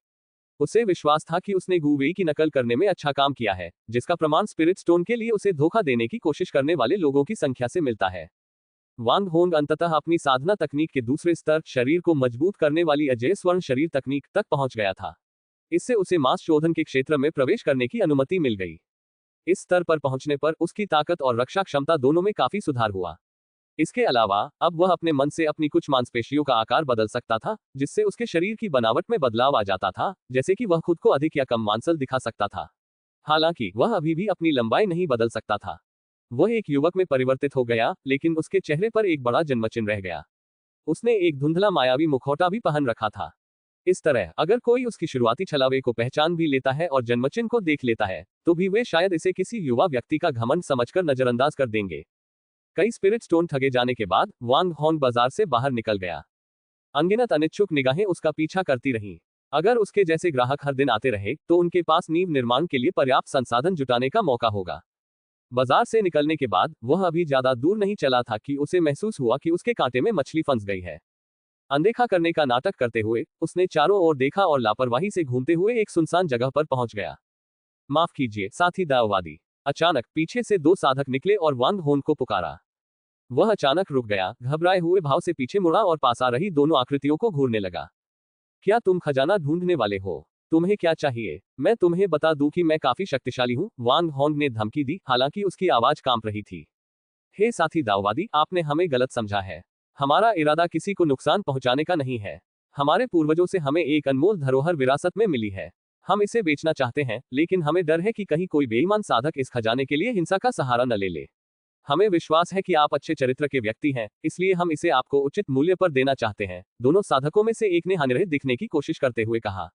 उसे विश्वास था कि उसने गु वेई की नकल करने में अच्छा काम किया है, जिसका प्रमाण स्पिरिट स्टोन के लिए उसे धोखा देने की कोशिश करने वाले लोगों की संख्या से मिलता है। वांग होंग अंततः अपनी साधना तकनीक के दूसरे स्तर, शरीर को मजबूत करने वाली अजेय स्वर्ण शरीर तकनीक तक पहुंच गया था। इससे उसे मांस शोधन के क्षेत्र में प्रवेश करने की अनुमति मिल गई। इस स्तर पर पहुंचने पर उसकी ताकत और रक्षा क्षमता दोनों में काफी सुधार हुआ। इसके अलावा अब वह अपने मन से अपनी कुछ मांसपेशियों का आकार बदल सकता था, जिससे उसके शरीर की बनावट में बदलाव आ जाता था, जैसे कि वह खुद को अधिक या कम मांसल दिखा सकता था। हालांकि वह अभी भी अपनी लंबाई नहीं बदल सकता था। वह एक युवक में परिवर्तित हो गया, लेकिन उसके चेहरे पर एक बड़ा जन्मचिन्ह रह गया। उसने एक धुंधला मायावी मुखौटा भी पहन रखा था। इस तरह अगर कोई उसकी शुरुआती छलावे को पहचान भी लेता है और जन्मचिन्ह को देख लेता है, तो भी वे शायद इसे किसी युवा व्यक्ति का घमंड समझकर नजरअंदाज कर देंगे। कई स्पिरिट स्टोन ठगे जाने के बाद वांग होंग बाजार से बाहर निकल गया। अनगिनत अनिच्छुक निगाहें उसका पीछा करती रहीं। अगर उसके जैसे ग्राहक हर दिन आते रहे, तो उनके पास नींव निर्माण के लिए पर्याप्त संसाधन जुटाने का मौका होगा। बाजार से निकलने के बाद वह अभी ज्यादा दूर नहीं चला था कि उसे महसूस हुआ कि उसके कांटे में मछली फंस गई है। अनदेखा करने का नाटक करते हुए उसने चारों ओर देखा और लापरवाही से घूमते हुए एक सुनसान जगह पर पहुंच गया। माफ कीजिए साथी दाववादी। अचानक पीछे से दो साधक निकले और वांग होंग को पुकारा। वह अचानक रुक गया, घबराए हुए भाव से पीछे मुड़ा और पास आ रही दोनों आकृतियों को घूरने लगा। क्या तुम खजाना ढूंढने वाले हो? तुम्हें क्या चाहिए? मैं तुम्हें बता दूं कि मैं काफी शक्तिशाली हूं, वांग होंग ने धमकी दी, हालांकि उसकी आवाज कांप रही थी। हे साथी दाववादी, आपने हमें गलत समझा है। हमारा इरादा किसी को नुकसान पहुंचाने का नहीं है। हमारे पूर्वजों से हमें एक अनमोल धरोहर विरासत में मिली है। हम इसे बेचना चाहते हैं, लेकिन हमें डर है कि कहीं कोई बेईमान साधक इस खजाने के लिए हिंसा का सहारा न ले ले। हमें विश्वास है कि आप अच्छे चरित्र के व्यक्ति हैं, इसलिए हम इसे आपको उचित मूल्य पर देना चाहते हैं। दोनों साधकों में से एक ने हानिरहित दिखने की कोशिश करते हुए कहा।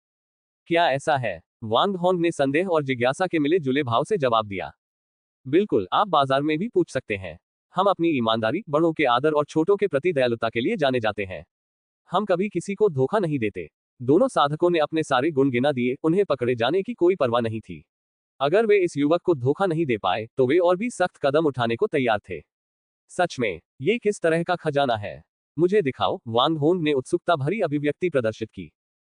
क्या ऐसा है? वांग होंग ने संदेह और जिज्ञासा के मिले जुले भाव से जवाब दिया। बिल्कुल, आप बाजार में भी पूछ सकते हैं। हम अपनी ईमानदारी, बड़ों के आदर और छोटों के प्रति दयालुता के लिए जाने जाते हैं। हम कभी किसी को धोखा नहीं देते। दोनों साधकों ने अपने सारे गुण गिना दिए, उन्हें पकड़े जाने की कोई परवाह नहीं थी। अगर वे इस युवक को धोखा नहीं दे पाए, तो वे और भी सख्त कदम उठाने को तैयार थे। सच में, ये किस तरह का खजाना है? मुझे दिखाओ, वांग होंग ने उत्सुकता भरी अभिव्यक्ति प्रदर्शित की।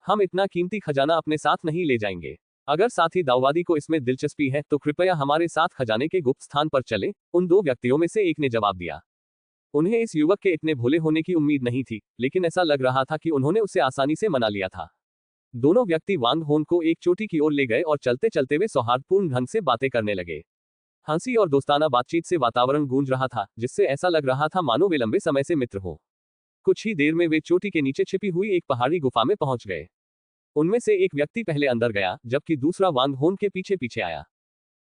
हम इतना कीमती खजाना अपने साथ नहीं ले जाएंगे। अगर साथी दाववादी को इसमें दिलचस्पी है, तो कृपया हमारे साथ खजाने के गुप्त स्थान पर चले, उन दो व्यक्तियों में से एक ने जवाब दिया। उन्हें इस युवक के इतने भोले होने की उम्मीद नहीं थी, लेकिन ऐसा लग रहा था कि उन्होंने उसे आसानी से मना लिया था। दोनों व्यक्ति वांग होंग को एक चोटी की ओर ले गए और चलते चलते वे सौहार्दपूर्ण ढंग से बातें करने लगे। हंसी और दोस्ताना बातचीत से वातावरण गूंज रहा था, जिससे ऐसा लग रहा था मानो वे लंबे समय से मित्र हो। कुछ ही देर में वे चोटी के नीचे छिपी हुई एक पहाड़ी गुफा में पहुंच गए। उनमें से एक व्यक्ति पहले अंदर गया, जबकि दूसरा वांग होंग के पीछे पीछे आया।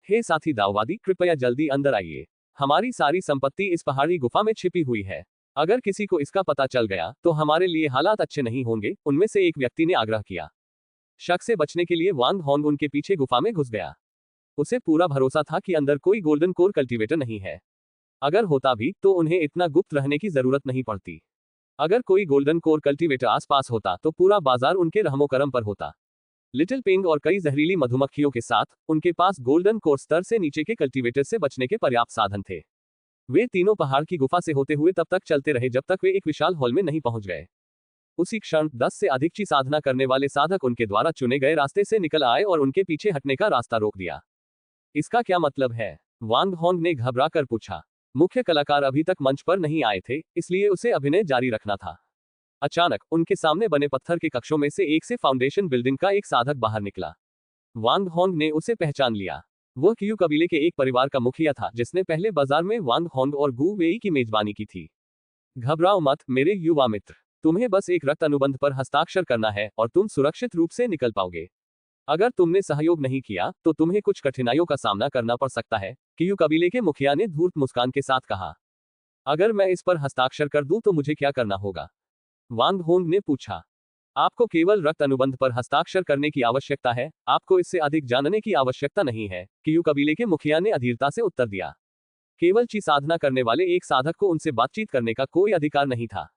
हे साथी दाववादी, कृपया जल्दी अंदर आइए। हमारी सारी संपत्ति इस पहाड़ी गुफा में छिपी हुई है। अगर किसी को इसका पता चल गया, तो हमारे लिए हालात अच्छे नहीं होंगे, उनमें से एक व्यक्ति ने आग्रह किया। शक से बचने के लिए वांग होंग उनके पीछे गुफा में घुस गया। उसे पूरा भरोसा था कि अंदर कोई गोल्डन कोर कल्टीवेटर नहीं है। अगर होता भी, तो उन्हें इतना गुप्त रहने की जरूरत नहीं पड़ती। अगर कोई गोल्डन कोर कल्टीवेटर आसपास होता, तो पूरा बाजार उनके रहमोकरम पर होता। लिटिल पिंग और कई जहरीली मधुमक्खियों के साथ, उनके पास गोल्डन कोर स्तर से नीचे के कल्टीवेटर से बचने के पर्याप्त साधन थे। वे तीनों पहाड़ की गुफा से होते हुए तब तक चलते रहे जब तक वे एक विशाल हॉल में नहीं पहुंच गए। उसी क्षण 10 से अधिक की साधना करने वाले साधक उनके द्वारा चुने गए रास्ते से निकल आए और उनके पीछे हटने का रास्ता रोक दिया। इसका क्या मतलब है? वांग होंग ने घबरा कर पूछा। मुख्य कलाकार अभी तक मंच पर नहीं आए थे, इसलिए उसे अभिनय जारी रखना था। अचानक उनके सामने बने पत्थर के कक्षों में से एक से फाउंडेशन बिल्डिंग का एक साधक बाहर निकला। वांग होंग ने उसे पहचान लिया। वह क्यू कबीले के एक परिवार का मुखिया था, जिसने पहले बाजार में वांग होंग और गु वेई की मेजबानी की थी। घबराओ मत मेरे युवा मित्र, तुम्हें बस एक रक्त अनुबंध पर हस्ताक्षर करना है और तुम सुरक्षित रूप से निकल पाओगे। अगर तुमने सहयोग नहीं किया, तो तुम्हें कुछ कठिनाइयों का सामना करना पड़ सकता है, क्यू कबीले के मुखिया ने धूर्त मुस्कान के साथ कहा। अगर मैं इस पर हस्ताक्षर कर दूं, तो मुझे क्या करना होगा? वांग होंग ने पूछा। आपको केवल रक्त अनुबंध पर हस्ताक्षर करने की आवश्यकता है, आपको इससे अधिक जानने की आवश्यकता नहीं है, क्यू कबीले के मुखिया ने अधीरता से उत्तर दिया। केवल ची साधना करने वाले एक साधक को उनसे बातचीत करने का कोई अधिकार नहीं था।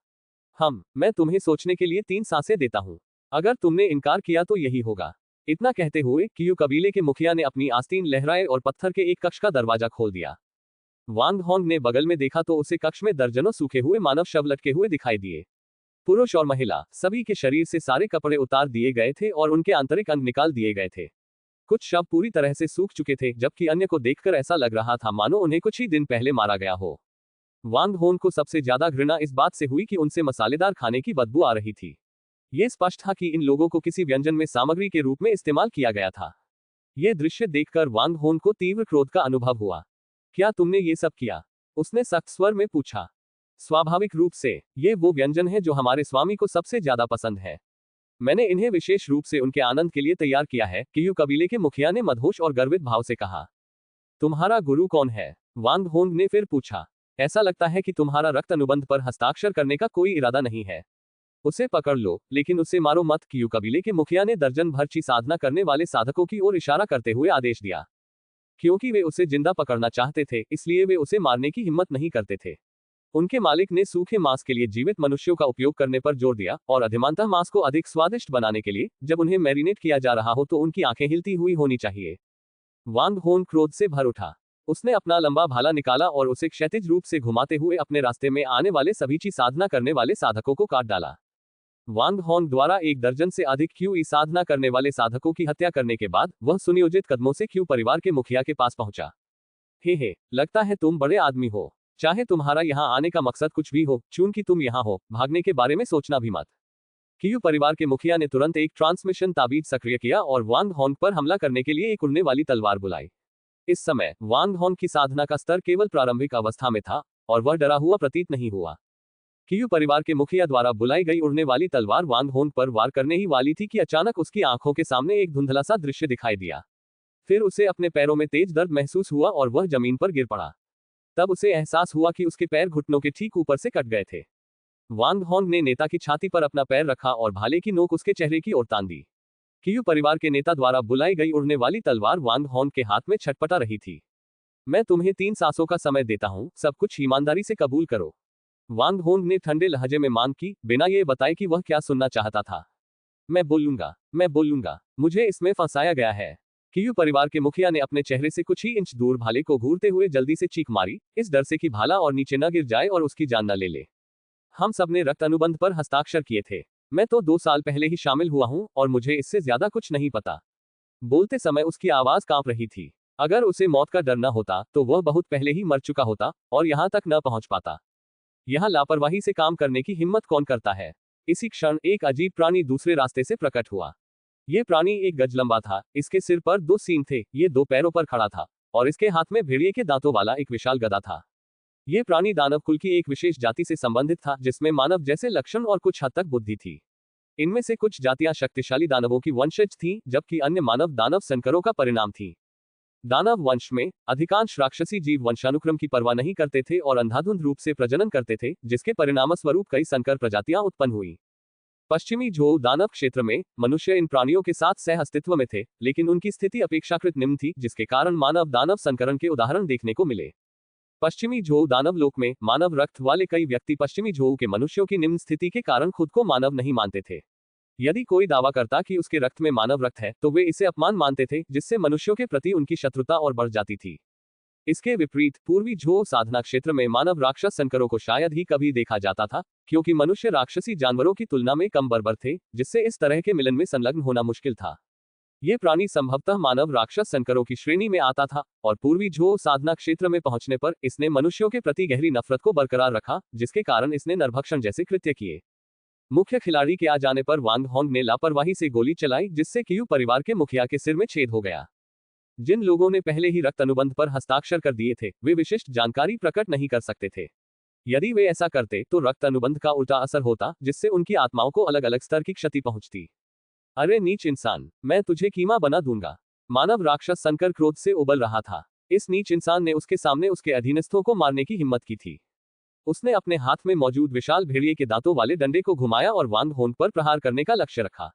मैं तुम्हें सोचने के लिए 3 सांसें देता हूं। अगर तुमने इनकार किया तो यही होगा। इतना कहते हुए क्यू कबीले के मुखिया ने अपनी आस्तीन लहराए और पत्थर के एक कक्ष का दरवाजा खोल दिया। वांग होंग ने बगल में देखा तो उसे कक्ष में दर्जनों सूखे हुए मानव शव लटके हुए दिखाई दिए। पुरुष और महिला सभी के शरीर से सारे कपड़े उतार दिए गए थे और उनके आंतरिक अंग निकाल दिए गए थे। कुछ शव पूरी तरह से सूख चुके थे, जबकि अन्य को देखकर ऐसा लग रहा था मानो उन्हें कुछ ही दिन पहले मारा गया हो। वांग होन को सबसे ज्यादा घृणा इस बात से हुई कि उनसे मसालेदार खाने की बदबू आ रही थी। यह स्पष्ट था कि इन लोगों को किसी व्यंजन में सामग्री के रूप में इस्तेमाल किया गया था। यह दृश्य देखकर वांग होन को तीव्र क्रोध का अनुभव हुआ। क्या तुमने ये सब किया? उसने सख्त स्वर में पूछा। स्वाभाविक रूप से, ये वो व्यंजन है जो हमारे स्वामी को सबसे ज्यादा पसंद है। मैंने इन्हें विशेष रूप से उनके आनंद के लिए तैयार किया है, कियू कबीले के मुखिया ने मदहोश और गर्वित भाव से कहा। तुम्हारा गुरु कौन है? वांग होंग ने फिर पूछा। ऐसा लगता है कि तुम्हारा रक्त अनुबंध पर हस्ताक्षर करने का कोई इरादा नहीं है। उसे पकड़ लो, लेकिन उसे मारो मत, कियू कबीले के मुखिया ने दर्जन भर ची साधना करने वाले साधकों की ओर इशारा करते हुए आदेश दिया। क्योंकि वे उसे जिंदा पकड़ना चाहते थे, इसलिए वे उसे मारने की हिम्मत नहीं करते थे। उनके मालिक ने सूखे मांस के लिए जीवित मनुष्यों का उपयोग करने पर जोर दिया, और अधिमानतः मांस को अधिक स्वादिष्ट बनाने के लिए जब उन्हें मैरिनेट किया जा रहा हो तो उनकी आंखें हिलती हुई होनी चाहिए। वांग होन क्रोध से भर उठा। उसने अपना लंबा भाला निकाला और उसे क्षैतिज रूप से घुमाते हुए अपने रास्ते में आने वाले सभी ची साधना करने वाले साधकों को काट डाला। वांग होन द्वारा 1 दर्जन से अधिक क्यूई साधना करने वाले साधकों की हत्या करने के बाद वह सुनियोजित कदमों से क्यू परिवार के मुखिया के पास पहुंचा। हे, लगता है तुम बड़े आदमी हो। चाहे तुम्हारा यहाँ आने का मकसद कुछ भी हो, चूंकि तुम यहाँ हो, भागने के बारे में सोचना भी मत। क्यू परिवार के मुखिया ने तुरंत एक ट्रांसमिशन ताबीज सक्रिय किया और वांग होंग पर हमला करने के लिए एक उड़ने वाली तलवार बुलाई। इस समय वांग होंग की साधना का स्तर केवल प्रारंभिक अवस्था में था और वह डरा हुआ प्रतीत नहीं हुआ। क्यू परिवार के मुखिया द्वारा बुलाई गई उड़ने वाली तलवार वांग होंग पर वार करने ही वाली थी कि अचानक उसकी आंखों के सामने एक धुंधला सा दृश्य दिखाई दिया। फिर उसे अपने पैरों में तेज दर्द महसूस हुआ और वह जमीन पर गिर पड़ा। तब उसे एहसास हुआ कि उसके पैर घुटनों के ठीक ऊपर से कट गए थे। वांग होंग ने नेता की छाती पर अपना पैर रखा और भाले की नोक उसके चेहरे की ओर तान दी। क्यू परिवार के नेता द्वारा बुलाई गई उड़ने वाली तलवार वांग होंग के हाथ में छटपटा रही थी। मैं तुम्हें 3 सांसों का समय देता हूं, सब कुछ ईमानदारी से कबूल करो। वांग होंग ने ठंडे लहजे में मांग की, बिना ये बताए कि वह क्या सुनना चाहता था। मैं बोलूंगा, मुझे इसमें फंसाया गया है। क्यू परिवार के मुखिया ने अपने चेहरे से कुछ ही इंच दूर भाले को घूरते हुए जल्दी से चीख मारी, इस डर से कि भाला और नीचे न गिर जाए और उसकी जान न ले ले। हम सब ने रक्त अनुबंध पर हस्ताक्षर किए थे। मैं तो 2 साल पहले ही शामिल हुआ हूं और मुझे इससे ज्यादा कुछ नहीं पता। बोलते समय उसकी आवाज कांप रही थी। अगर उसे मौत का डर न होता तो वह बहुत पहले ही मर चुका होता और यहां तक न पहुंच पाता। यहां लापरवाही से काम करने की हिम्मत कौन करता है? इसी क्षण एक अजीब प्राणी दूसरे रास्ते से प्रकट हुआ। यह प्राणी 1 गज लंबा था, इसके सिर पर 2 सींग थे, ये 2 पैरों पर खड़ा था और इसके हाथ में भेड़िए के दांतों वाला एक विशाल गदा था। यह प्राणी दानव कुल की एक विशेष जाति से संबंधित था जिसमें मानव जैसे लक्षण और कुछ हद तक बुद्धि थी। इनमें से कुछ जातियां शक्तिशाली दानवों की वंशज थीं, जबकि अन्य मानव दानव संकरों का परिणाम थी। दानव वंश में अधिकांश राक्षसी जीव वंशानुक्रम की परवाह नहीं करते थे और अंधाधुंध रूप से प्रजनन करते थे, जिसके परिणामस्वरूप कई संकर प्रजातियां उत्पन्न हुई। पश्चिमी झोउ दानव क्षेत्र में मनुष्य इन प्राणियों के साथ सह अस्तित्व में थे, लेकिन उनकी स्थिति अपेक्षाकृत निम्न थी, जिसके कारण मानव दानव संकरण के उदाहरण देखने को मिले। पश्चिमी झोउ दानव लोक में मानव रक्त वाले कई व्यक्ति पश्चिमी झोउ के मनुष्यों की निम्न स्थिति के कारण खुद को मानव नहीं मानते थे। यदि कोई दावा करता कि उसके रक्त में मानव रक्त है तो वे इसे अपमान मानते थे, जिससे मनुष्यों के प्रति उनकी शत्रुता और बढ़ जाती थी। इसके विपरीत पूर्वी झोउ साधना क्षेत्र में मानव राक्षस संकरों को शायद ही कभी देखा जाता था, क्योंकि मनुष्य राक्षसी जानवरों की तुलना में कम बर्बर थे, जिससे इस तरह के मिलन में संलग्न होना मुश्किल था। ये प्राणी संभवतः मानव राक्षस संकरों की श्रेणी में आता था और पूर्वी झोउ साधना क्षेत्र में पहुंचने पर इसने मनुष्यों के प्रति गहरी नफरत को बरकरार रखा, जिसके कारण इसने नरभक्षण जैसे कृत्य किए। मुख्य खिलाड़ी के आ जाने पर वांग होंग ने लापरवाही से गोली चलाई, जिससे क्यू परिवार के मुखिया के सिर में छेद हो गया। जिन लोगों ने पहले ही रक्त अनुबंध पर हस्ताक्षर कर दिए थे, वे विशिष्ट जानकारी प्रकट नहीं कर सकते थे। यदि वे ऐसा करते तो रक्त अनुबंध का उल्टा असर होता, जिससे उनकी आत्माओं को अलग अलग स्तर की क्षति पहुंचती। अरे नीच इंसान, मैं तुझे कीमा बना दूंगा। मानव राक्षस संकर क्रोध से उबल रहा था। इस नीच इंसान ने उसके सामने उसके अधीनस्थों को मारने की हिम्मत की थी। उसने अपने हाथ में मौजूद विशाल भेड़िए के दांतों वाले डंडे को घुमाया और वांग होंग पर प्रहार करने का लक्ष्य रखा।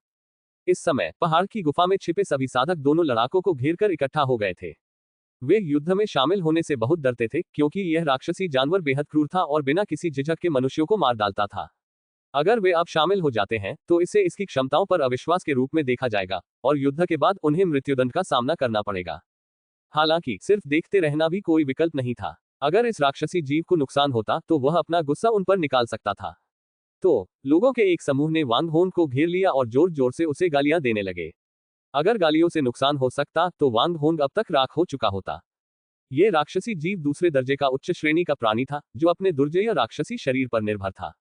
इस समय पहाड़ की गुफा में छिपे सभी साधक दोनों लड़ाकों को घेरकर इकट्ठा हो गए थे। वे युद्ध में शामिल होने से बहुत डरते थे, क्योंकि यह राक्षसी जानवर बेहद क्रूर था और बिना किसी झिझक के मनुष्यों को मार डालता था। अगर वे अब शामिल हो जाते हैं तो इसे इसकी क्षमताओं पर अविश्वास के रूप में देखा जाएगा और युद्ध के बाद उन्हें मृत्युदंड का सामना करना पड़ेगा। हालांकि सिर्फ देखते रहना भी कोई विकल्प नहीं था। अगर इस राक्षसी जीव को नुकसान होता तो वह अपना गुस्सा उन पर निकाल सकता था। तो लोगों के एक समूह ने वांग होन को घेर लिया और जोर जोर से उसे गालियां देने लगे। अगर गालियों से नुकसान हो सकता तो वांग होंग अब तक राख हो चुका होता। ये राक्षसी जीव दूसरे दर्जे का उच्च श्रेणी का प्राणी था, जो अपने दुर्जय राक्षसी शरीर पर निर्भर था।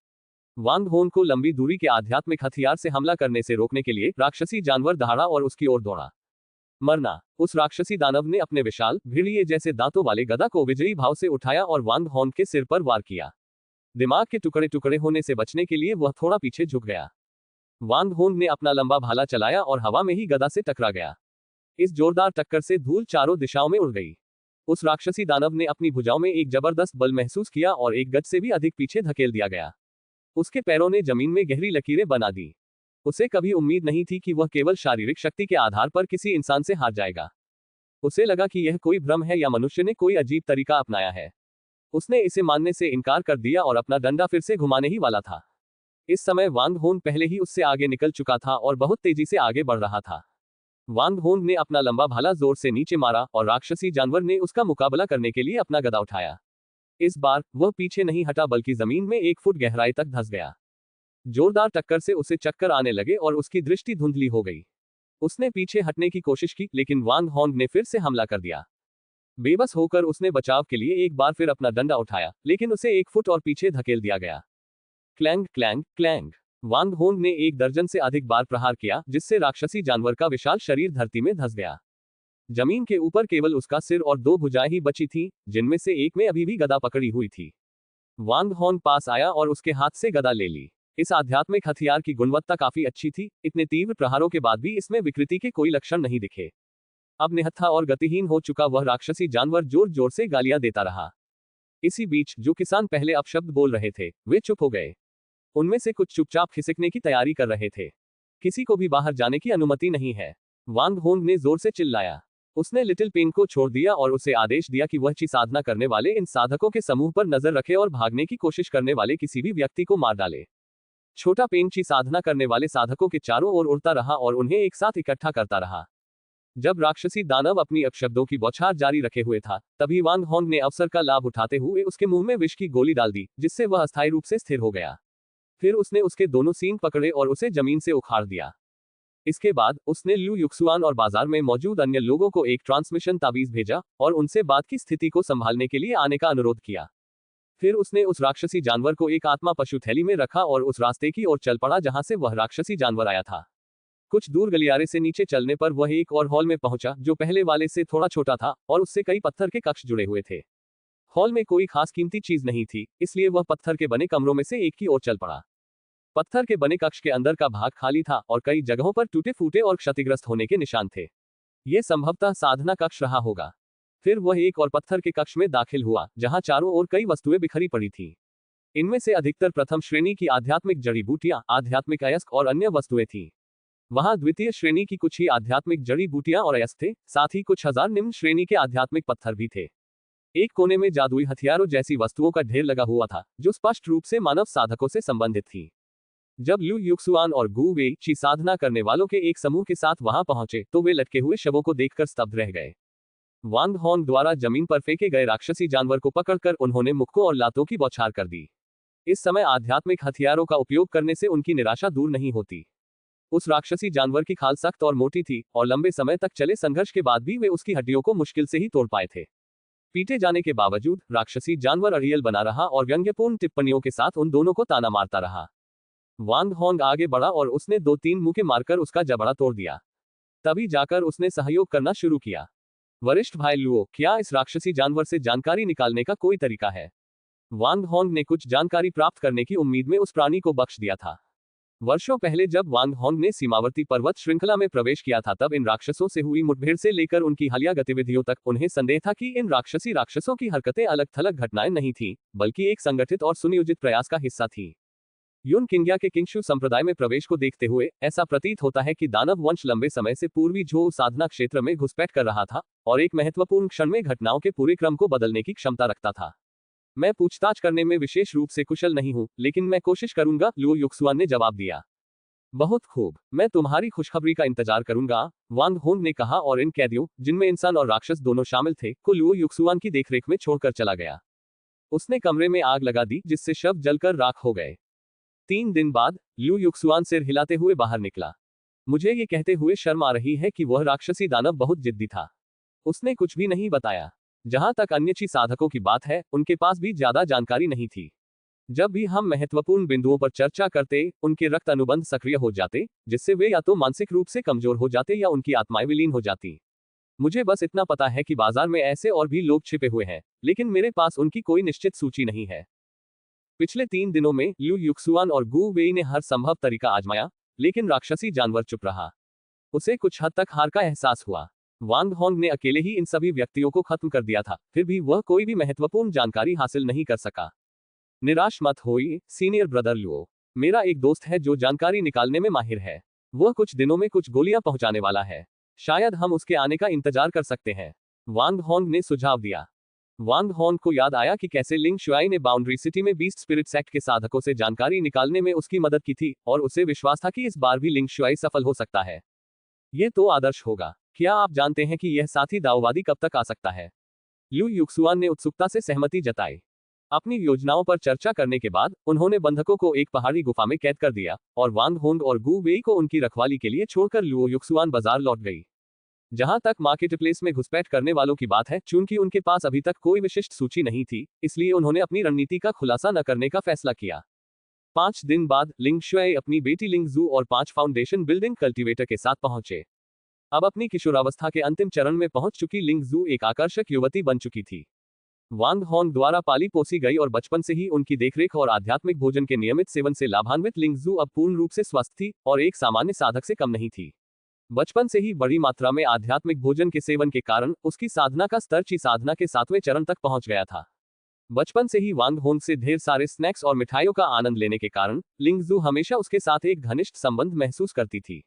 वांग होन को लंबी दूरी के आध्यात्मिक हथियार से हमला करने से रोकने के लिए राक्षसी जानवर दहाड़ा और उसकी ओर दौड़ा। मरना। उस राक्षसी दानव ने अपने विशाल भेड़िए जैसे दांतों वाले गदा को विजयी भाव से उठाया और वांग होन के सिर पर वार किया। दिमाग के टुकड़े टुकड़े होने से बचने के लिए वह थोड़ा पीछे झुक गया। वांग होन ने अपना लंबा भाला चलाया और हवा में ही गदा से टकरा गया। इस जोरदार टक्कर से धूल चारों दिशाओं में उड़ गई। उस राक्षसी दानव ने अपनी भुजाओं में एक जबरदस्त बल महसूस किया और एक गज से भी अधिक पीछे धकेल दिया गया। उसके पैरों ने जमीन में गहरी लकीरें बना दी। उसे कभी उम्मीद नहीं थी कि वह केवल शारीरिक शक्ति के आधार पर किसी इंसान से हार जाएगा। उसे लगा कि यह कोई भ्रम है या मनुष्य ने कोई अजीब तरीका अपनाया है। उसने इसे मानने से इनकार कर दिया और अपना डंडा फिर से घुमाने ही वाला था। इस समय वांग होन पहले ही उससे आगे निकल चुका था और बहुत तेजी से आगे बढ़ रहा था। वांग होन ने अपना लंबा भाला जोर से नीचे मारा और राक्षसी जानवर ने उसका मुकाबला करने के लिए अपना गदा उठाया। इस बार वह पीछे नहीं हटा बल्कि जमीन में 1 फुट गहराई तक धंस गया। जोरदार टक्कर से उसे चक्कर आने लगे और उसकी दृष्टि धुंधली हो गई। उसने पीछे हटने की कोशिश की, लेकिन वांग होंग ने फिर से हमला कर दिया। बेबस होकर उसने बचाव के लिए एक बार फिर अपना डंडा उठाया, लेकिन उसे 1 फुट और पीछे धकेल दिया गया। Clang clang clang. Wang Hong ने 1 दर्जन से अधिक बार प्रहार किया, जिससे राक्षसी जानवर का विशाल शरीर धरती में धंस गया। जमीन के ऊपर केवल उसका सिर और 2 भुजाएं ही बची थीं, जिनमें से एक में अभी भी गदा पकड़ी हुई थी। वांग होंग पास आया और उसके हाथ से गदा ले ली। इस आध्यात्मिक हथियार की गुणवत्ता काफी अच्छी थी। इतने तीव्र प्रहारों के बाद भी इसमें विकृति के कोई लक्षण नहीं दिखे। अब निहत्था और गतिहीन हो चुका वह राक्षसी जानवर जोर जोर से गालियां देता रहा। इसी बीच जो किसान पहले अपशब्द बोल रहे थे, वे चुप हो गए। उनमें से कुछ चुपचाप खिसकने की तैयारी कर रहे थे। किसी को भी बाहर जाने की अनुमति नहीं है। वांग होंग ने जोर से चिल्लाया। उसने लिटिल पेन को छोड़ दिया और उसे आदेश दिया कि वह ची साधना करने वाले इन साधकों के समूह पर नजर रखे और भागने की कोशिश करने वाले किसी भी व्यक्ति को मार डाले। छोटा पेन ची साधना करने वाले साधकों के चारों ओर उड़ता रहा और उन्हें एक साथ इकट्ठा करता रहा। जब राक्षसी दानव अपनी अपशब्दों की बौछार जारी रखे हुए था, तभी वांग होंग ने अवसर का लाभ उठाते हुए उसके मुंह में विष की गोली डाल दी, जिससे वह अस्थायी रूप से स्थिर हो गया। फिर उसने उसके दोनों सींग पकड़े और उसे जमीन से उखाड़ दिया। इसके बाद उसने ल्यू युक्सुआन और बाजार में मौजूद अन्य लोगों को एक ट्रांसमिशन ताबीज भेजा और उनसे बाद की स्थिति को संभालने के लिए आने का अनुरोध किया। फिर उसने उस राक्षसी जानवर को एक आत्मा पशु थैली में रखा और उस रास्ते की ओर चल पड़ा जहां से वह राक्षसी जानवर आया था। कुछ दूर गलियारे से नीचे चलने पर वह एक और हॉल में पहुंचा, जो पहले वाले से थोड़ा छोटा था और उससे कई पत्थर के कक्ष जुड़े हुए थे। हॉल में कोई खास कीमती चीज नहीं थी, इसलिए वह पत्थर के बने कमरों में से एक की ओर चल पड़ा। पत्थर के बने कक्ष के अंदर का भाग खाली था और कई जगहों पर टूटे फूटे और क्षतिग्रस्त होने के निशान थे। यह संभवतः साधना कक्ष रहा होगा। फिर वह एक और पत्थर के कक्ष में दाखिल हुआ, जहां चारों ओर कई वस्तुएं बिखरी पड़ी थीं। इनमें से अधिकतर प्रथम श्रेणी की आध्यात्मिक जड़ी बूटियां, आध्यात्मिक अयस्क और अन्य वस्तुएं थीं। वहां द्वितीय श्रेणी की कुछ ही आध्यात्मिक जड़ी बूटियां और अयस्क थे, साथ ही कुछ हजार निम्न श्रेणी के आध्यात्मिक पत्थर भी थे। एक कोने में जादुई हथियारों जैसी वस्तुओं का ढेर लगा हुआ था, जो स्पष्ट रूप से मानव साधकों से संबंधित थी। जब ल्यू युक्सुआन और गु वे ची साधना करने वालों के एक समूह के साथ वहां पहुंचे, तो वे लटके हुए शवों को देखकर स्तब्ध रह गए। वांग होंग द्वारा जमीन पर फेंके गए राक्षसी जानवर को पकड़कर उन्होंने मुक्कों और लातों की बौछार कर दी। इस समय आध्यात्मिक हथियारों का उपयोग करने से उनकी निराशा दूर नहीं होती। उस राक्षसी जानवर की खाल सख्त और मोटी थी और लंबे समय तक चले संघर्ष के बाद भी वे उसकी हड्डियों को मुश्किल से ही तोड़ पाए थे। पीटे जाने के बावजूद राक्षसी जानवर अड़ियल बना रहा और व्यंग्यपूर्ण टिप्पणियों के साथ उन दोनों को ताना मारता रहा। वांग होंग आगे बढ़ा और उसने 2-3 मुक्के मारकर उसका जबड़ा तोड़ दिया। तभी जाकर उसने सहयोग करना शुरू किया। वरिष्ठ भाई लुओ, क्या इस राक्षसी जानवर से जानकारी निकालने का कोई तरीका है? वांग होंग ने कुछ जानकारी प्राप्त करने की उम्मीद में उस प्राणी को बख्श दिया था। वर्षों पहले जब वांग होंग ने सीमावर्ती पर्वत श्रृंखला में प्रवेश किया था, तब इन राक्षसों से हुई मुठभेड़ से लेकर उनकी हालिया गतिविधियों तक उन्हें संदेह था कि इन राक्षसों की हरकतें अलग थलग घटनाएं नहीं थीं, बल्कि एक संगठित और सुनियोजित प्रयास का हिस्सा थीं। युन किंग्या के किंगशु संप्रदाय में प्रवेश को देखते हुए ऐसा प्रतीत होता है कि दानव वंश लंबे समय से पूर्वी झो साधना क्षेत्र में घुसपैठ कर रहा था और एक महत्वपूर्ण क्षण में घटनाओं के पूरे क्रम को बदलने की क्षमता रखता था। मैं पूछताछ करने में विशेष रूप से कुशल नहीं हूं, लेकिन मैं कोशिश करूंगा, लुओ युक्सुआन ने जवाब दिया। बहुत खूब, मैं तुम्हारी खुशखबरी का इंतजार करूंगा, वांग होंग ने कहा और इन कैदियों, जिनमें इंसान और राक्षस दोनों शामिल थे, को लुओ युक्सुआन की देखरेख में छोड़कर चला गया। उसने कमरे में आग लगा दी, जिससे शव जलकर राख हो गए। 3 दिन बाद ल्यू युक्सुआन सिर हिलाते हुए बाहर निकला। मुझे ये कहते हुए शर्म आ रही है कि वह राक्षसी दानव बहुत जिद्दी था। उसने कुछ भी नहीं बताया। जहां तक अन्यची साधकों की बात है, उनके पास भी ज्यादा जानकारी नहीं थी। जब भी हम महत्वपूर्ण बिंदुओं पर चर्चा करते, उनके रक्त अनुबंध सक्रिय हो जाते, जिससे वे या तो मानसिक रूप से कमजोर हो जाते या उनकी आत्माएं विलीन हो जाती। मुझे बस इतना पता है कि बाजार में ऐसे और भी लोग छिपे हुए हैं, लेकिन मेरे पास उनकी कोई निश्चित सूची नहीं है। पिछले 3 दिनों में ल्यू युक्सुआन और गु वेई ने हर संभव तरीका आजमाया, लेकिन राक्षसी जानवर चुप रहा। उसे कुछ हद तक हार का एहसास हुआ। वांग होंग ने अकेले ही इन सभी व्यक्तियों को खत्म कर दिया था, फिर भी वह कोई भी महत्वपूर्ण जानकारी हासिल नहीं कर सका। निराश मत होइए, सीनियर ब्रदर लुओ। मेरा एक दोस्त है जो जानकारी निकालने में माहिर है। वह कुछ दिनों में कुछ गोलियां पहुंचाने वाला है। शायद हम उसके आने का इंतजार कर सकते हैं, वांग होंग ने सुझाव दिया। वांग होंग को याद आया कि कैसे लिंग शुआई ने बाउंड्री सिटी में बीस्ट स्पिरिट सेक्ट के साधकों से जानकारी निकालने में उसकी मदद की थी, और उसे विश्वास था कि इस बार भी लिंग शुआई सफल हो सकता है। यह तो आदर्श होगा। क्या आप जानते हैं कि यह साथी दाऊवादी कब तक आ सकता है? ल्यू युक्सुआन ने उत्सुकता से सहमति जताई। अपनी योजनाओं पर चर्चा करने के बाद उन्होंने बंधकों को एक पहाड़ी गुफा में कैद कर दिया, और वांग होंग और गु वेई को उनकी रखवाली के लिए छोड़कर लुओ युक्सुआन बाजार लौट गई। जहां तक मार्केट प्लेस में घुसपैठ करने वालों की बात है, चूंकि उनके पास अभी तक कोई विशिष्ट सूची नहीं थी, इसलिए उन्होंने अपनी रणनीति का खुलासा न करने का फैसला किया। 5 दिन बाद लिंग शुआई अपनी बेटी लिंग जू और 5 फाउंडेशन बिल्डिंग कल्टीवेटर के साथ पहुंचे। अब अपनी किशोरावस्था के अंतिम चरण में पहुंच चुकी लिंग जू एक आकर्षक युवती बन चुकी थी। वांग होंग द्वारा पाली पोसी गई और बचपन से ही उनकी देखरेख और आध्यात्मिक भोजन के नियमित सेवन से लाभान्वित लिंग जू अब पूर्ण रूप से स्वस्थ थी और एक सामान्य साधक से कम नहीं थी। बचपन से ही बड़ी मात्रा में आध्यात्मिक भोजन के सेवन के कारण उसकी साधना का स्तर ची साधना के 7वें चरण तक पहुंच गया था। बचपन से ही वांग होंग से ढेर सारे स्नैक्स और मिठाइयों का आनंद लेने के कारण लिंग जू हमेशा उसके साथ एक घनिष्ठ संबंध महसूस करती थी।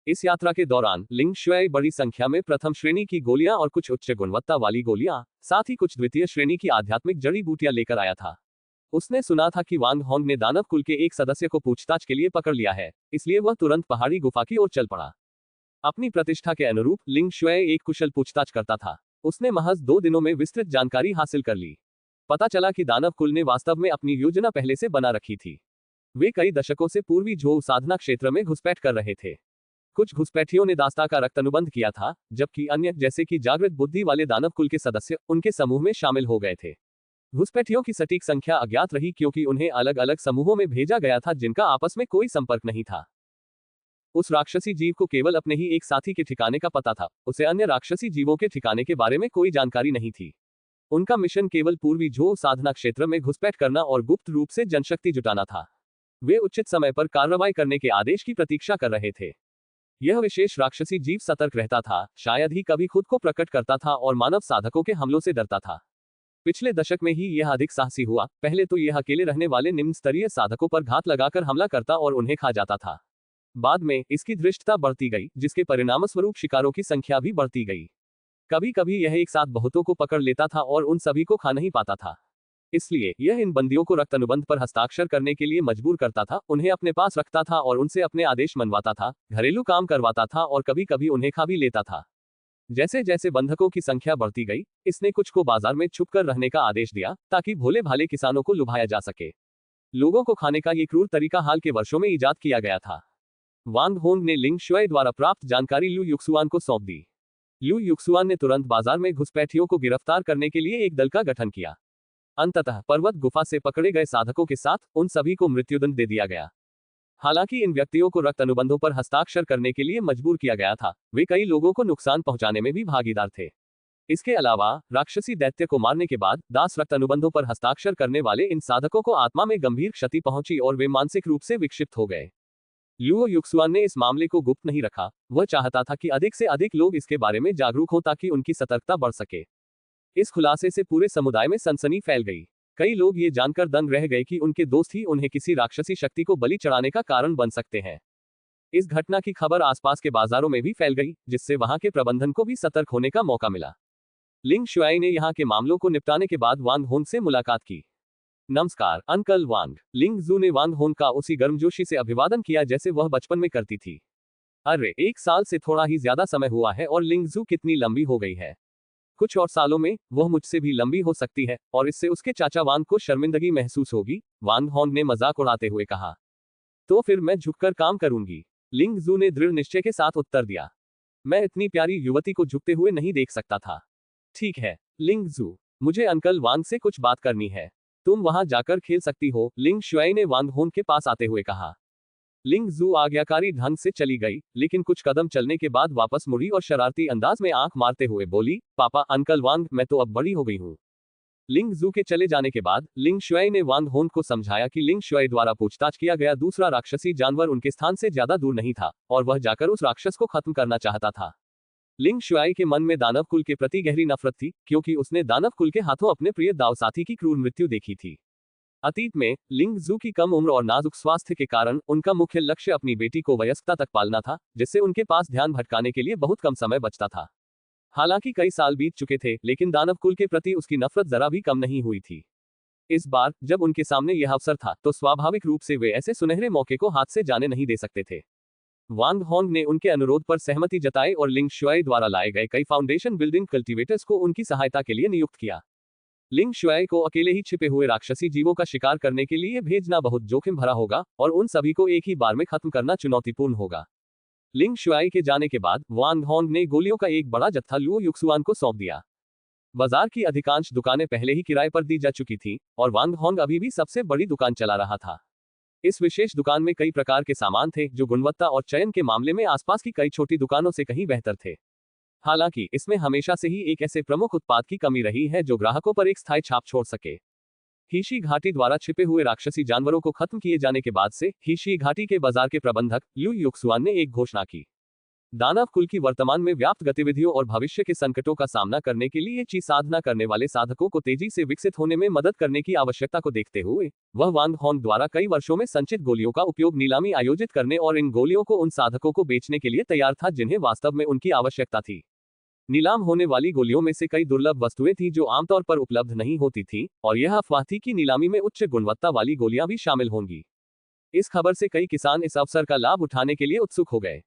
इस यात्रा के दौरान लिंग शुआई बड़ी संख्या में प्रथम श्रेणी की गोलियां और कुछ उच्च गुणवत्ता वाली गोलियां, साथ ही कुछ द्वितीय श्रेणी की आध्यात्मिक जड़ी बूटियां लेकर आया था। उसने सुना था कि वांग होंग ने दानव कुल के एक सदस्य को पूछताछ के लिए पकड़ लिया है, इसलिए वह तुरंत पहाड़ी गुफा की ओर चल पड़ा। अपनी प्रतिष्ठा के अनुरूप लिंग शुआई एक कुशल पूछताछ करता था। उसने महज 2 दिनों में विस्तृत जानकारी हासिल कर ली। पता चला कि दानव कुल ने वास्तव में अपनी योजना पहले से बना रखी थी। वे कई दशकों से पूर्वी झोउ साधना क्षेत्र में घुसपैठ कर रहे थे। कुछ घुसपैठियों ने दास्ता का रक्त अनुबंध किया था, जबकि अन्य, जैसे कि जागृत बुद्धि वाले दानव कुल के सदस्य, उनके समूह में शामिल हो गए थे। घुसपैठियों की सटीक संख्या अज्ञात रही, क्योंकि उन्हें अलग अलग समूहों में भेजा गया था जिनका आपस में कोई संपर्क नहीं था। उस राक्षसी जीव को केवल अपने ही एक साथी के ठिकाने का पता था, उसे अन्य राक्षसी जीवों के ठिकाने के बारे में कोई जानकारी नहीं थी। उनका मिशन केवल पूर्वी झोउ साधना क्षेत्र में घुसपैठ करना और गुप्त रूप से जनशक्ति जुटाना था। वे उचित समय पर कार्रवाई करने के आदेश की प्रतीक्षा कर रहे थे। यह विशेष राक्षसी जीव सतर्क रहता था, शायद ही कभी खुद को प्रकट करता था और मानव साधकों के हमलों से डरता था। पिछले दशक में ही यह अधिक साहसी हुआ। पहले तो यह अकेले रहने वाले निम्न स्तरीय साधकों पर घात लगाकर हमला करता और उन्हें खा जाता था। बाद में इसकी धृष्टता बढ़ती गई, जिसके परिणामस्वरूप शिकारों की संख्या भी बढ़ती गई। कभी कभी यह एक साथ बहुतों को पकड़ लेता था और उन सभी को खा नहीं पाता था। इसलिए यह इन बंदियों को रक्त अनुबंध पर हस्ताक्षर करने के लिए मजबूर करता था, उन्हें अपने पास रखता था और उनसे अपने आदेश मनवाता था, घरेलू काम करवाता था और कभी कभी उन्हें खा भी लेता था। जैसे जैसे बंधकों की संख्या बढ़ती गई, इसने कुछ को बाजार में छुपकर रहने का आदेश दिया, ताकि भोले भाले किसानों को लुभाया जा सके। लोगों को खाने का ये क्रूर तरीका हाल के वर्षों में ईजाद किया गया था। वांग होंग ने लिंग शुआई द्वारा प्राप्त जानकारी ल्यू युक्सुआन को सौंप दी। ल्यू युक्सुआन ने तुरंत बाजार में घुसपैठियों को गिरफ्तार करने के लिए एक दल का गठन किया। अंततः पर्वत गुफा से पकड़े गए साधकों के साथ उन सभी को मृत्युदंड दे दिया गया। हालांकि इन व्यक्तियों को रक्त अनुबंधों पर हस्ताक्षर करने के लिए मजबूर किया गया था, वे कई लोगों को नुकसान पहुंचाने में भी भागीदार थे। इसके अलावा राक्षसी दैत्य को मारने के बाद दास रक्त अनुबंधों पर हस्ताक्षर करने वाले इन साधकों को आत्मा में गंभीर क्षति पहुंची और वे मानसिक रूप से विक्षिप्त हो गए। ल्यूओ युक्सुआन ने इस मामले को गुप्त नहीं रखा। वह चाहता था कि अधिक से अधिक लोग इसके बारे में जागरूक हों ताकि उनकी सतर्कता बढ़ सके। इस खुलासे से पूरे समुदाय में सनसनी फैल गई। कई लोग ये जानकर दंग रह गए कि उनके दोस्त ही उन्हें किसी राक्षसी शक्ति को बलि चढ़ाने का कारण बन सकते हैं। इस घटना की खबर आसपास के बाजारों में भी फैल गई, जिससे वहां के प्रबंधन को भी सतर्क होने का मौका मिला। लिंग शुआई ने यहां के मामलों को निपटाने के बाद वांग होंग से मुलाकात की। नमस्कार अंकल वांग। लिंग जू ने वांग होंग का उसी गर्मजोशी से अभिवादन किया जैसे वह बचपन में करती थी। अरे 1 साल से थोड़ा ही ज्यादा समय हुआ है और लिंग जू कितनी लंबी हो गई है। कुछ और सालों में वह मुझसे भी लंबी हो सकती है और इससे उसके चाचा वांग को शर्मिंदगी महसूस होगी, वांग होंग ने मजाक उड़ाते हुए कहा। तो फिर मैं झुककर काम करूंगी, लिंग जू ने दृढ़ निश्चय के साथ उत्तर दिया। मैं इतनी प्यारी युवती को झुकते हुए नहीं देख सकता था। ठीक है, लिंग जू, मुझे अंकल वांग से कुछ बात करनी है। तुम वहां जाकर खेल सकती हो, लिंग शुआई ने वांग होन के पास आते हुए कहा। लिंग जू आज्ञाकारी ढंग से चली गई, लेकिन कुछ कदम चलने के बाद वापस मुड़ी और शरारती अंदाज में आंख मारते हुए बोली, पापा, अंकल वांग, मैं तो अब बड़ी हो गई हूँ। लिंग जू के चले जाने के बाद लिंग शुआई ने वांग होन को समझाया कि लिंग शुआई द्वारा पूछताछ किया गया दूसरा राक्षसी जानवर उनके स्थान से ज्यादा दूर नहीं था और वह जाकर उस राक्षस को खत्म करना चाहता था। लिंग शुआई के मन में दानव कुल के प्रति गहरी नफरत थी, क्योंकि उसने दानव कुल के हाथों अपने प्रिय दाव साथी की क्रूर मृत्यु देखी थी। अतीत में लिंग जू की कम उम्र और नाजुक स्वास्थ्य के कारण उनका मुख्य लक्ष्य अपनी बेटी को वयस्कता तक पालना था, जिससे उनके पास ध्यान भटकाने के लिए बहुत कम समय बचता था। हालांकि कई साल बीत चुके थे, लेकिन दानव कुल के प्रति उसकी नफरत जरा भी कम नहीं हुई थी। इस बार जब उनके सामने यह अवसर था, तो स्वाभाविक रूप से वे ऐसे सुनहरे मौके को हाथ से जाने नहीं दे सकते थे। वांग होंग ने उनके अनुरोध पर सहमति जताई और लिंग शुआई द्वारा लाए गए कई फाउंडेशन बिल्डिंग कल्टीवेटर्स को उनकी सहायता के लिए नियुक्त किया। लिंग शुआई को अकेले ही छिपे हुए राक्षसी जीवों का शिकार करने के लिए भेजना बहुत जोखिम भरा होगा और उन सभी को एक ही बार में खत्म करना चुनौतीपूर्ण होगा। लिंग शुआई के जाने के बाद वांग होंग ने गोलियों का एक बड़ा जत्था लुओ युक्सुआन को सौंप दिया। बाजार की अधिकांश दुकानें पहले ही किराए पर दी जा चुकी थी और वांग होंग अभी भी सबसे बड़ी दुकान चला रहा था। इस विशेष दुकान में कई प्रकार के सामान थे जो गुणवत्ता और चयन के मामले में आसपास की कई छोटी दुकानों से कहीं बेहतर थे। हालांकि इसमें हमेशा से ही एक ऐसे प्रमुख उत्पाद की कमी रही है जो ग्राहकों पर एक स्थायी छाप छोड़ सके। हीशी घाटी द्वारा छिपे हुए राक्षसी जानवरों को खत्म किए जाने के बाद से हीशी घाटी के बाजार के प्रबंधक लू युक्सुआन ने एक घोषणा की। दानव कुल की वर्तमान में व्याप्त गतिविधियों और भविष्य के संकटों का सामना करने के लिए ची साधना करने वाले साधकों को तेजी से विकसित होने में मदद करने की आवश्यकता को देखते हुए वह वांग होंग द्वारा कई वर्षों में संचित गोलियों का उपयोग नीलामी आयोजित करने और इन गोलियों को उन साधकों को बेचने के लिए तैयार था जिन्हें वास्तव में उनकी आवश्यकता थी। नीलाम होने वाली गोलियों में से कई दुर्लभ वस्तुएं थी जो आमतौर पर उपलब्ध नहीं होती थी और यह अफवाह थी कि नीलामी में उच्च गुणवत्ता वाली गोलियां भी शामिल होंगी। इस खबर से कई किसान इस अवसर का लाभ उठाने के लिए उत्सुक हो गए।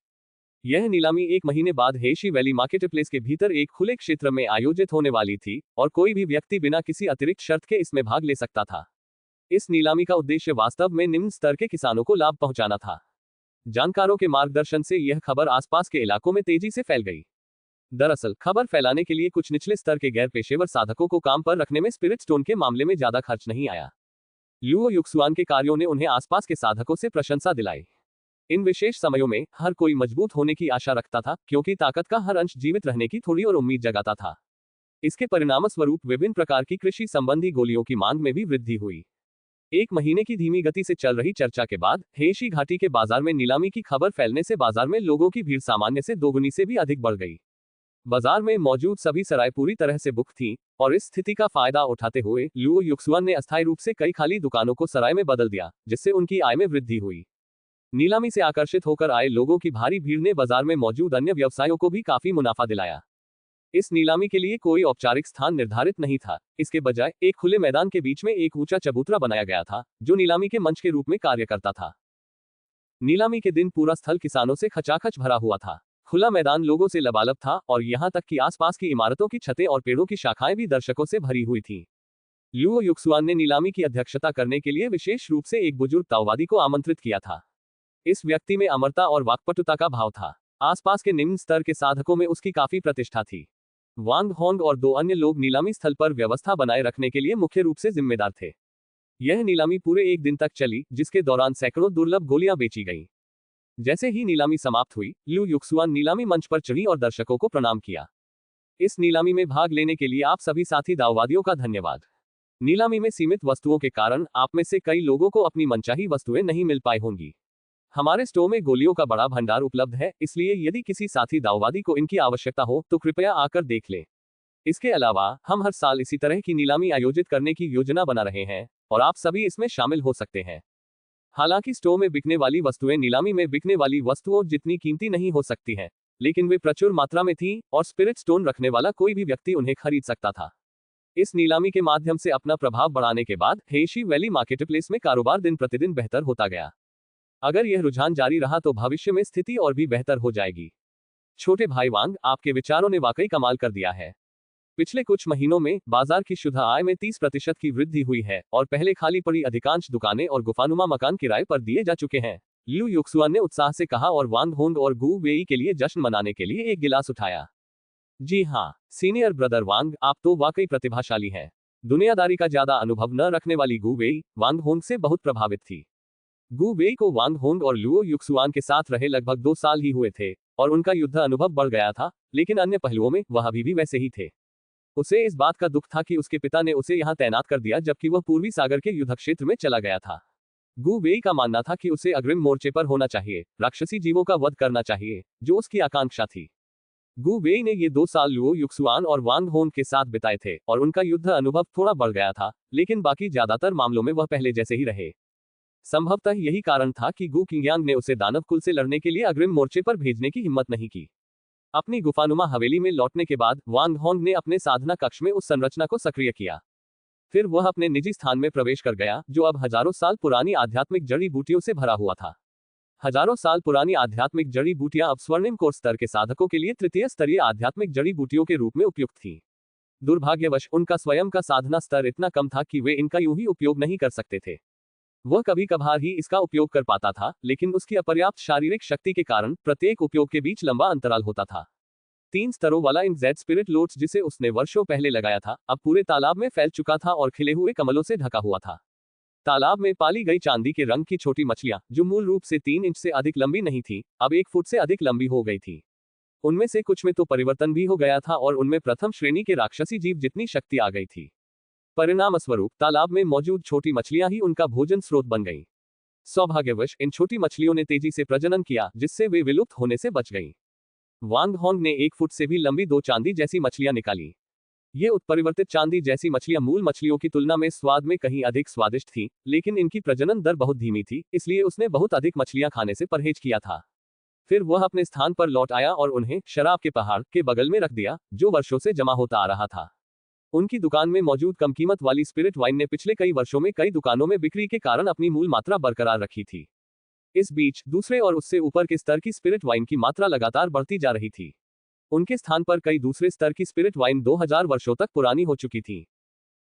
यह नीलामी एक महीने बाद हेशी वैली मार्केटप्लेस के भीतर एक खुले क्षेत्र में आयोजित होने वाली थी और कोई भी व्यक्ति बिना किसी अतिरिक्त शर्त के इसमें भाग ले सकता था। इस नीलामी का उद्देश्य वास्तव में निम्न स्तर के किसानों को लाभ पहुंचाना था। जानकारों के मार्गदर्शन से यह खबर आसपास के इलाकों में तेजी से फैल गई। दरअसल खबर फैलाने के लिए कुछ निचले स्तर के गैर पेशेवर साधकों को काम पर रखने में स्पिरिट स्टोन के मामले में ज्यादा खर्च नहीं आया। लुओ युक्सुआन के कार्यों ने उन्हें आसपास के साधकों से प्रशंसा दिलाई। इन विशेष समयों में हर कोई मजबूत होने की आशा रखता था, क्योंकि ताकत का हर अंश जीवित रहने की थोड़ी और उम्मीद जगाता था। इसके परिणामस्वरूप विभिन्न प्रकार की कृषि संबंधी गोलियों की मांग में भी वृद्धि हुई। एक महीने की धीमी गति से चल रही चर्चा के बाद हेशी घाटी के बाजार में नीलामी की खबर फैलने से बाजार में लोगों की भीड़ सामान्य से दोगुनी से भी अधिक बढ़ गई। बाजार में मौजूद सभी सराय पूरी तरह से बुक थीं और इस स्थिति का फायदा उठाते हुए लुओ युक्सुआन ने अस्थायी रूप से कई खाली दुकानों को सराय में बदल दिया, जिससे उनकी आय में वृद्धि हुई। नीलामी से आकर्षित होकर आए लोगों की भारी भीड़ ने बाजार में मौजूद अन्य व्यवसायों को भी काफी मुनाफा दिलाया। इस नीलामी के लिए कोई औपचारिक स्थान निर्धारित नहीं था। इसके बजाय एक खुले मैदान के बीच में एक ऊंचा चबूतरा बनाया गया था जो नीलामी के मंच के रूप में कार्य करता था। नीलामी के दिन पूरा स्थल किसानों से खचाखच भरा हुआ था। खुला मैदान लोगों से लबालब था और यहां तक कि आसपास की इमारतों की छतें और पेड़ों की शाखाएं भी दर्शकों से भरी हुई थीं। लुओ युक्सुआन ने नीलामी की अध्यक्षता करने के लिए विशेष रूप से एक बुजुर्ग ताओवादी को आमंत्रित किया था। इस व्यक्ति में अमरता और वाक्पटुता का भाव था। आसपास के निम्न स्तर के साधकों में उसकी काफी प्रतिष्ठा थी। वांग होंग और दो अन्य लोग नीलामी स्थल पर व्यवस्था बनाए रखने के लिए मुख्य रूप से जिम्मेदार थे। यह नीलामी पूरे एक दिन तक चली, जिसके दौरान सैकड़ों दुर्लभ गोलियां बेची गईं। जैसे ही नीलामी समाप्त हुई, लू युक्सुआन नीलामी मंच पर चढ़ी और दर्शकों को प्रणाम किया। इस नीलामी में भाग लेने के लिए आप सभी साथी दाववादियों का धन्यवाद। नीलामी में सीमित वस्तुओं के कारण आप में से कई लोगों को अपनी मनचाही वस्तुएं नहीं मिल पाई होंगी। हमारे स्टोर में गोलियों का बड़ा भंडार उपलब्ध है, इसलिए यदि किसी साथी दाववादी को इनकी आवश्यकता हो तो कृपया आकर देख ले। इसके अलावा हम हर साल इसी तरह की नीलामी आयोजित करने की योजना बना रहे हैं और आप सभी इसमें शामिल हो सकते हैं। हालांकि स्टोर में बिकने वाली वस्तुएं नीलामी में बिकने वाली वस्तुओं जितनी कीमती नहीं हो सकती हैं, लेकिन वे प्रचुर मात्रा में थीं और स्पिरिट स्टोन रखने वाला कोई भी व्यक्ति उन्हें खरीद सकता था। इस नीलामी के माध्यम से अपना प्रभाव बढ़ाने के बाद हेशी वैली मार्केटप्लेस में कारोबार दिन प्रतिदिन बेहतर होता गया। अगर यह रुझान जारी रहा तो भविष्य में स्थिति और भी बेहतर हो जाएगी। छोटे भाई वांग, आपके विचारों ने वाकई कमाल कर दिया है। पिछले कुछ महीनों में बाजार की शुद्ध आय में 30% की वृद्धि हुई है और पहले खाली पड़ी अधिकांश दुकानें और गुफानुमा मकान किराए पर दिए जा चुके हैं। लिu युक्सुआन ने उत्साह से कहा और वांग होंग और गु वेई के लिए जश्न मनाने के लिए एक गिलास उठाया। जी हाँ, सीनियर ब्रदर वांग, आप तो वाकई प्रतिभाशाली हैं। दुनियादारी का ज्यादा अनुभव न रखने वाली गु वेई वांग होंग से बहुत प्रभावित थी। गु वेई को वांग होंग और लुओ युक्सुआन के साथ रहे लगभग 2 साल ही हुए थे और उनका युद्ध अनुभव बढ़ गया था, लेकिन अन्य पहलुओं में वह अभी भी वैसे ही थे। उसे इस बात का दुख था कि उसके पिता ने उसे यहाँ तैनात कर दिया जबकि वह पूर्वी सागर के युद्ध क्षेत्र में चला गया था। गु वेई का मानना था कि उसे अग्रिम मोर्चे पर होना चाहिए, राक्षसी जीवों का वध करना चाहिए, जो उसकी आकांक्षा थी। गु वेई ने ये 2 साल लुओ युक्सुआन और वांग होंग के साथ बिताए थे और उनका युद्ध अनुभव थोड़ा बढ़ गया था, लेकिन बाकी ज्यादातर मामलों में वह पहले जैसे ही रहे। संभवतः यही कारण था कि गु किंगयांग ने उसे दानव कुल से लड़ने के लिए अग्रिम मोर्चे पर भेजने की हिम्मत नहीं की। अपनी गुफानुमा हवेली में लौटने के बाद वांग होंग ने अपने साधना कक्ष में उस संरचना को सक्रिय किया। फिर वह अपने निजी स्थान में प्रवेश कर गया, जो अब हजारों साल पुरानी आध्यात्मिक जड़ी बूटियों से भरा हुआ था। हजारों साल पुरानी आध्यात्मिक जड़ी बूटियां अब स्वर्णिम कोर स्तर के साधकों के लिए तृतीय स्तरीय आध्यात्मिक जड़ी बूटियों के रूप में उपयुक्त थीं। दुर्भाग्यवश उनका स्वयं का साधना स्तर इतना कम था कि वे इनका यूं ही उपयोग नहीं कर सकते थे। वह कभी कभार ही इसका उपयोग कर पाता था, लेकिन उसकी अपर्याप्त शारीरिक शक्ति के कारण प्रत्येक उपयोग के बीच लंबा अंतराल होता था। 3 स्तरों वाला इन जेड स्पिरिट लोट्स जिसे उसने वर्षों पहले लगाया था, अब पूरे तालाब में फैल चुका था और खिले हुए कमलों से ढका हुआ था। तालाब में पाली गई चांदी के रंग की छोटी मछलियां, जो मूल रूप से 3 इंच से अधिक लंबी नहीं थी, अब 1 फुट से अधिक लंबी हो गई थी। उनमें से कुछ में तो परिवर्तन भी हो गया था और उनमें प्रथम श्रेणी के राक्षसी जीव जितनी शक्ति आ गई थी। परिणामस्वरूप तालाब में मौजूद छोटी मछलियां ही उनका भोजन स्रोत बन गईं। सौभाग्यवश इन छोटी मछलियों ने तेजी से प्रजनन किया, जिससे वे विलुप्त होने से बच गईं। वांग होंग ने 1 फुट से भी लंबी 2 चांदी जैसी मछलियां निकाली। ये उत्परिवर्तित चांदी जैसी मछलियां मूल मछलियों की तुलना में स्वाद में कहीं अधिक स्वादिष्ट थीं, लेकिन इनकी प्रजनन दर बहुत धीमी थी, इसलिए उसने बहुत अधिक मछलियां खाने से परहेज किया था। फिर वह अपने स्थान पर लौट आया और उन्हें शराब के पहाड़ के बगल में रख दिया, जो वर्षों से जमा होता आ रहा था। उनकी दुकान में मौजूद कम कीमत वाली स्पिरिट वाइन ने पिछले कई वर्षों में कई दुकानों में बिक्री के कारण अपनी मूल मात्रा बरकरार रखी थी। इस बीच दूसरे और उससे ऊपर के स्तर की स्पिरिट वाइन की मात्रा लगातार बढ़ती जा रही थी। उनके स्थान पर कई दूसरे स्तर की स्पिरिट वाइन 2000 वर्षों तक पुरानी हो चुकी थी।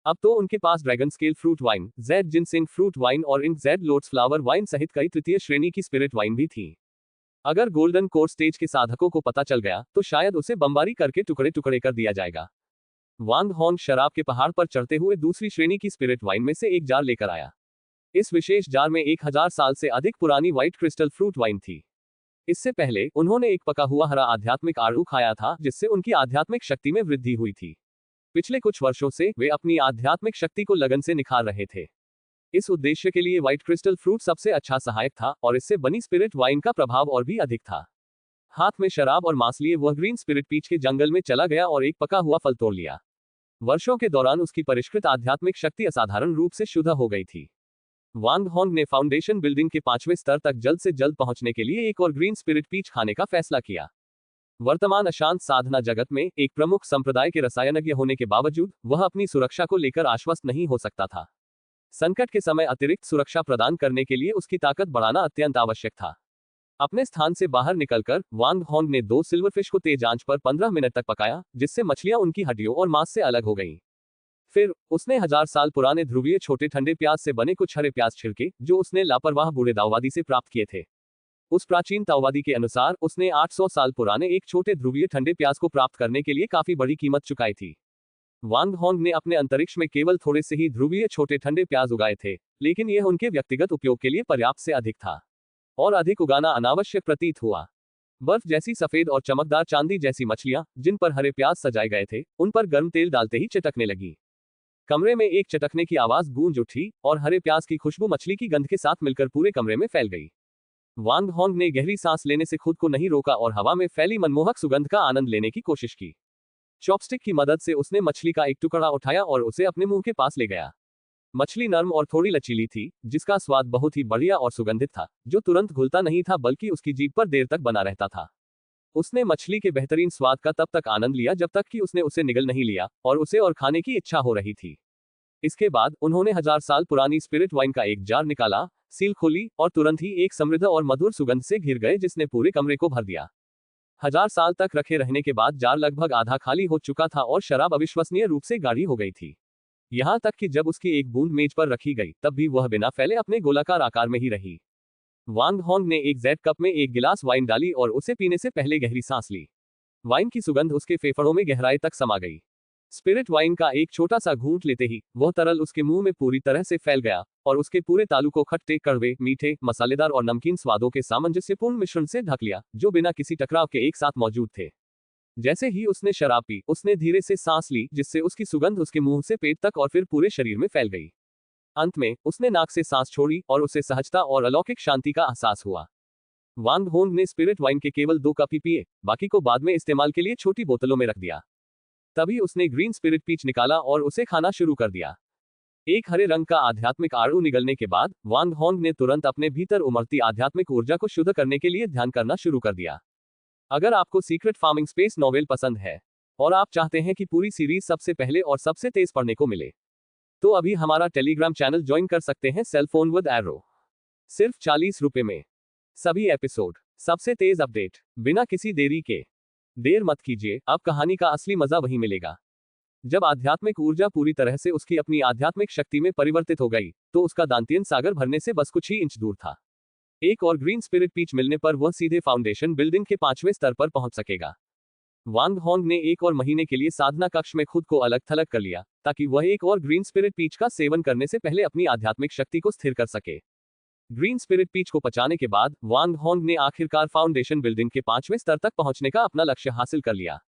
अब तो उनके पास dragon scale fruit wine, jade ginseng fruit wine और ink jade lotus flower wine सहित कई तृतीय श्रेणी की स्पिरिट वाइन भी थी। अगर गोल्डन कोर स्टेज के साधकों को पता चल गया तो शायद उसे बमबारी करके टुकड़े टुकड़े कर दिया जाएगा। वांग होंग शराब के पहाड़ पर चढ़ते हुए दूसरी श्रेणी की स्पिरिट वाइन में से एक जार लेकर आया। इस विशेष जार में 1000 साल से अधिक पुरानी व्हाइट क्रिस्टल फ्रूट वाइन थी। इससे पहले उन्होंने एक पका हुआ हरा आध्यात्मिक आड़ू खाया था, जिससे उनकी आध्यात्मिक शक्ति में वृद्धि हुई थी। पिछले कुछ वर्षों से वे अपनी आध्यात्मिक शक्ति को लगन से निखार रहे थे। इस उद्देश्य के लिए व्हाइट क्रिस्टल फ्रूट सबसे अच्छा सहायक था और इससे बनी स्पिरिट वाइन का प्रभाव और भी अधिक था। हाथ में शराब और मांस लिए वह ग्रीन स्पिरिट पीच के जंगल में चला गया और एक पका हुआ फल तोड़ लिया। वर्षों के दौरान उसकी परिष्कृत आध्यात्मिक शक्ति असाधारण रूप से शुद्ध हो गई थी। वांग होंग ने फाउंडेशन बिल्डिंग के 5वें स्तर तक जल्द से जल्द पहुंचने के लिए एक और ग्रीन स्पिरिट पीच खाने का फैसला किया। वर्तमान अशांत साधना जगत में एक प्रमुख संप्रदाय के रसायनज्ञ होने के बावजूद वह अपनी सुरक्षा को लेकर आश्वस्त नहीं हो सकता था। संकट के समय अतिरिक्त सुरक्षा प्रदान करने के लिए उसकी ताकत बढ़ाना अत्यंत आवश्यक था। अपने स्थान से बाहर निकलकर वांग होंग ने 2 सिल्वरफिश को तेज आंच पर 15 मिनट तक पकाया, जिससे मछलियां उनकी हड्डियों और मांस से अलग हो गईं। फिर उसने 1000 साल पुराने ध्रुवीय छोटे ठंडे प्याज से बने कुछ हरे प्याज छिड़के, जो उसने लापरवाह बूढ़े दाववादी से प्राप्त किए थे। उस प्राचीन ताओवादी के अनुसार उसने 800 साल पुराने एक छोटे ध्रुवीय ठंडे प्याज को प्राप्त करने के लिए काफी बड़ी कीमत चुकाई थी। वांग होंग ने अपने अंतरिक्ष में केवल थोड़े से ही ध्रुवीय छोटे ठंडे प्याज उगाए थे, लेकिन यह उनके व्यक्तिगत उपयोग के लिए पर्याप्त से अधिक था और अधिक उगाना अनावश्यक प्रतीत हुआ। बर्फ जैसी सफेद और चमकदार चांदी जैसी मछलियां, जिन पर हरे प्याज सजाए गए थे, उन पर गर्म तेल डालते ही चटकने लगी। कमरे में एक चटकने की आवाज गूंज उठी और हरे प्याज की खुशबू मछली की गंध के साथ मिलकर पूरे कमरे में फैल गई। वांग होंग ने गहरी सांस लेने से खुद को नहीं रोका और हवा में फैली मनमोहक सुगंध का आनंद लेने की कोशिश की। चॉपस्टिक की मदद से उसने मछली का एक टुकड़ा उठाया और उसे अपने मुंह के पास ले गया। मछली नर्म और थोड़ी लचीली थी, जिसका स्वाद बहुत ही बढ़िया और सुगंधित था, जो तुरंत घुलता नहीं था बल्कि उसकी जीभ पर देर तक बना रहता था। उसने मछली के बेहतरीन स्वाद का तब तक आनंद लिया जब तक कि उसने उसे निगल नहीं लिया और उसे और खाने की इच्छा हो रही थी। इसके बाद उन्होंने 1000 साल पुरानी स्पिरिट वाइन का एक जार निकाला, सील खोली और तुरंत ही एक समृद्ध और मधुर सुगंध से घिर गए जिसने पूरे कमरे को भर दिया। 1000 साल तक रखे रहने के बाद जार लगभग आधा खाली हो चुका था और शराब अविश्वसनीय रूप से गाढ़ी हो गई थी। यहां तक कि जब उसकी एक बूंद मेज पर रखी गई, तब भी वह बिना फैले अपने गोलाकार आकार में ही रही। वांग होंग ने एक जेड कप में एक गिलास वाइन डाली और उसे पीने से पहले गहरी सांस ली। वाइन की सुगंध उसके फेफड़ों में गहराई तक समा गई। स्पिरिट वाइन का एक छोटा सा घूंट लेते ही वह तरल उसके मुंह में पूरी तरह से फैल गया और उसके पूरे तालू को खट्टे, कड़वे, मीठे, मसालेदार और नमकीन स्वादों के सामंजस्यपूर्ण मिश्रण से ढक लिया, जो बिना किसी टकराव के एक साथ मौजूद थे। जैसे ही उसने शराब पी, उसने धीरे से सांस ली, जिससे उसकी सुगंध उसके मुंह से पेट तक और फिर पूरे शरीर में फैल गई। अंत में उसने नाक से सांस छोड़ी और उसे सहजता और अलौकिक शांति का एहसास हुआ। वांग होंग ने स्पिरिट वाइन के केवल 2 कप ही पिए, बाकी को बाद में इस्तेमाल के लिए छोटी बोतलों में रख दिया। तभी उसने ग्रीन स्पिरिट पीच निकाला और उसे खाना शुरू कर दिया। एक हरे रंग का आध्यात्मिक आड़ू निगलने के बाद वांग होंग ने तुरंत अपने भीतर उमड़ती आध्यात्मिक ऊर्जा को शुद्ध करने के लिए ध्यान करना शुरू कर दिया। अगर आपको सीक्रेट फार्मिंग स्पेस नॉवेल पसंद है और आप चाहते हैं कि पूरी सीरीज सबसे पहले और सबसे तेज पढ़ने को मिले, तो अभी हमारा टेलीग्राम चैनल ज्वाइन कर सकते हैं। सेल फोन विद एरो, सिर्फ 40 रुपए में सभी एपिसोड, सबसे तेज अपडेट, बिना किसी देरी के। देर मत कीजिए, अब कहानी का असली मजा वहीं मिलेगा। जब आध्यात्मिक ऊर्जा पूरी तरह से उसकी अपनी आध्यात्मिक शक्ति में परिवर्तित हो गई, तो उसका दांतियन सागर भरने से बस कुछ ही इंच दूर था। एक और ग्रीन स्पिरिट पीच मिलने पर वह सीधे फाउंडेशन बिल्डिंग के 5वें स्तर पर पहुंच सकेगा। वांग होंग ने 1 और महीने के लिए साधना कक्ष में खुद को अलग थलग कर लिया, ताकि वह एक और ग्रीन स्पिरिट पीच का सेवन करने से पहले अपनी आध्यात्मिक शक्ति को स्थिर कर सके। ग्रीन स्पिरिट पीच को पचाने के बाद वांग होंग ने आखिरकार फाउंडेशन बिल्डिंग के 5वें स्तर तक पहुंचने का अपना लक्ष्य हासिल कर लिया।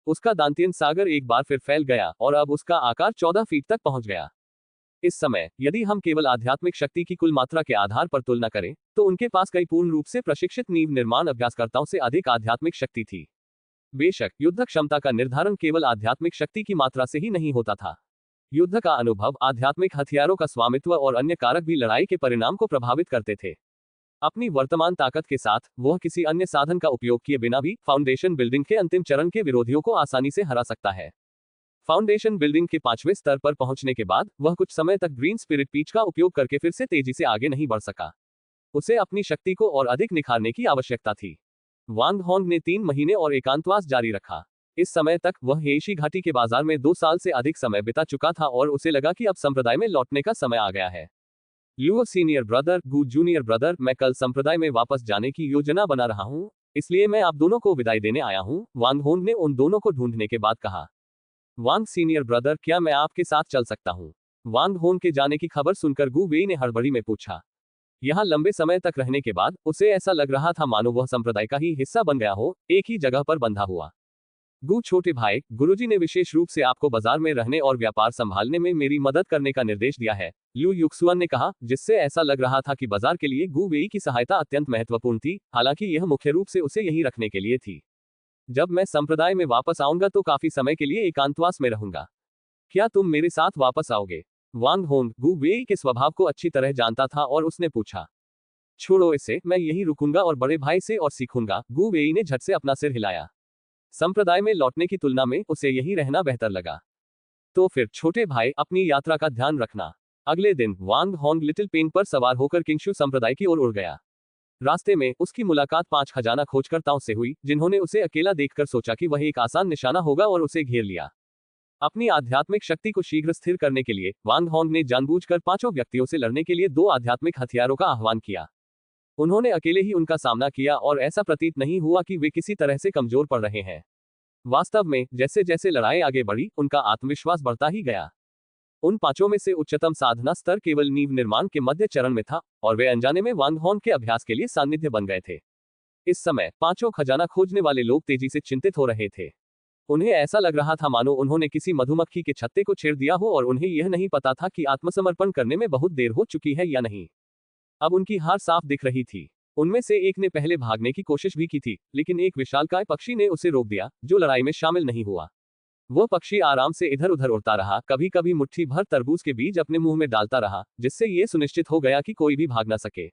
उसका दांतियन सागर एक बार फिर फैल गया और अब उसका आकार 14 फीट तक पहुंच गया। इस समय यदि हम केवल आध्यात्मिक शक्ति की कुल मात्रा के आधार पर तुलना करें, तो उनके पास कई पूर्ण रूप से प्रशिक्षित नींव निर्माण अभ्यासकर्ताओं से अधिक आध्यात्मिक शक्ति थी। बेशक युद्ध क्षमता का निर्धारण केवल आध्यात्मिक शक्ति की मात्रा से ही नहीं होता था। युद्ध का अनुभव, आध्यात्मिक हथियारों का स्वामित्व और अन्य कारक भी लड़ाई के परिणाम को प्रभावित करते थे। अपनी वर्तमान ताकत के साथ वह किसी अन्य साधन का उपयोग किए बिना भी फाउंडेशन बिल्डिंग के अंतिम चरण के विरोधियों को आसानी से हरा सकता है। फाउंडेशन बिल्डिंग के 5वें स्तर पर पहुंचने के बाद वह कुछ समय तक ग्रीन स्पिरिट पीच का उपयोग करके फिर से तेजी से आगे नहीं बढ़ सका। उसे अपनी शक्ति को और अधिक निखारने की आवश्यकता थी। वांग होंग ने 3 महीने और एकांतवास जारी रखा। इस समय तक वह हेइशी घाटी के बाजार में 2 साल से अधिक समय बिता चुका था और उसे लगा कि अब संप्रदाय में लौटने का समय आ गया है। लुओ सीनियर ब्रदर, गू जूनियर ब्रदर, मैं कल संप्रदाय में वापस जाने की योजना बना रहा हूं, इसलिए मैं आप दोनों को विदाई देने आया हूं, वांग होंग ने उन दोनों को ढूंढने के बाद कहा। वांग सीनियर ब्रदर, क्या मैं आपके साथ चल सकता हूं? वांग होंग के जाने की खबर सुनकर गू वेई ने हड़बड़ी में पूछा। यहां लंबे समय तक रहने के बाद उसे ऐसा लग रहा था मानो वह संप्रदाय का ही हिस्सा बन गया हो, एक ही जगह पर बंधा हुआ। गू छोटे भाई, गुरुजी ने विशेष रूप से आपको बाजार में रहने और व्यापार संभालने में मेरी मदद करने का निर्देश दिया है, लू युक्सुअन ने कहा, जिससे ऐसा लग रहा था कि बाजार के लिए गू वेई की सहायता अत्यंत महत्वपूर्ण थी, हालांकि यह मुख्य रूप से उसे यहीं रखने के लिए थी। जब मैं संप्रदाय में वापस आऊंगा तो काफी समय के लिए एकांतवास में रहूंगा। क्या तुम मेरे साथ वापस आओगे? वांग होंग गू वेई के स्वभाव को अच्छी तरह जानता था और उसने पूछा। छोड़ो इसे, मैं यहीं रुकूंगा और बड़े भाई से और सीखूंगा, गू वेई ने झट से अपना सिर हिलाया। संप्रदाय में लौटने की तुलना में उसे यहीं रहना बेहतर लगा। तो फिर छोटे भाई, अपनी यात्रा का ध्यान रखना। अगले दिन वांग होंग लिटिल पेन पर सवार होकर किंगशु संप्रदाय की ओर उड़ गया। रास्ते में उसकी मुलाकात 5 खजाना खोजकर्ताओं से हुई, जिन्होंने उसे अकेला देखकर सोचा कि वह एक आसान निशाना होगा और उसे घेर लिया। अपनी आध्यात्मिक शक्ति को शीघ्र स्थिर करने के लिए वांग होंग ने जानबूझकर 5 व्यक्तियों से लड़ने के लिए 2 आध्यात्मिक हथियारों का आह्वान किया। उन्होंने अकेले ही उनका सामना किया और ऐसा प्रतीत नहीं हुआ कि वे किसी तरह से कमजोर पड़ रहे हैं। वास्तव में जैसे जैसे लड़ाई आगे बढ़ी, उनका आत्मविश्वास बढ़ता ही गया। उन 5 में से उच्चतम साधना स्तर केवल नींव निर्माण के मध्य चरण में था और वे अनजाने में वांग होंग के अभ्यास के लिए सान्निध्य बन गए थे। इस समय 5 खजाना खोजने वाले लोग तेजी से चिंतित हो रहे थे। उन्हें ऐसा लग रहा था मानो उन्होंने किसी मधुमक्खी के छत्ते को छेड़ दिया हो और उन्हें यह नहीं पता था कि आत्मसमर्पण करने में बहुत देर हो चुकी है या नहीं। अब उनकी हार साफ दिख रही थी। उनमें से एक ने पहले भागने की कोशिश भी की थी, लेकिन एक विशालकाय पक्षी ने उसे रोक दिया, जो लड़ाई में शामिल नहीं हुआ। वह पक्षी आराम से इधर उधर उड़ता रहा, कभी कभी मुट्ठी भर तरबूज के बीज अपने मुंह में डालता रहा, जिससे यह सुनिश्चित हो गया कि कोई भी भाग न सके।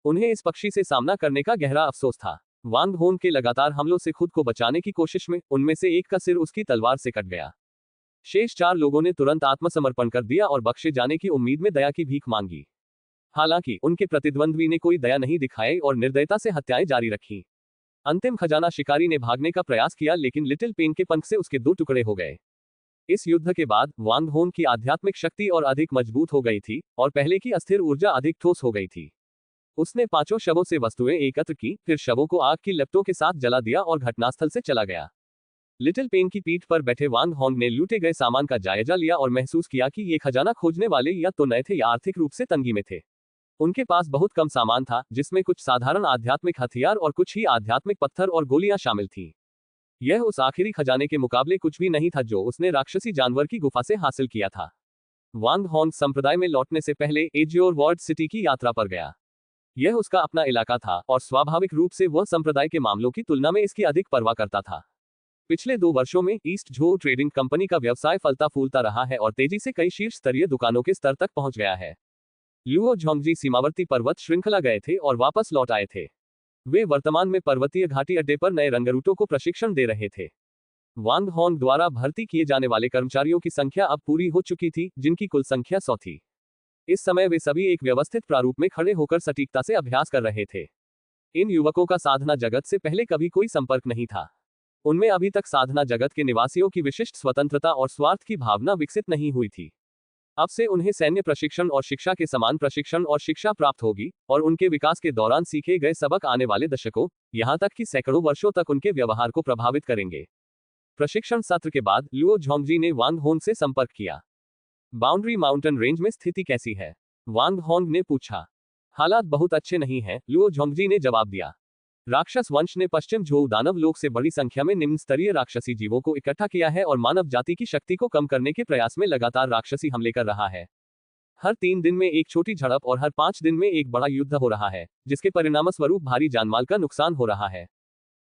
उन्हें इस पक्षी से सामना करने का गहरा अफसोस था। वांग होंग के लगातार हमलों से खुद को बचाने की कोशिश में उनमें से एक का सिर उसकी तलवार से कट गया। शेष 4 लोगों ने तुरंत आत्मसमर्पण कर दिया और बख्शे जाने की उम्मीद में दया की भीख मांगी। हालांकि उनके प्रतिद्वंद्वी ने कोई दया नहीं दिखाई और निर्दयता से हत्याएं जारी रखीं। अंतिम खजाना शिकारी ने भागने का प्रयास किया, लेकिन लिटिल पेन के पंख से उसके 2 टुकड़े हो गए। इस युद्ध के बाद वांग होंग की आध्यात्मिक शक्ति और अधिक मजबूत हो गई थी और पहले की अस्थिर ऊर्जा अधिक ठोस हो गई थी। उसने 5 शवों से वस्तुएं एकत्र की, फिर शवों को आग की लपटों के साथ जला दिया और घटनास्थल से चला गया। लिटिल पेन की पीठ पर बैठे वांग होंग ने लूटे गए सामान का जायजा लिया और महसूस किया कि ये खजाना खोजने वाले या तो नए थे या आर्थिक रूप से तंगी में थे। उनके पास बहुत कम सामान था, जिसमें कुछ साधारण आध्यात्मिक हथियार और कुछ ही आध्यात्मिक पत्थर और गोलियां शामिल थीं। यह उस आखिरी खजाने के मुकाबले कुछ भी नहीं था जो उसने राक्षसी जानवर की गुफा से हासिल किया था। वांग होंग संप्रदाय में लौटने से पहले एजियोर वर्ल्ड सिटी की यात्रा पर गया। यह उसका अपना इलाका था और स्वाभाविक रूप से वह संप्रदाय के मामलों की तुलना में इसकी अधिक परवाह करता था। पिछले 2 वर्षों में ईस्ट झो ट्रेडिंग कंपनी का व्यवसाय फलता फूलता रहा है और तेजी से कई शीर्ष स्तरीय दुकानों के स्तर तक पहुंच गया है। लुओ झोंगजी सीमावर्ती पर्वत श्रृंखला गए थे और वापस लौट आए थे। वे वर्तमान में पर्वतीय घाटी अड्डे पर नए रंगरूटों को प्रशिक्षण दे रहे थे। वांग होंग द्वारा भर्ती किए जाने वाले कर्मचारियों की संख्या अब पूरी हो चुकी थी, जिनकी कुल संख्या 100 थी। इस समय वे सभी एक व्यवस्थित प्रारूप में खड़े होकर सटीकता से अभ्यास कर रहे थे। इन युवकों का साधना जगत से पहले कभी कोई संपर्क नहीं था। उनमें अभी तक साधना जगत के निवासियों की विशिष्ट स्वतंत्रता और स्वार्थ की भावना विकसित नहीं हुई थी। अब से उन्हें सैन्य प्रशिक्षण और शिक्षा के समान प्रशिक्षण और शिक्षा प्राप्त होगी, और उनके विकास के दौरान सीखे गए सबक आने वाले दशकों, यहां तक कि सैकड़ों वर्षों तक उनके व्यवहार को प्रभावित करेंगे। प्रशिक्षण सत्र के बाद लुओ झोंगजी ने वांग होंग से संपर्क किया। बाउंड्री माउंटेन रेंज में स्थिति कैसी है? वांग होंग ने पूछा। हालात बहुत अच्छे नहीं हैं, लुओ झोंगजी ने जवाब दिया। राक्षस वंश ने पश्चिम झोउ दानव लोक से बड़ी संख्या में निम्न स्तरीय राक्षसी जीवों को इकट्ठा किया है और मानव जाति की शक्ति को कम करने के प्रयास में लगातार राक्षसी हमले कर रहा है। हर 3 दिन में एक छोटी झड़प और हर 5 दिन में एक बड़ा युद्ध हो रहा है, जिसके परिणामस्वरूप भारी जानमाल का नुकसान हो रहा है।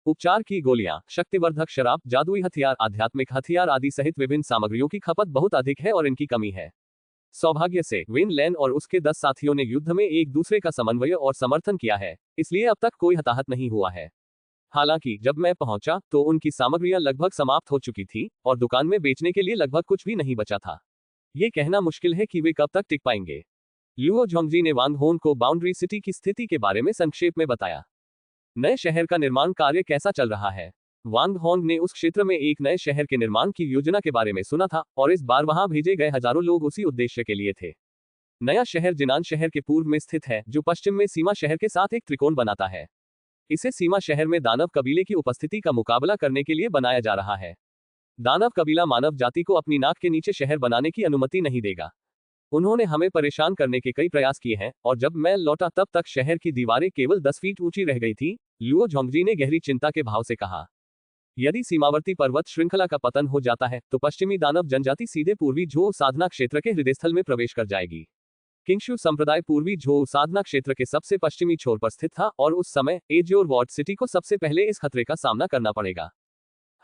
उपचार की गोलियां, शक्तिवर्धक शराब, जादुई हथियार, आध्यात्मिक हथियार आदि सहित विभिन्न सामग्रियों की खपत बहुत अधिक है और इनकी कमी है। सौभाग्य से विन लैन और उसके 10 साथियों ने युद्ध में एक दूसरे का समन्वय और समर्थन किया है, इसलिए अब तक कोई हताहत नहीं हुआ है। हालांकि जब मैं पहुंचा तो उनकी सामग्रियां लगभग समाप्त हो चुकी थी और दुकान में बेचने के लिए लगभग कुछ भी नहीं बचा था। ये कहना मुश्किल है कि वे कब तक टिक पाएंगे। लुओ झोंगजी ने वांग होंग को बाउंड्री सिटी की स्थिति के बारे में संक्षेप में बताया। नए शहर का निर्माण कार्य कैसा चल रहा है? वांग होंग ने उस क्षेत्र में एक नए शहर के निर्माण की योजना के बारे में सुना था और इस बार वहां भेजे गए हजारों लोग उसी उद्देश्य के लिए थे। नया शहर जिनान शहर के पूर्व में स्थित है, जो पश्चिम में सीमा शहर के साथ एक त्रिकोण बनाता है। इसे सीमा शहर में दानव कबीले की उपस्थिति का मुकाबला करने के लिए बनाया जा रहा है। दानव कबीला मानव जाति को अपनी नाक के नीचे शहर बनाने की अनुमति नहीं देगा। उन्होंने हमें परेशान करने के कई प्रयास किए हैं और जब मैं लौटा तब तक शहर की दीवारें केवल 10 फीट ऊंची रह गई थी, लुओ झोंगजी ने गहरी चिंता के भाव से कहा। यदि सीमावर्ती पर्वत श्रृंखला का पतन हो जाता है तो पश्चिमी दानव जनजाति सीधे पूर्वी झो साधना क्षेत्र के हृदयस्थल में प्रवेश कर जाएगी। किंगशु संप्रदाय पूर्वी झो साधना क्षेत्र के सबसे पश्चिमी छोर पर स्थित था और उस समय एजियोर वर्ल्ड सिटी को सबसे पहले इस खतरे का सामना करना पड़ेगा।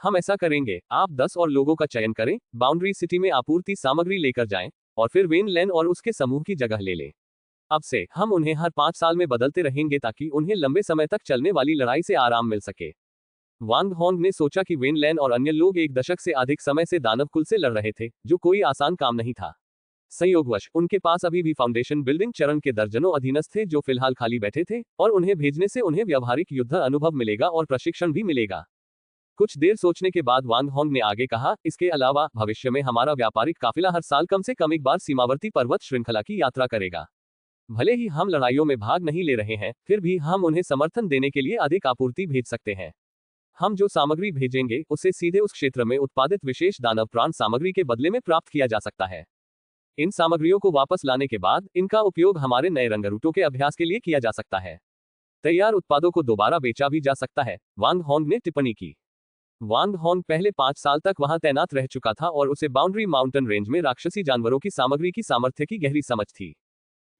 हम ऐसा करेंगे, आप 10 और लोगों का चयन करें, बाउंड्री सिटी में आपूर्ति सामग्री लेकर जाएं और फिर वेन लैन और उसके समूह की जगह ले लें। अब से हम उन्हें हर 5 साल में बदलते रहेंगे ताकि उन्हें लंबे समय तक चलने वाली लड़ाई से आराम मिल सके। वांग होंग ने सोचा कि वेन लैन और अन्य लोग 1 दशक से अधिक समय से दानव कुल से लड़ रहे थे, जो कोई आसान काम नहीं था। संयोगवश उनके पास अभी भी फाउंडेशन बिल्डिंग चरण के दर्जनों अधीनस्थ थे जो फिलहाल खाली बैठे थे, और उन्हें भेजने से उन्हें व्यावहारिक युद्ध अनुभव मिलेगा और प्रशिक्षण भी मिलेगा। कुछ देर सोचने के बाद वांग होंग ने आगे कहा, इसके अलावा भविष्य में हमारा व्यापारिक काफिला हर साल कम से कम एक बार सीमावर्ती पर्वत श्रृंखला की यात्रा करेगा। भले ही हम लड़ाइयों में भाग नहीं ले रहे हैं, फिर भी हम उन्हें समर्थन देने के लिए अधिक आपूर्ति भेज सकते हैं। हम जो सामग्री भेजेंगे उसे सीधे उस क्षेत्र में उत्पादित विशेष दानव प्राण सामग्री के बदले में प्राप्त किया जा सकता है। इन सामग्रियों को वापस लाने के बाद इनका उपयोग हमारे नए रंगरूटों के अभ्यास के लिए किया जा सकता है। तैयार उत्पादों को दोबारा बेचा भी जा सकता है, वांग होंग ने टिप्पणी की। वांग होंग पहले 5 साल तक वहां तैनात रह चुका था और उसे बाउंड्री माउंटेन रेंज में राक्षसी जानवरों की सामग्री की सामर्थ्य की गहरी समझ थी।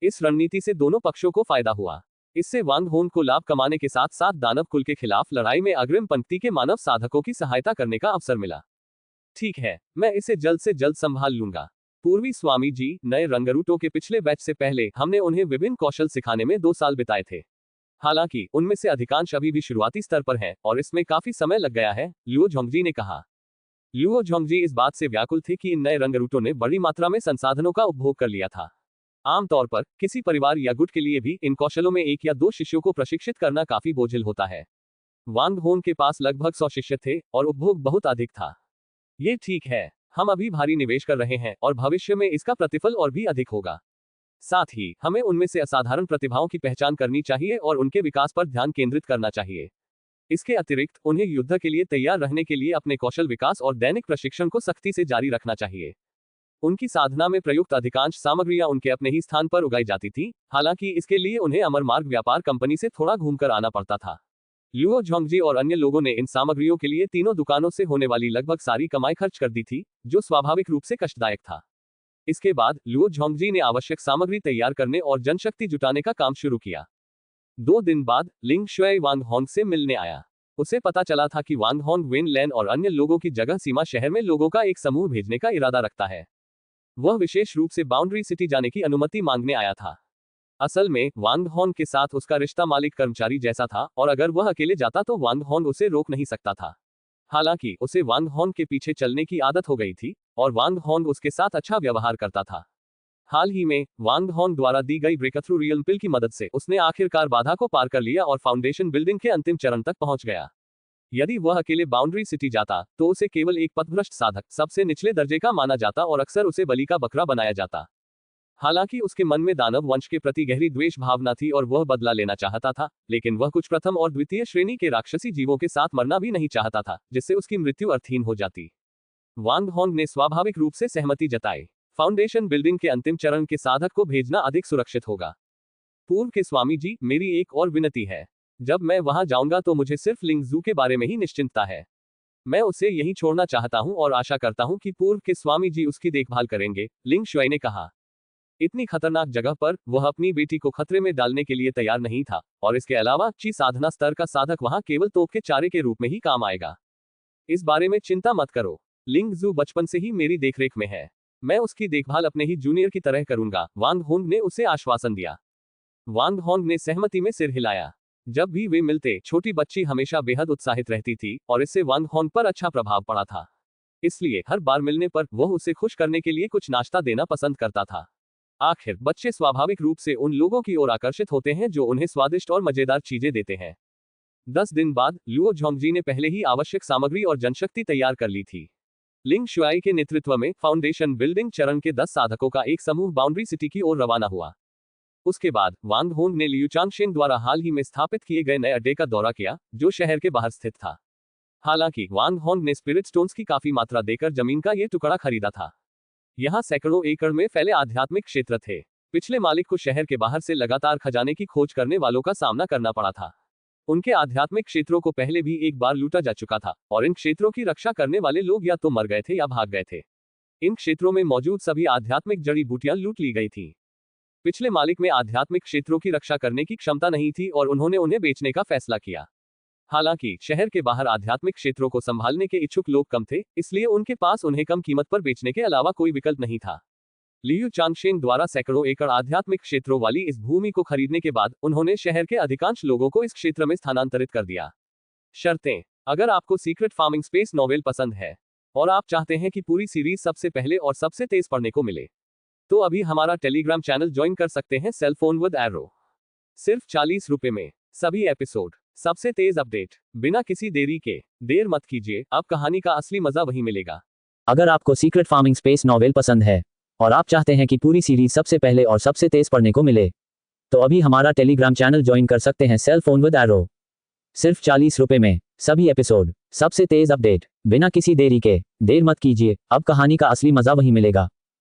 इस रणनीति से दोनों पक्षों को फायदा हुआ। इससे वांग होंग को लाभ कमाने के साथ साथ दानव कुल के खिलाफ लड़ाई में अग्रिम पंक्ति के मानव साधकों की सहायता करने का अवसर मिला। ठीक है, मैं इसे जल्द से जल्द संभाल लूंगा। पूर्वी स्वामी जी, नए रंगरूटों के पिछले बैच से पहले हमने उन्हें विभिन्न कौशल सिखाने में 2 साल बिताए थे। हालांकि उनमें से अधिकांश अभी भी शुरुआती स्तर पर हैं और इसमें काफी समय लग गया है, लुओ झोंगजी ने कहा। लुओ झोंगजी इस बात से व्याकुल थे कि इन नए रंगरूटों ने बड़ी मात्रा में संसाधनों का उपभोग कर लिया था। आमतौर पर किसी परिवार या गुट के लिए भी इन कौशलों में 1 या 2 शिष्यों को प्रशिक्षित करना काफी बोझिल होता है। वांग होंग के पास लगभग 100 शिष्य थे और उपभोग बहुत अधिक था। ये ठीक है, हम अभी भारी निवेश कर रहे हैं और भविष्य में इसका प्रतिफल और भी अधिक होगा। साथ ही हमें उनमें से असाधारण प्रतिभाओं की पहचान करनी चाहिए और उनके विकास पर ध्यान केंद्रित करना चाहिए। इसके अतिरिक्त उन्हें युद्ध के लिए तैयार रहने के लिए अपने कौशल विकास और दैनिक प्रशिक्षण को सख्ती से जारी रखना चाहिए। उनकी साधना में प्रयुक्त अधिकांश सामग्रियां उनके अपने ही स्थान पर उगाई जाती थी, हालांकि इसके लिए उन्हें अमरमार्ग व्यापार कंपनी से थोड़ा घूमकर आना पड़ता था। लियो झोंगजी और अन्य लोगों ने इन सामग्रियों के लिए तीनों दुकानों से होने वाली लगभग सारी कमाई खर्च कर दी थी, जो स्वाभाविक रूप से कष्टदायक था। इसके बाद लियो झोंगजी ने आवश्यक सामग्री तैयार करने और जनशक्ति जुटाने का काम शुरू किया। 2 दिन बाद लिंग शुई वांग होंग से मिलने आया। उसे पता चला था कि वांग होंग वेन लैन और अन्य लोगों की जगह सीमा शहर में लोगों का एक समूह भेजने का इरादा रखता है। वह विशेष रूप से बाउंड्री सिटी जाने की अनुमति मांगने आया था। असल में वांग होंग के साथ उसका रिश्ता मालिक कर्मचारी जैसा था और अगर वह अकेले जाता तो वांग होंग उसे रोक नहीं सकता था। हालांकि उसे वांग होंग के पीछे चलने की आदत हो गई थी और वांग होंग उसके साथ अच्छा व्यवहार करता था। हाल ही में वांग होंग द्वारा दी गई ब्रेकथ्रू रियल पिल की मदद से उसने आखिरकार बाधा को पार कर लिया और फाउंडेशन बिल्डिंग के अंतिम चरण तक पहुंच गया। यदि वह अकेले बाउंड्री सिटी जाता तो उसे केवल एक पथभ्रष्ट साधक, सबसे निचले दर्जे का माना जाता और अक्सर उसे बलि का बकरा बनाया जाता। हालांकि उसके मन में दानव वंश के प्रति गहरी द्वेष भावना थी और वह बदला लेना चाहता था, लेकिन वह कुछ प्रथम और द्वितीय श्रेणी के राक्षसी जीवों के साथ मरना भी नहीं चाहता था, जिससे उसकी मृत्यु अर्थहीन हो जाती। वांग होंग ने स्वाभाविक रूप से सहमति जताई। फाउंडेशन बिल्डिंग के अंतिम चरण के साधक को भेजना अधिक सुरक्षित होगा। पूर्व के स्वामी जी, मेरी एक और विनती है। जब मैं वहां जाऊंगा तो मुझे सिर्फ लिंगजू के बारे में ही निश्चिंतता है। मैं उसे यहीं छोड़ना चाहता हूं और आशा करता हूं कि पूर्व के स्वामी जी उसकी देखभाल करेंगे, लिंग शुई ने कहा। इतनी खतरनाक जगह पर वह अपनी बेटी को खतरे में डालने के लिए तैयार नहीं था और इसके अलावा ची साधना स्तर का साधक वहां केवल तोप के चारे के रूप में ही काम आएगा। इस बारे में चिंता मत करो, लिंगजू बचपन से ही मेरी देखरेख में है। मैं उसकी देखभाल अपने ही जूनियर की तरह करूंगा, वांग होंग ने उसे आश्वासन दिया। वांग होंग ने सहमति में सिर हिलाया। जब भी वे मिलते, छोटी बच्ची हमेशा बेहद उत्साहित रहती थी और इससे वांग होंग पर अच्छा प्रभाव पड़ा था। इसलिए हर बार मिलने पर वह उसे खुश करने के लिए कुछ नाश्ता देना पसंद करता था। आखिर बच्चे स्वाभाविक रूप से उन लोगों की ओर आकर्षित होते हैं जो उन्हें स्वादिष्ट और मजेदार चीजें देते हैं। 10 दिन बाद लियो झोंगजी ने पहले ही आवश्यक सामग्री और जनशक्ति तैयार कर ली थी। लिंग शुई के नेतृत्व में फाउंडेशन बिल्डिंग चरण के 10 साधकों का एक समूह बाउंड्री सिटी की ओर रवाना हुआ। उसके बाद वांग होंग ने लियू चांगशेन द्वारा हाल ही में स्थापित किए गए नए अड्डे का दौरा किया, जो शहर के बाहर स्थित था। हालांकि वांग होंग ने स्पिरिट स्टोन्स की काफी मात्रा देकर जमीन का यह टुकड़ा खरीदा था। यहाँ सैकड़ों एकड़ में फैले आध्यात्मिक क्षेत्र थे। पिछले मालिक को शहर के बाहर से लगातार खजाने की खोज करने वालों का सामना करना पड़ा था। उनके आध्यात्मिक क्षेत्रों को पहले भी एक बार लूटा जा चुका था और इन क्षेत्रों की रक्षा करने वाले लोग या तो मर गए थे या भाग गए थे। इन क्षेत्रों में मौजूद सभी आध्यात्मिक जड़ी बूटियां लूट ली गई थी। पिछले मालिक में आध्यात्मिक क्षेत्रों की रक्षा करने की क्षमता नहीं थी और उन्होंने उन्हें बेचने का फैसला किया। हालांकि शहर के बाहर आध्यात्मिक क्षेत्रों को संभालने के इच्छुक लोग कम थे, इसलिए उनके पास उन्हें कम कीमत पर बेचने के अलावा कोई विकल्प नहीं था। लियू चांगशेन द्वारा सैकड़ों एकड़ आध्यात्मिक क्षेत्रों वाली इस भूमि को खरीदने के बाद उन्होंने शहर के अधिकांश लोगों को इस क्षेत्र में स्थानांतरित कर दिया। शर्तें: अगर आपको सीक्रेट फार्मिंग स्पेस नॉवेल पसंद है और आप चाहते हैं कि पूरी सीरीज सबसे पहले और सबसे तेज पढ़ने को मिले, तो अभी हमारा टेलीग्राम चैनल ज्वाइन कर सकते हैं, सेल फोन विद एरो। सिर्फ 40 रुपए में सभी एपिसोड, सबसे तेज अपडेट, बिना किसी देरी के। देर मत कीजिए, अब कहानी का असली मजा वही मिलेगा। अगर आपको सीक्रेट फार्मिंग स्पेस नॉवेल पसंद है और आप चाहते हैं कि पूरी सीरीज सबसे पहले और सबसे तेज पढ़ने को मिले, तो अभी हमारा टेलीग्राम चैनल ज्वाइन कर सकते हैं, सेल फोन विद एरो। सिर्फ 40 रुपए में सभी एपिसोड, सबसे तेज अपडेट, बिना किसी देरी के। देर मत कीजिए, अब कहानी का असली मजा वही मिलेगा।